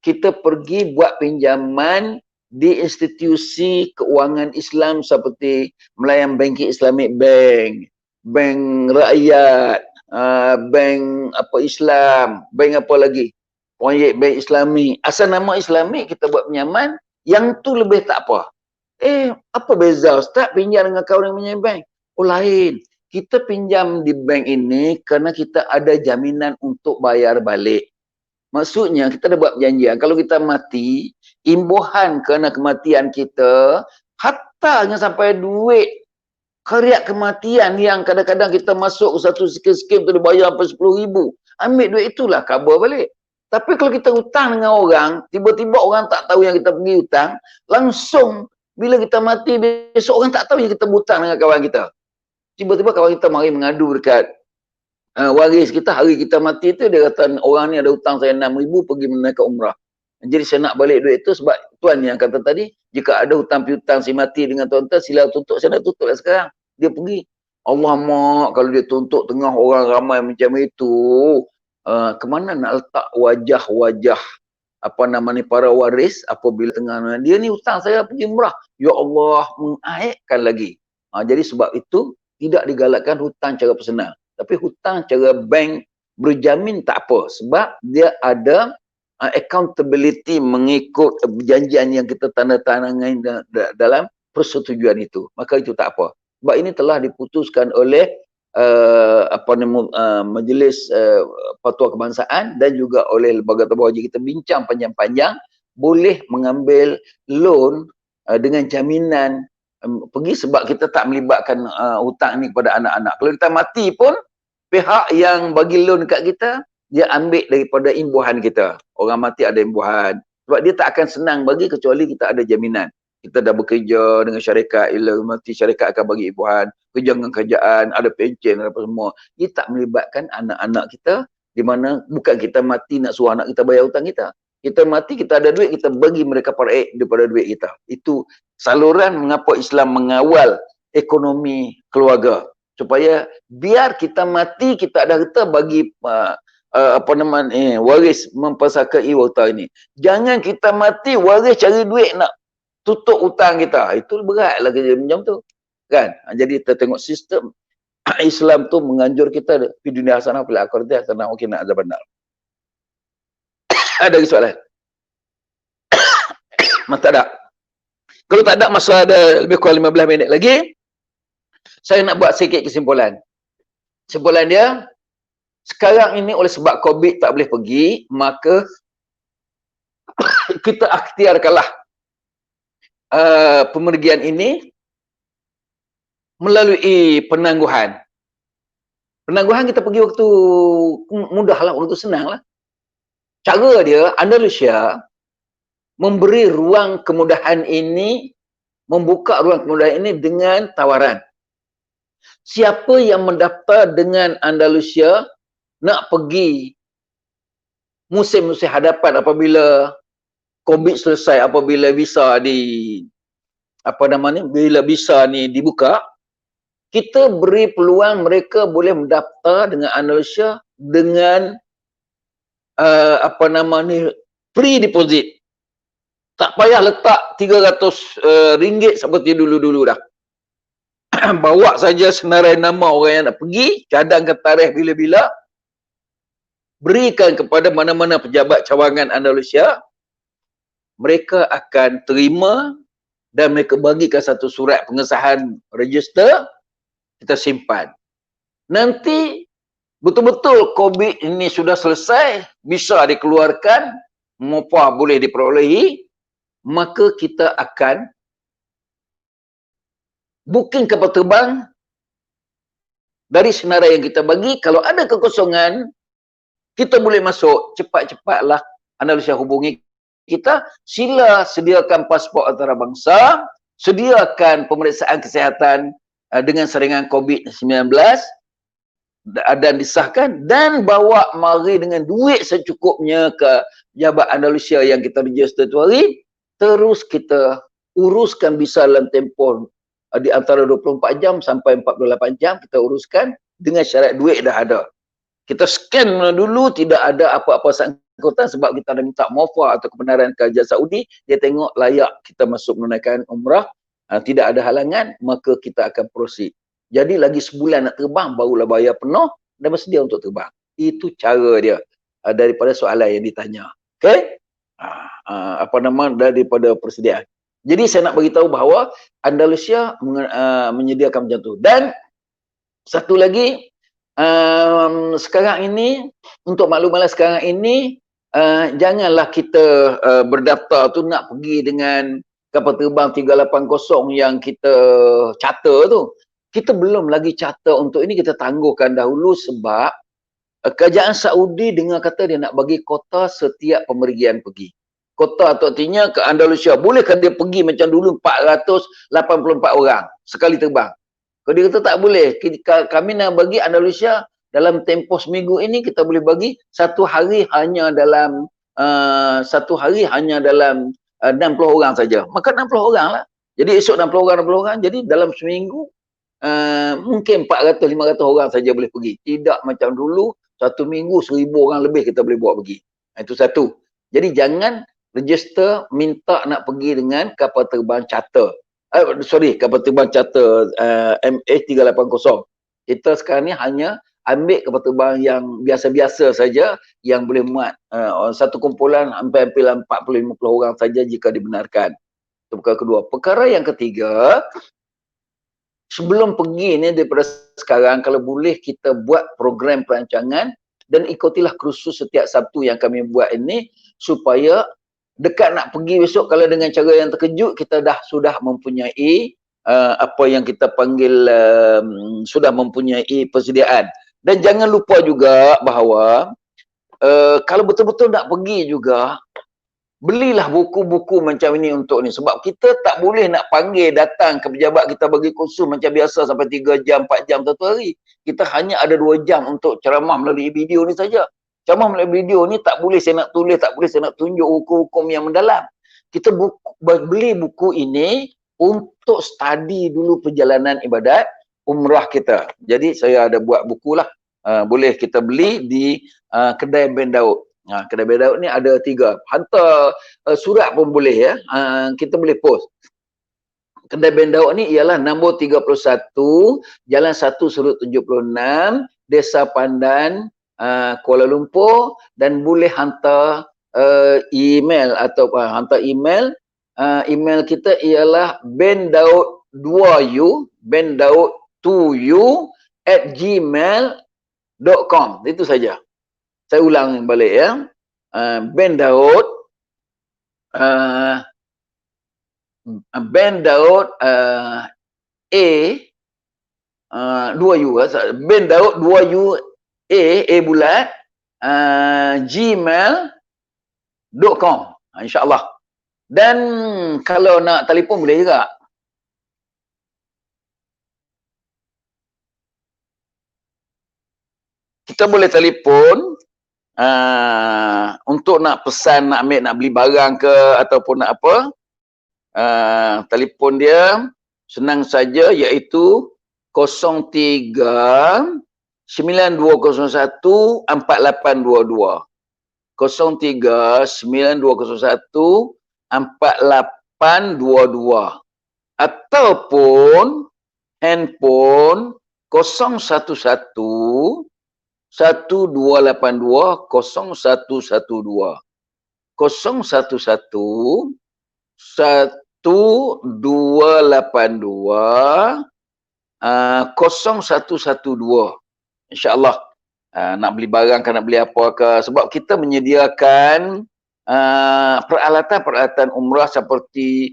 kita pergi buat pinjaman di institusi keuangan Islam seperti Melayan Banking Islamic Bank, Bank Rakyat, bank apa Islam, bank apa lagi? Proyek bank Islami. Asal nama Islami kita buat pinjaman, yang tu lebih tak apa. Apa beza Ustaz pinjam dengan kawan yang punya bank? Lain. Kita pinjam di bank ini kerana kita ada jaminan untuk bayar balik. Maksudnya kita dah buat perjanjian, kalau kita mati, imbuhan kerana kematian kita, hatta hanya sampai duit khariat kematian yang kadang-kadang kita masuk satu skim tu dia bayar sampai 10,000. Ambil duit itulah cover balik. Tapi kalau kita hutang dengan orang, tiba-tiba orang tak tahu yang kita pergi hutang, langsung bila kita mati besok orang tak tahu yang kita hutang dengan kawan kita. Tiba-tiba kawan kita mari mengadu dekat waris kita, hari kita mati tu dia kata orang ni ada hutang saya 6,000 pergi menunaikan umrah. Jadi saya nak balik duit tu sebab tuan yang kata tadi, jika ada hutang piutang si mati dengan tuan-tuan, sila tuntut, saya nak tuntut lah sekarang. Dia pergi. Allah mak, kalau dia tuntut tengah orang ramai macam itu, kemana nak letak wajah-wajah para waris apabila tengah dia ni hutang saya pergi umrah. Ya Allah, mengaibkan lagi. Jadi sebab itu tidak digalakkan hutang cara personal. Tapi hutang cara bank berjamin tak apa. Sebab dia ada accountability mengikut perjanjian yang kita tanda tangan dalam persetujuan itu. Maka itu tak apa. Sebab ini telah diputuskan oleh Majlis Fatwa Kebangsaan dan juga oleh Lembaga Tabah Haji. Kita bincang panjang-panjang, boleh mengambil loan dengan jaminan pergi sebab kita tak melibatkan hutang ni kepada anak-anak. Kalau kita mati pun, pihak yang bagi loan dekat kita, dia ambil daripada imbuhan kita. Orang mati ada imbuhan. Sebab dia tak akan senang bagi kecuali kita ada jaminan. Kita dah bekerja dengan syarikat, bila mati syarikat akan bagi imbuhan, kerja dengan kerajaan, ada pencen, apa semua. Dia tak melibatkan anak-anak kita, di mana bukan kita mati nak suruh anak kita bayar hutang kita. Kita mati, kita ada duit, kita bagi mereka paraik daripada duit kita. Itu saluran mengapa Islam mengawal ekonomi keluarga. Supaya biar kita mati, kita ada harta bagi waris mempersakai harta ini. Jangan kita mati, waris cari duit nak tutup hutang kita. Itu beratlah kerja macam tu. Kan? Jadi kita tengok sistem Islam tu menganjur kita di dunia hasanah fil akhirati hasanah wa qina azabannar. Ada lagi soalan? Tak ada. Kalau tak ada, masa ada lebih kurang 15 minit lagi. Saya nak buat sikit kesimpulan. Kesimpulan dia, sekarang ini oleh sebab COVID tak boleh pergi, maka kita ikhtiarkanlah pemergian ini melalui penangguhan. Penangguhan kita pergi waktu mudah lah, waktu senang lah. Cara dia, Andalusia memberi ruang kemudahan ini, membuka ruang kemudahan ini dengan tawaran. Siapa yang mendaftar dengan Andalusia nak pergi musim-musim hadapan apabila COVID selesai, apabila visa bila visa ni dibuka, kita beri peluang mereka boleh mendaftar dengan Andalusia dengan free deposit. Tak payah letak RM300 seperti dulu-dulu dah. Bawa saja senarai nama orang yang nak pergi, cadangkan tarikh bila-bila, berikan kepada mana-mana pejabat cawangan Andalusia, mereka akan terima dan mereka bagikan satu surat pengesahan register, kita simpan. Nanti betul-betul COVID ini sudah selesai, bisa dikeluarkan, mupah boleh diperolehi, maka kita akan booking kapal terbang dari senarai yang kita bagi. Kalau ada kekosongan, kita boleh masuk. Cepat-cepatlah Andalusia hubungi kita. Sila sediakan pasport antarabangsa, sediakan pemeriksaan kesihatan dengan saringan COVID-19 dan disahkan, dan bawa mari dengan duit secukupnya ke pejabat Andalusia yang kita register tu hari. Terus kita uruskan visa dalam tempoh di antara 24 jam sampai 48 jam kita uruskan dengan syarat duit dah ada. Kita scan dulu, tidak ada apa-apa sangkutan sebab kita dah minta muafah atau kebenaran kerajaan Saudi. Dia tengok layak kita masuk menunaikan umrah, tidak ada halangan, maka kita akan proceed. Jadi lagi sebulan nak terbang, barulah bayar penuh dan bersedia untuk terbang. Itu cara dia daripada soalan yang ditanya. Okey? Daripada persediaan. Jadi saya nak beritahu bahawa Andalusia menyediakan macam tu. Dan satu lagi, sekarang ini, untuk maklumatlah sekarang ini, janganlah kita berdaftar tu nak pergi dengan kapal terbang 380 yang kita charter tu. Kita belum lagi charter untuk ini, kita tangguhkan dahulu sebab kerajaan Saudi dengar kata dia nak bagi kota setiap pemergian pergi. Kota tu artinya ke Andalusia. Bolehkah dia pergi macam dulu 484 orang sekali terbang? Kalau dia kata tak boleh, kami nak bagi Andalusia dalam tempoh seminggu ini kita boleh bagi satu hari hanya dalam 60 orang saja. Maka 60 orang lah. Jadi esok 60 orang. Jadi dalam seminggu mungkin 400-500 orang saja boleh pergi. Tidak macam dulu, satu minggu 1000 orang lebih kita boleh buat pergi. Itu satu. Jadi jangan register minta nak pergi dengan kapal terbang charter. Kapal terbang charter MH380. Kita sekarang ni hanya ambil kapal terbang yang biasa-biasa saja yang boleh muat satu kumpulan hampir 40-50 orang saja jika dibenarkan. Itu perkara kedua. Perkara yang ketiga, sebelum pergi ni daripada sekarang, kalau boleh kita buat program perancangan dan ikutilah kursus setiap Sabtu yang kami buat ini supaya dekat nak pergi besok, kalau dengan cara yang terkejut kita sudah mempunyai apa yang kita panggil sudah mempunyai persediaan. Dan jangan lupa juga bahawa kalau betul-betul nak pergi juga, belilah buku-buku macam ini untuk ni. Sebab kita tak boleh nak panggil datang ke pejabat kita bagi kursus macam biasa sampai 3 jam, 4 jam satu hari. Kita hanya ada 2 jam untuk ceramah melalui video ni saja. Ceramah melalui video ni tak boleh saya nak tulis, tak boleh saya nak tunjuk hukum-hukum yang mendalam. Kita beli buku ini untuk study dulu perjalanan ibadat umrah kita. Jadi saya ada buat buku lah. Boleh kita beli di kedai Ben Daud. Kedai Ben Daud ni ada 3. Hantar surat pun boleh ya. Kita boleh post. Kedai Ben Daud ni ialah nombor 31, Jalan 1 Surut 76, Desa Pandan, Kuala Lumpur, dan boleh hantar email atau hantar email. Email kita ialah bendaud2u, bendaud2u@gmail.com. Itu saja. Saya ulang balik ya. Bendaud bendaud A 2u bendaud 2u A bulat gmail.com, insya-Allah. Dan kalau nak telefon boleh juga. Kita boleh telefon untuk nak pesan, nak ambil, nak beli barang ke ataupun nak apa. Telefon dia senang saja, iaitu 03 9201 4822. 03 9201 4822 ataupun handphone 011 1282 0112. 011 1282 0112. InsyaAllah nak beli barang ke, nak beli apa ke, sebab kita menyediakan peralatan-peralatan umrah seperti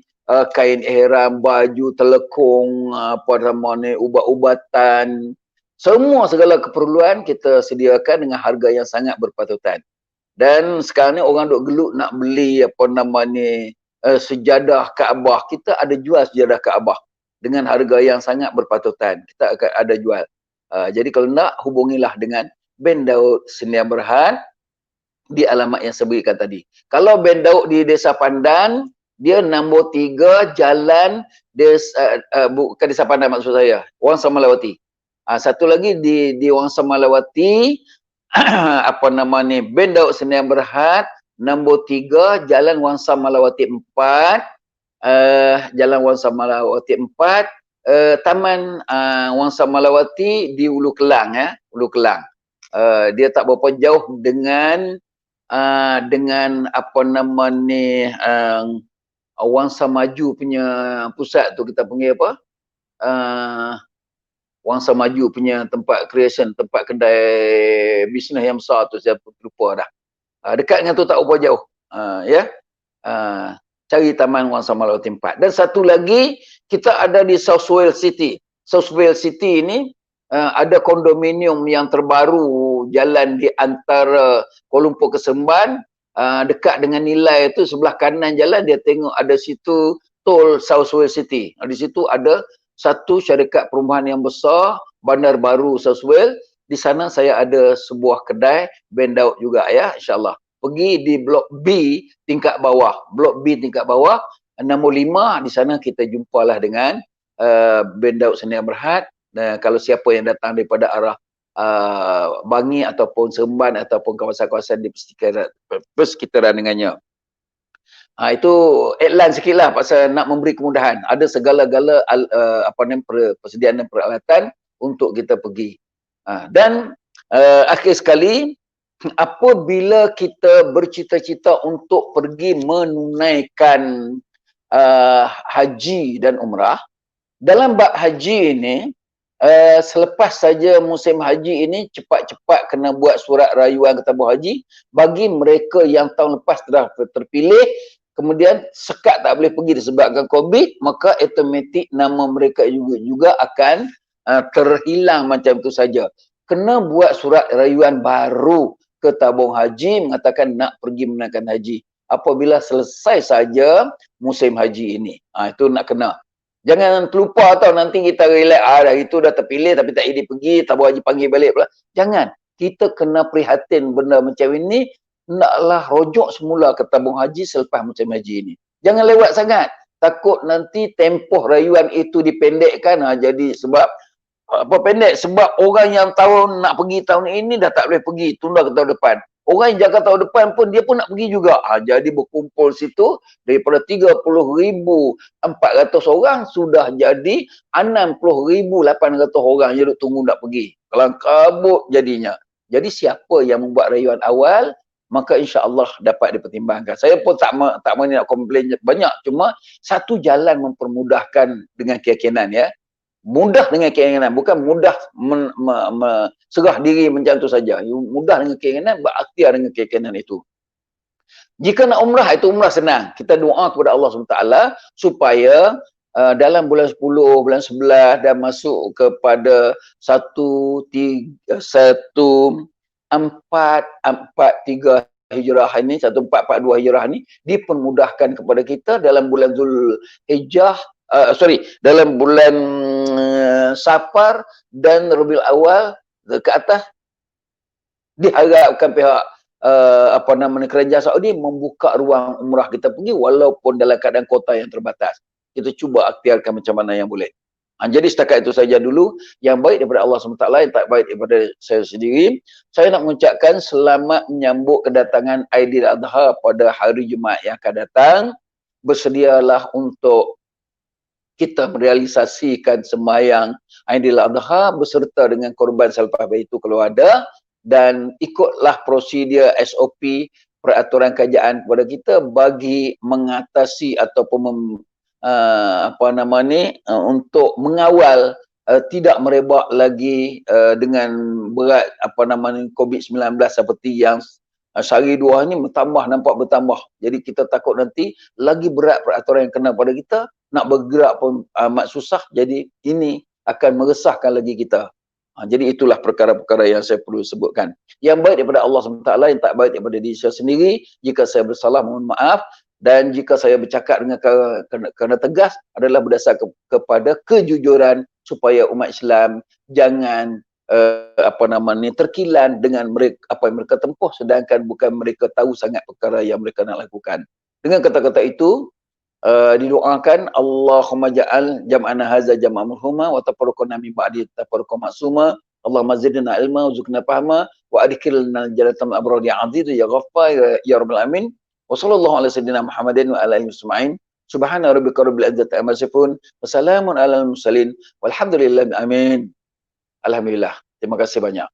kain ihram, baju, telekung, ubat-ubatan, semua segala keperluan kita sediakan dengan harga yang sangat berpatutan. Dan sekarang ni orang duk gelut nak beli sejadah Kaabah. Kita ada jual sejadah Kaabah dengan harga yang sangat berpatutan. Kita akan ada jual. Jadi kalau nak, hubungilah dengan Ben Daud Sdn Bhd di alamat yang saya berikan tadi. Kalau Ben Daud di Desa Pandan, dia nombor 3 Jalan bukan Desa Pandan maksud saya, Wangsa Malawati. Satu lagi di Wangsa Malawati, Ben Daud Sdn Bhd, nombor 3 Jalan Wangsa Malawati 4, Jalan Wangsa Malawati 4, Taman Wangsa Malawati di Ulu Kelang ya, Ulu Kelang. Dia tak berapa jauh dengan Wangsa Maju punya pusat tu, kita panggil apa? Wangsa Maju punya tempat creation, tempat kedai bisnes yang besar tu, saya lupa dah. Dekat dengan tu tak berapa jauh. Ya. Cari Taman Wangsa Malawati 4. Dan satu lagi, kita ada di South Wales City. South Wales City ini ada kondominium yang terbaru jalan di antara Kuala Lumpur ke Seremban, dekat dengan Nilai tu, sebelah kanan jalan dia tengok ada situ tol South Wales City. Di situ ada satu syarikat perumahan yang besar, bandar baru South Wales. Di Di sana saya ada sebuah kedai Ben Daud juga ya, insyaAllah. Pergi di blok B tingkat bawah. Blok B tingkat bawah, nombor 5, di sana kita jumpalah dengan Ben Daud Sdn Bhd. Kalau siapa yang datang daripada arah Bangi ataupun Seremban ataupun kawasan-kawasan di persekitaran dengannya. Itu iklan sikit lah pasal nak memberi kemudahan. Ada segala-gala persediaan dan peralatan untuk kita pergi. Dan akhir sekali, apabila kita bercita-cita untuk pergi menunaikan haji dan umrah, dalam bab haji ini, selepas saja musim haji ini, cepat-cepat kena buat surat rayuan ke tabung haji. Bagi mereka yang tahun lepas telah terpilih, kemudian sekat tak boleh pergi disebabkan COVID, maka automatik nama mereka juga akan terhilang macam itu saja. Kena buat surat rayuan baru ke tabung haji mengatakan nak pergi menunaikan haji apabila selesai saja musim haji ini. Itu nak kena. Jangan terlupa tau, nanti kita relax, dah itu dah terpilih tapi tak jadi pergi, tabung haji panggil balik pula. Jangan. Kita kena prihatin benda macam ini, naklah rojok semula ke tabung haji selepas musim haji ini. Jangan lewat sangat. Takut nanti tempoh rayuan itu dipendekkan. Jadi sebab pendek? Sebab orang yang tahun nak pergi tahun ini dah tak boleh pergi, tunda ke tahun depan. Orang yang jaga tahun depan pun dia pun nak pergi juga. Jadi berkumpul situ daripada 30,400 orang sudah jadi 60,800 orang yang duk tunggu nak pergi. Kelang kabut jadinya. Jadi siapa yang membuat rayuan awal, maka insya-Allah dapat dipertimbangkan. Saya pun tak mahu nak komplain banyak, cuma satu jalan mempermudahkan dengan keyakinan ya. Mudah dengan keinginan, bukan mudah serah diri macam tu saja. Mudah dengan keinginan, berikhtiar dengan keyakinan itu. Jika nak umrah, itu umrah senang. Kita doa kepada Allah SWT supaya dalam bulan 10, bulan 11 dan masuk kepada 1443 Hijrah ini, 1442 Hijrah ini dipermudahkan kepada kita dalam bulan Zulhijjah, dalam bulan Safar dan Rabiul Awal ke atas, diharapkan pihak kerajaan Saudi membuka ruang umrah kita pergi walaupun dalam keadaan kota yang terbatas. Kita cuba ikhtiarkan macam mana yang boleh. Jadi setakat itu saja dulu. Yang baik daripada Allah SWT, yang tak baik daripada saya sendiri. Saya nak mengucapkan selamat menyambut kedatangan Aidiladha pada hari Jumaat yang akan datang. Bersedialah untuk kita merealisasikan sembahyang Aidiladha beserta dengan korban selepas itu kalau ada, dan ikutlah prosedur SOP peraturan kerajaan kepada kita bagi mengatasi ataupun untuk mengawal tidak merebak lagi dengan berat COVID-19 seperti yang sehari dua ni nampak bertambah. Jadi kita takut nanti lagi berat peraturan yang kena pada kita, nak bergerak pun amat susah. Jadi ini akan meresahkan lagi kita. Jadi itulah perkara-perkara yang saya perlu sebutkan. Yang baik daripada Allah SWT, yang tak baik daripada diri saya sendiri. Jika saya bersalah, mohon maaf. Dan jika saya bercakap dengan kerana tegas adalah berdasar kepada kejujuran supaya umat Islam jangan terkilan dengan mereka, apa yang mereka tempuh sedangkan bukan mereka tahu sangat perkara yang mereka nak lakukan. Dengan kata-kata itu didoakan Allahumma ja'al jam'ana hadza jam'an marhuma wa tafarraqna min ba'di tafarruqan ma'suma. Allahumma zidna ilma warzuqna fahma wa adkhilna jannatal abrar ya aziz ya ghaffar ya rabbal alamin. Wa sallallahu ala sayyidina Muhammadin wa ala alihi wasma'in. Subhana rabbika rabbil izzati amma yasifun wa salamun alal mursalin walhamdulillahi amin. Alhamdulillah. Terima kasih banyak.